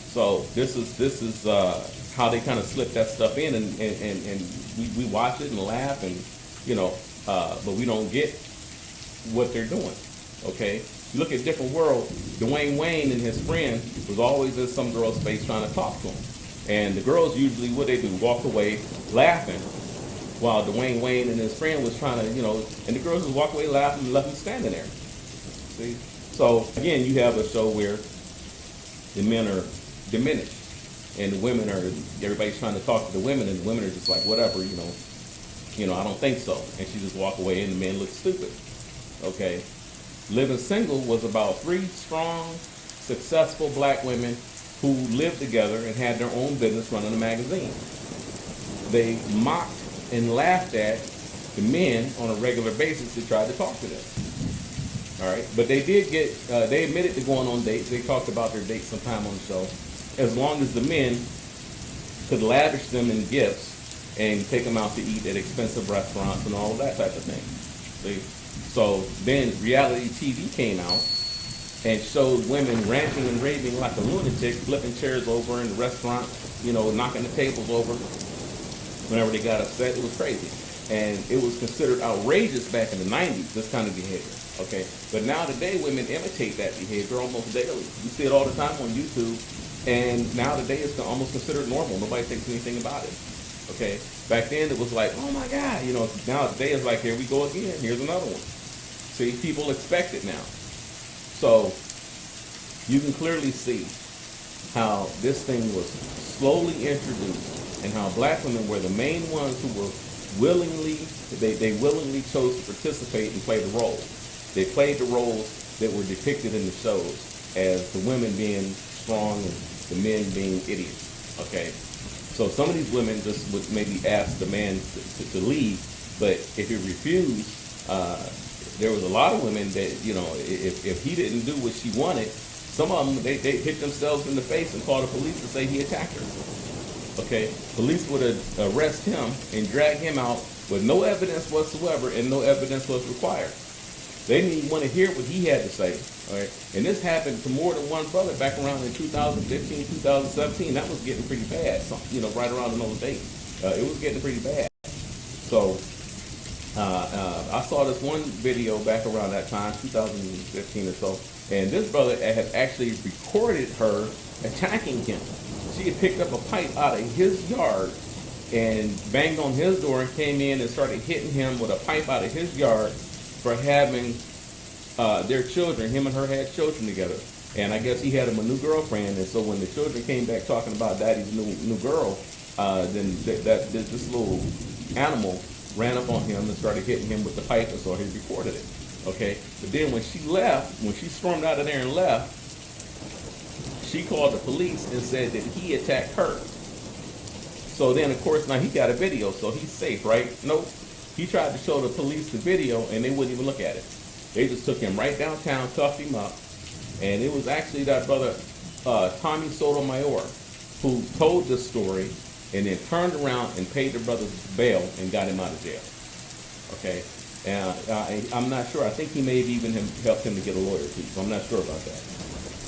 So this is how they kind of slip that stuff in, and we watch it and laugh, and but we don't get what they're doing. Okay? You look at Different World. Dwayne Wayne and his friend was always in some girl's face trying to talk to him. And the girls usually, what they do, walk away laughing, while Dwayne Wayne and his friend was trying to, and the girls would walk away laughing and left him standing there. See? So, again, you have a show where the men are diminished, and the women are, everybody's trying to talk to the women, and the women are just like, whatever, I don't think so. And she just walk away, and the men look stupid. Okay? Living Single was about 3 strong, successful black women who lived together and had their own business running a magazine. They mocked and laughed at the men on a regular basis that tried to talk to them. All right, but they did they admitted to going on dates. They talked about their dates sometime on the show, as long as the men could lavish them in gifts and take them out to eat at expensive restaurants and all of that type of thing. See? So then reality TV came out and showed women ranting and raving like a lunatic, flipping chairs over in the restaurant, knocking the tables over. Whenever they got upset, it was crazy. And it was considered outrageous back in the 90s, this kind of behavior. Okay, but now today women imitate that behavior almost daily. You see it all the time on YouTube, and now today it's almost considered normal. Nobody thinks anything about it. Okay, back then it was like, oh my God, you know. Now today it's like, here we go again. Here's another one. See, people expect it now. So you can clearly see how this thing was slowly introduced, and how black women were the main ones who were willingly, they willingly chose to participate and play the roles. They played the roles that were depicted in the shows as the women being strong and the men being idiots. Okay, so some of these women just would maybe ask the man to leave, but if he refused, there was a lot of women that, you know, if he didn't do what she wanted, some of them, they hit themselves in the face and called the police to say he attacked her. Okay, police would arrest him and drag him out with no evidence whatsoever, and no evidence was required. They didn't even want to hear what he had to say. All right, and this happened to more than one brother back around in 2015, 2017. That was getting pretty bad. So, you know, right around in those dates, it was getting pretty bad. So I saw this one video back around that time, 2015 or so, and this brother had actually recorded her attacking him. She had picked up a pipe out of his yard and banged on his door and came in and started hitting him with a pipe out of his yard for having their children. Him and her had children together, and I guess he had him a new girlfriend. And so when the children came back talking about daddy's new girl, then this little animal ran up on him and started hitting him with the pipe, and so he recorded it. Okay, but then when she left, when she stormed out of there and left, she called the police and said that he attacked her. So then, of course, now he got a video, so he's safe, right? Nope. He tried to show the police the video, and they wouldn't even look at it. They just took him right downtown, cuffed him up, and it was actually that brother, Tommy Sotomayor, who told this story and then turned around and paid the brother's bail and got him out of jail. Okay? And I'm not sure. I think he may have even helped him to get a lawyer, too, so I'm not sure about that.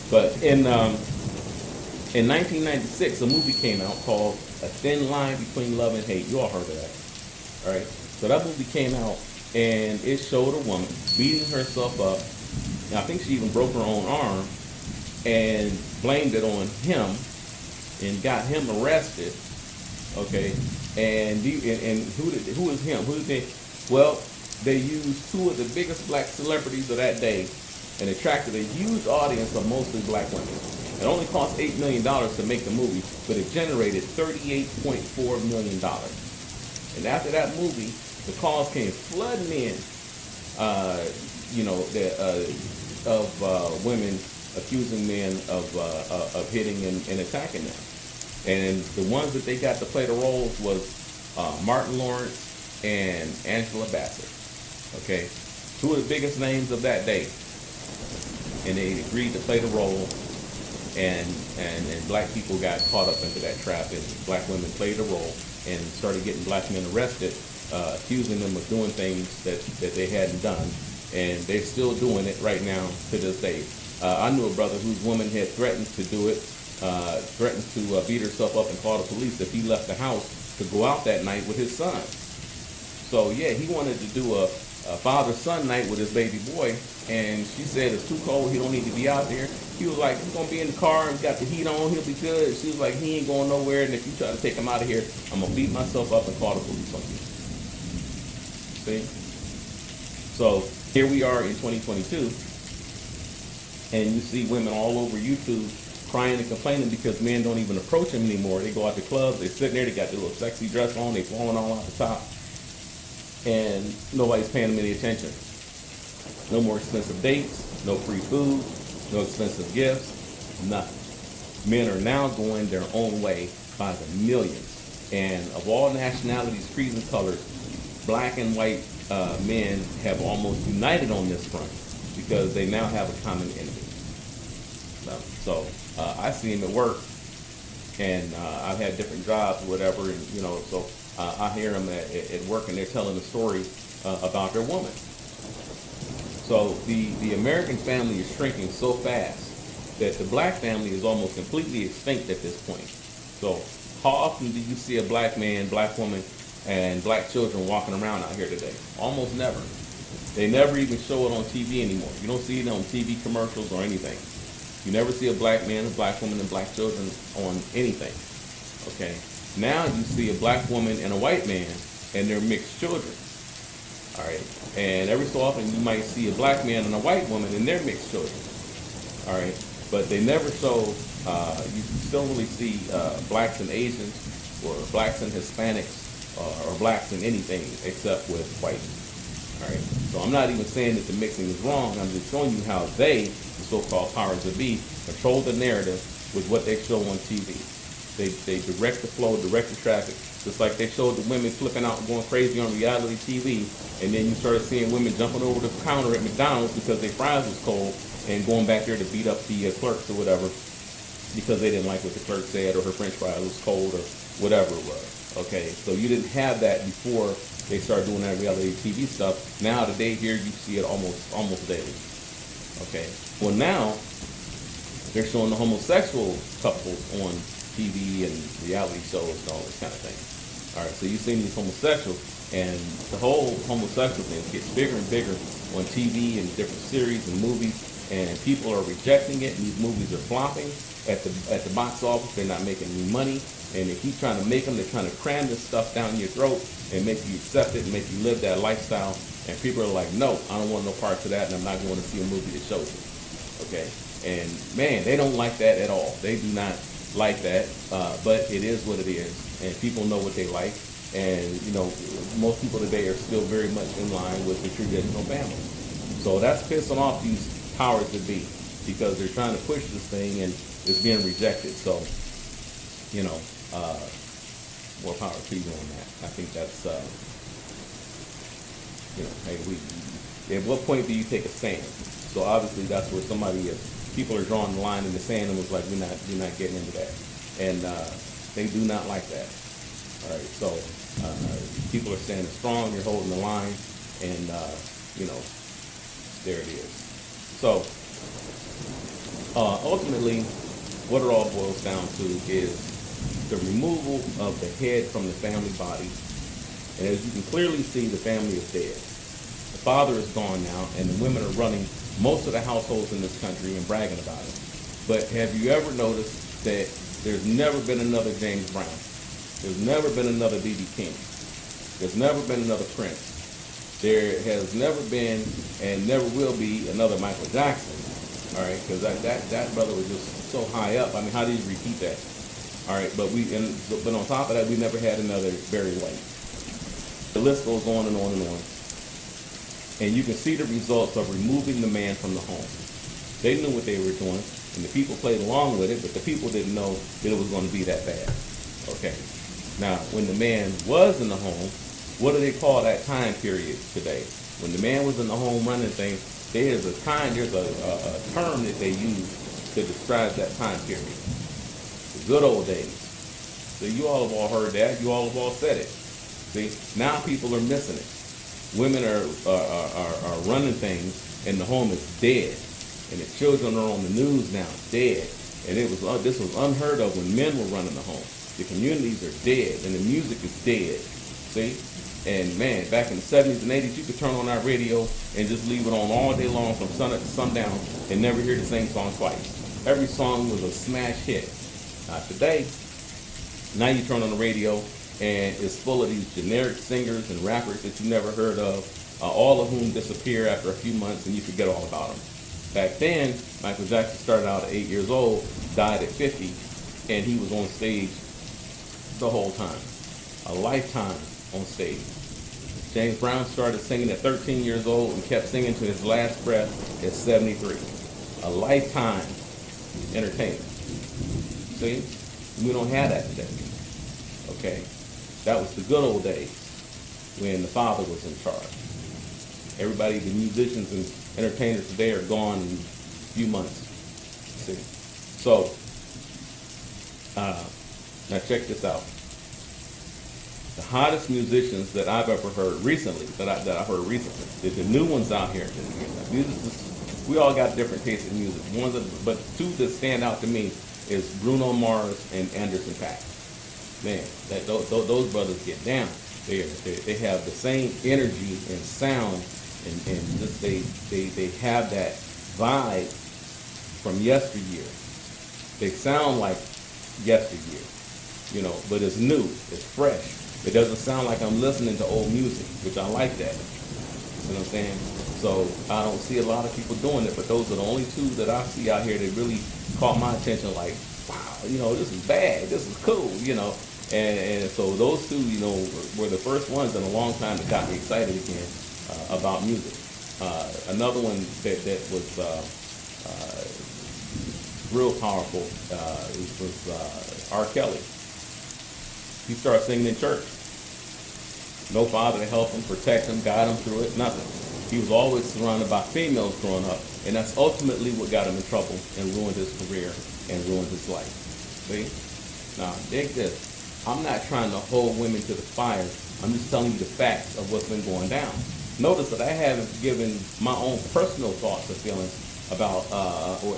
But in 1996, a movie came out called A Thin Line Between Love and Hate. You all heard of that, all right? So that movie came out, and it showed a woman beating herself up. And I think she even broke her own arm and blamed it on him and got him arrested. Okay, and who is him? Who did they? Well, they used two of the biggest black celebrities of that day and attracted a huge audience of mostly black women. It only cost $8 million to make the movie, but it generated $38.4 million. And after that movie, the calls came flooding in, of women accusing men of hitting and attacking them. And the ones that they got to play the roles was Martin Lawrence and Angela Bassett. Okay, two of the biggest names of that day. And they agreed to play the role, and black people got caught up into that trap, and black women played the role and started getting black men arrested, accusing them of doing things that they hadn't done, and they're still doing it right now to this day. I knew a brother whose woman had threatened to do it, threatened to beat herself up and call the police if he left the house to go out that night with his son. So yeah, he wanted to do a father-son night with his baby boy, and she said it's too cold, he don't need to be out there. He was like, he's gonna be in the car and got the heat on, he'll be good. She was like, he ain't going nowhere, and if you try to take him out of here, I'm gonna beat myself up and call the police on you. See? So here we are in 2022, and you see women all over YouTube crying and complaining because men don't even approach them anymore. They go out to clubs, they sitting there, they got their little sexy dress on, they flowing all out the top, and nobody's paying them any attention. No more expensive dates, no free food, no expensive gifts, nothing. Men are now going their own way by the millions. And of all nationalities, creeds, and colors, black and white men have almost united on this front because they now have a common enemy. So I see them at work, and I've had different jobs, whatever, and so I hear them at work, and they're telling a story about their woman. So the American family is shrinking so fast that the black family is almost completely extinct at this point. So how often do you see a black man, black woman, and black children walking around out here today? Almost never. They never even show it on TV anymore. You don't see it on TV commercials or anything. You never see a black man, a black woman, and black children on anything. Okay? Now you see a black woman and a white man, and they're mixed children. All right? And every so often you might see a black man and a white woman, and they're mixed children. All right? But they never show, you still really see blacks and Asians, or blacks and Hispanics, or blacks in anything except with white. All right. So I'm not even saying that the mixing is wrong. I'm just showing you how they, the so-called powers that be, control the narrative with what they show on TV. They direct the flow, direct the traffic, just like they showed the women flipping out and going crazy on reality TV, and then you started seeing women jumping over the counter at McDonald's because their fries was cold and going back there to beat up the clerks or whatever because they didn't like what the clerk said or her french fry was cold or whatever it was. Okay, so you didn't have that before they started doing that reality TV stuff. Now today here you see it almost daily. Okay, well now they're showing the homosexual couples on TV and reality shows and all this kind of thing. All right, so you've seen these homosexuals, and the whole homosexual thing gets bigger and bigger on TV and different series and movies, and people are rejecting it, and these movies are flopping at the box office. They're not making any money. And they keep trying to make them, they're trying to cram this stuff down your throat and make you accept it and make you live that lifestyle. And people are like, no, I don't want no parts of that, and I'm not going to see a movie that shows it. Okay? And man, they don't like that at all. They do not like that, but it is what it is. And people know what they like. And, you know, most people today are still very much in line with the traditional family. So that's pissing off these powers that be because they're trying to push this thing and it's being rejected. So, you know, more power to you on that. I think that's, you know, hey, at what point do you take a stand? So obviously that's where people are drawing the line in the sand and was like, we're not getting into that. And they do not like that. All right, so people are standing strong, you're holding the line, and, you know, there it is. So ultimately, what it all boils down to is the removal of the head from the family body. And as you can clearly see, the family is dead. The father is gone now, and the women are running most of the households in this country and bragging about it. But have you ever noticed that there's never been another James Brown? There's never been another B.B. King. There's never been another Prince. There has never been and never will be another Michael Jackson. All right, because that brother was just so high up. I mean, how do you repeat that? All right, but on top of that, we never had another Barry White. The list goes on and on and on. And you can see the results of removing the man from the home. They knew what they were doing, and the people played along with it, but the people didn't know that it was going to be that bad. Okay. Now, when the man was in the home, what do they call that time period today? When the man was in the home running things, there's a term that they use to describe that time period. The good old days. So you all have all heard that. You all have all said it. See, now people are missing it. Women are running things, and the home is dead, and the children are on the news now, dead. And this was unheard of when men were running the home. The communities are dead, and the music is dead. See, and man, back in the 70s and 80s, you could turn on our radio and just leave it on all day long from sun up to sundown and never hear the same song twice. Every song was a smash hit. Today, now you turn on the radio and it's full of these generic singers and rappers that you never heard of, all of whom disappear after a few months and you forget all about them. Back then, Michael Jackson started out at 8 years old, died at 50, and he was on stage the whole time. A lifetime on stage. James Brown started singing at 13 years old and kept singing to his last breath at 73. A lifetime entertainer. See? We don't have that today. Okay? That was the good old days when the father was in charge. Everybody, the musicians and entertainers today are gone in a few months. See? So, now check this out. The hottest musicians that I've ever heard recently, that I've heard recently, the new ones out here. We all got different tastes in music. But two that stand out to me is Bruno Mars and Anderson .Paak. Man, those brothers get down. They have the same energy and sound and just they have that vibe from yesteryear. They sound like yesteryear, you know, but it's new, it's fresh. It doesn't sound like I'm listening to old music, which I like that. You know what I'm saying? So I don't see a lot of people doing it, but those are the only two that I see out here that really caught my attention. Like, wow, you know, this is bad, this is cool, you know. And so those two, you know, were the first ones in a long time that got me excited again about music. Another one that was real powerful was R. Kelly. He started singing in church. No father to help him, protect him, guide him through it, nothing. He was always surrounded by females growing up, and that's ultimately what got him in trouble and ruined his career and ruined his life. See? Now, dig this. I'm not trying to hold women to the fire. I'm just telling you the facts of what's been going down. Notice that I haven't given my own personal thoughts or feelings about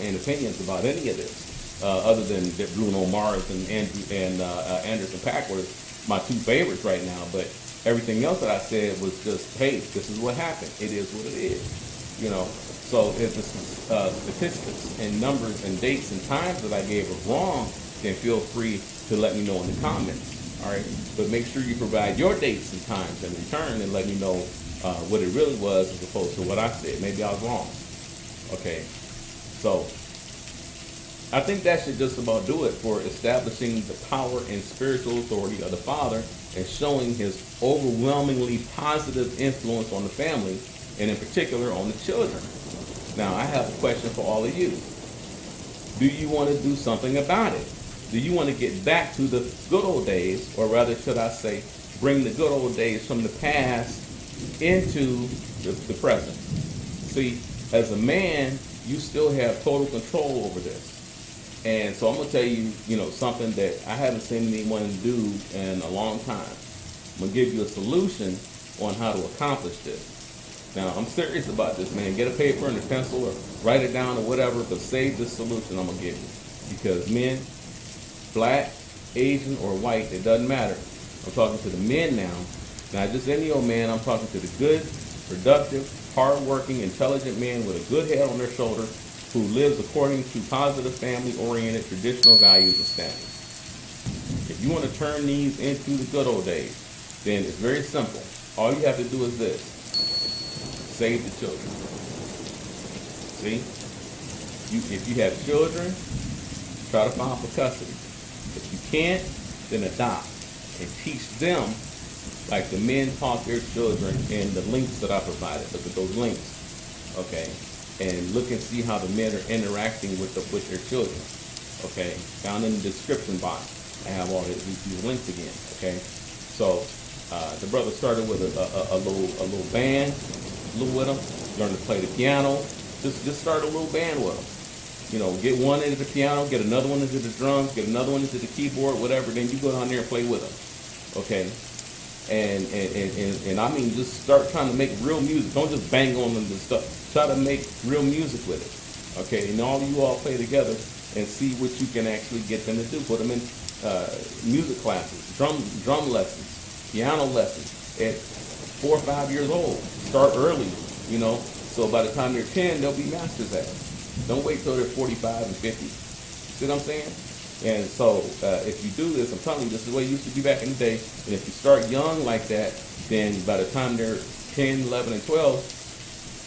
and opinions about any of this, other than that Bruno Mars and Anderson .Paak were my two favorites right now. But everything else that I said was just, hey, this is what happened. It is what it is, you know. So if the statistics and numbers and dates and times that I gave are wrong, then feel free to let me know in the comments. All right, but make sure you provide your dates and times in return and let me know what it really was as opposed to what I said. Maybe I was wrong. Okay, so I think that should just about do it for establishing the power and spiritual authority of the Father and showing his overwhelmingly positive influence on the family and in particular on the children. Now, I have a question for all of you. Do you want to do something about it? Do you want to get back to the good old days, or rather should I say, bring the good old days from the past into the present? See, as a man, you still have total control over this. And so I'm going to tell you, you know, something that I haven't seen anyone do in a long time. I'm going to give you a solution on how to accomplish this. Now, I'm serious about this, man. Get a paper and a pencil or write it down or whatever, but save this solution I'm going to give you. Because men, black, Asian, or white, it doesn't matter. I'm talking to the men now. Not just any old man. I'm talking to the good, productive, hardworking, intelligent man with a good head on their shoulder who lives according to positive, family-oriented, traditional values and standards. If you want to turn these into the good old days, then it's very simple. All you have to do is this. Save the children. See? If you have children, try to file for custody. If you can't, then adopt and teach them like the men taught their children in the links that I provided. Look at those links, okay? And look and see how the men are interacting with their children, okay? Down in the description box, I have all these links again, okay? So the brother started with a little band, with him, learn to play the piano. Just start a little band with him. You know, get one into the piano, get another one into the drums, get another one into the keyboard, whatever. Then you go down there and play with them, okay? And I mean, just start trying to make real music. Don't just bang on them and stuff. Try to make real music with it, okay? And all you all play together and see what you can actually get them to do. Put them in music classes, drum lessons, piano lessons at 4 or 5 years old. Start early, you know. So by the time they're 10, they'll be masters at it. Don't wait till they're 45 and 50. See what I'm saying? And so if you do this, I'm telling you, this is the way it used to be back in the day. And if you start young like that, then by the time they're 10, 11, and 12,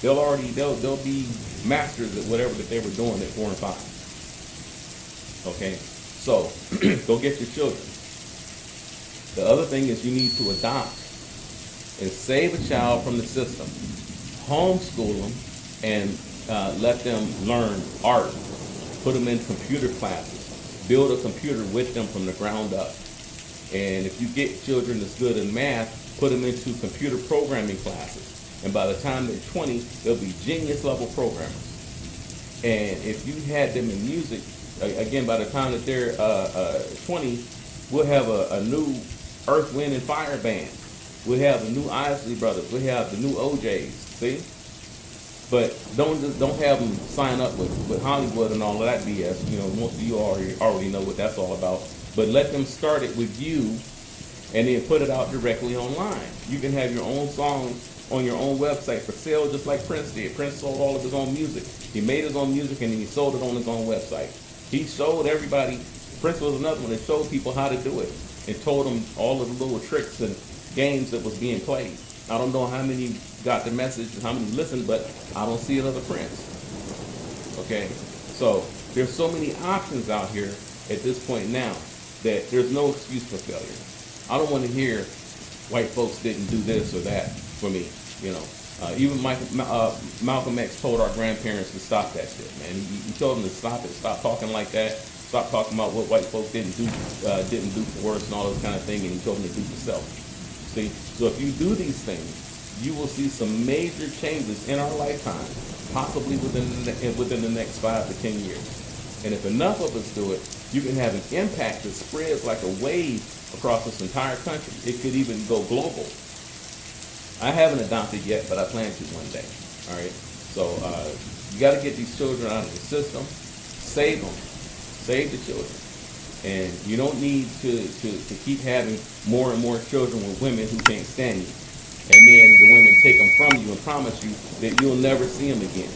they'll be masters at whatever that they were doing at 4 and 5. Okay? So go get your children. The other thing is you need to adopt and save a child from the system. Homeschool them and let them learn art. Put them in computer classes. Build a computer with them from the ground up. And if you get children that's good in math, put them into computer programming classes. And by the time they're 20, they'll be genius level programmers. And if you had them in music, again, by the time that they're 20, we'll have a new Earth, Wind, and Fire band. We'll have the new Isley Brothers. We'll have the new OJs. See? But don't have them sign up with Hollywood and all of that BS. You know, most of you already know what that's all about. But let them start it with you and then put it out directly online. You can have your own songs on your own website for sale, just like Prince did. Prince sold all of his own music. He made his own music and then he sold it on his own website. He showed everybody. Prince was another one that showed people how to do it and told them all of the little tricks and games that was being played. I don't know how many got the message and how many listened, but I don't see another Prince. Okay, so there's so many options out here at this point now that there's no excuse for failure. I don't want to hear white folks didn't do this or that for me. You know, even Malcolm X told our grandparents to stop that shit, man. He told them to stop it, stop talking like that, stop talking about what white folks didn't do for us and all those kind of things, and he told them to do for self. See, so if you do these things, you will see some major changes in our lifetime, possibly within the next 5 to 10 years. And if enough of us do it, you can have an impact that spreads like a wave across this entire country. It could even go global. I haven't adopted yet, but I plan to one day. All right. So you got to get these children out of the system, save them, save the children, and you don't need to keep having more and more children with women who can't stand you, and then the women take them from you and promise you that you'll never see them again.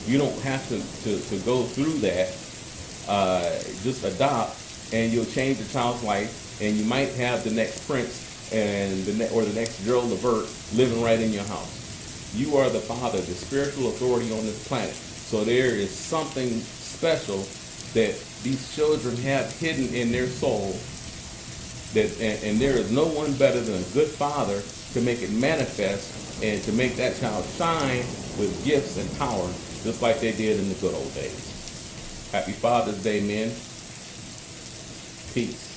You don't have to go through that. Just adopt, and you'll change the child's life, and you might have the next Prince and the next Gerald Levert living right in your house. You are the father, the spiritual authority on this planet. So there is something special that these children have hidden in their soul, and there is no one better than a good father to make it manifest and to make that child shine with gifts and power, just like they did in the good old days. Happy Father's Day, men. Peace.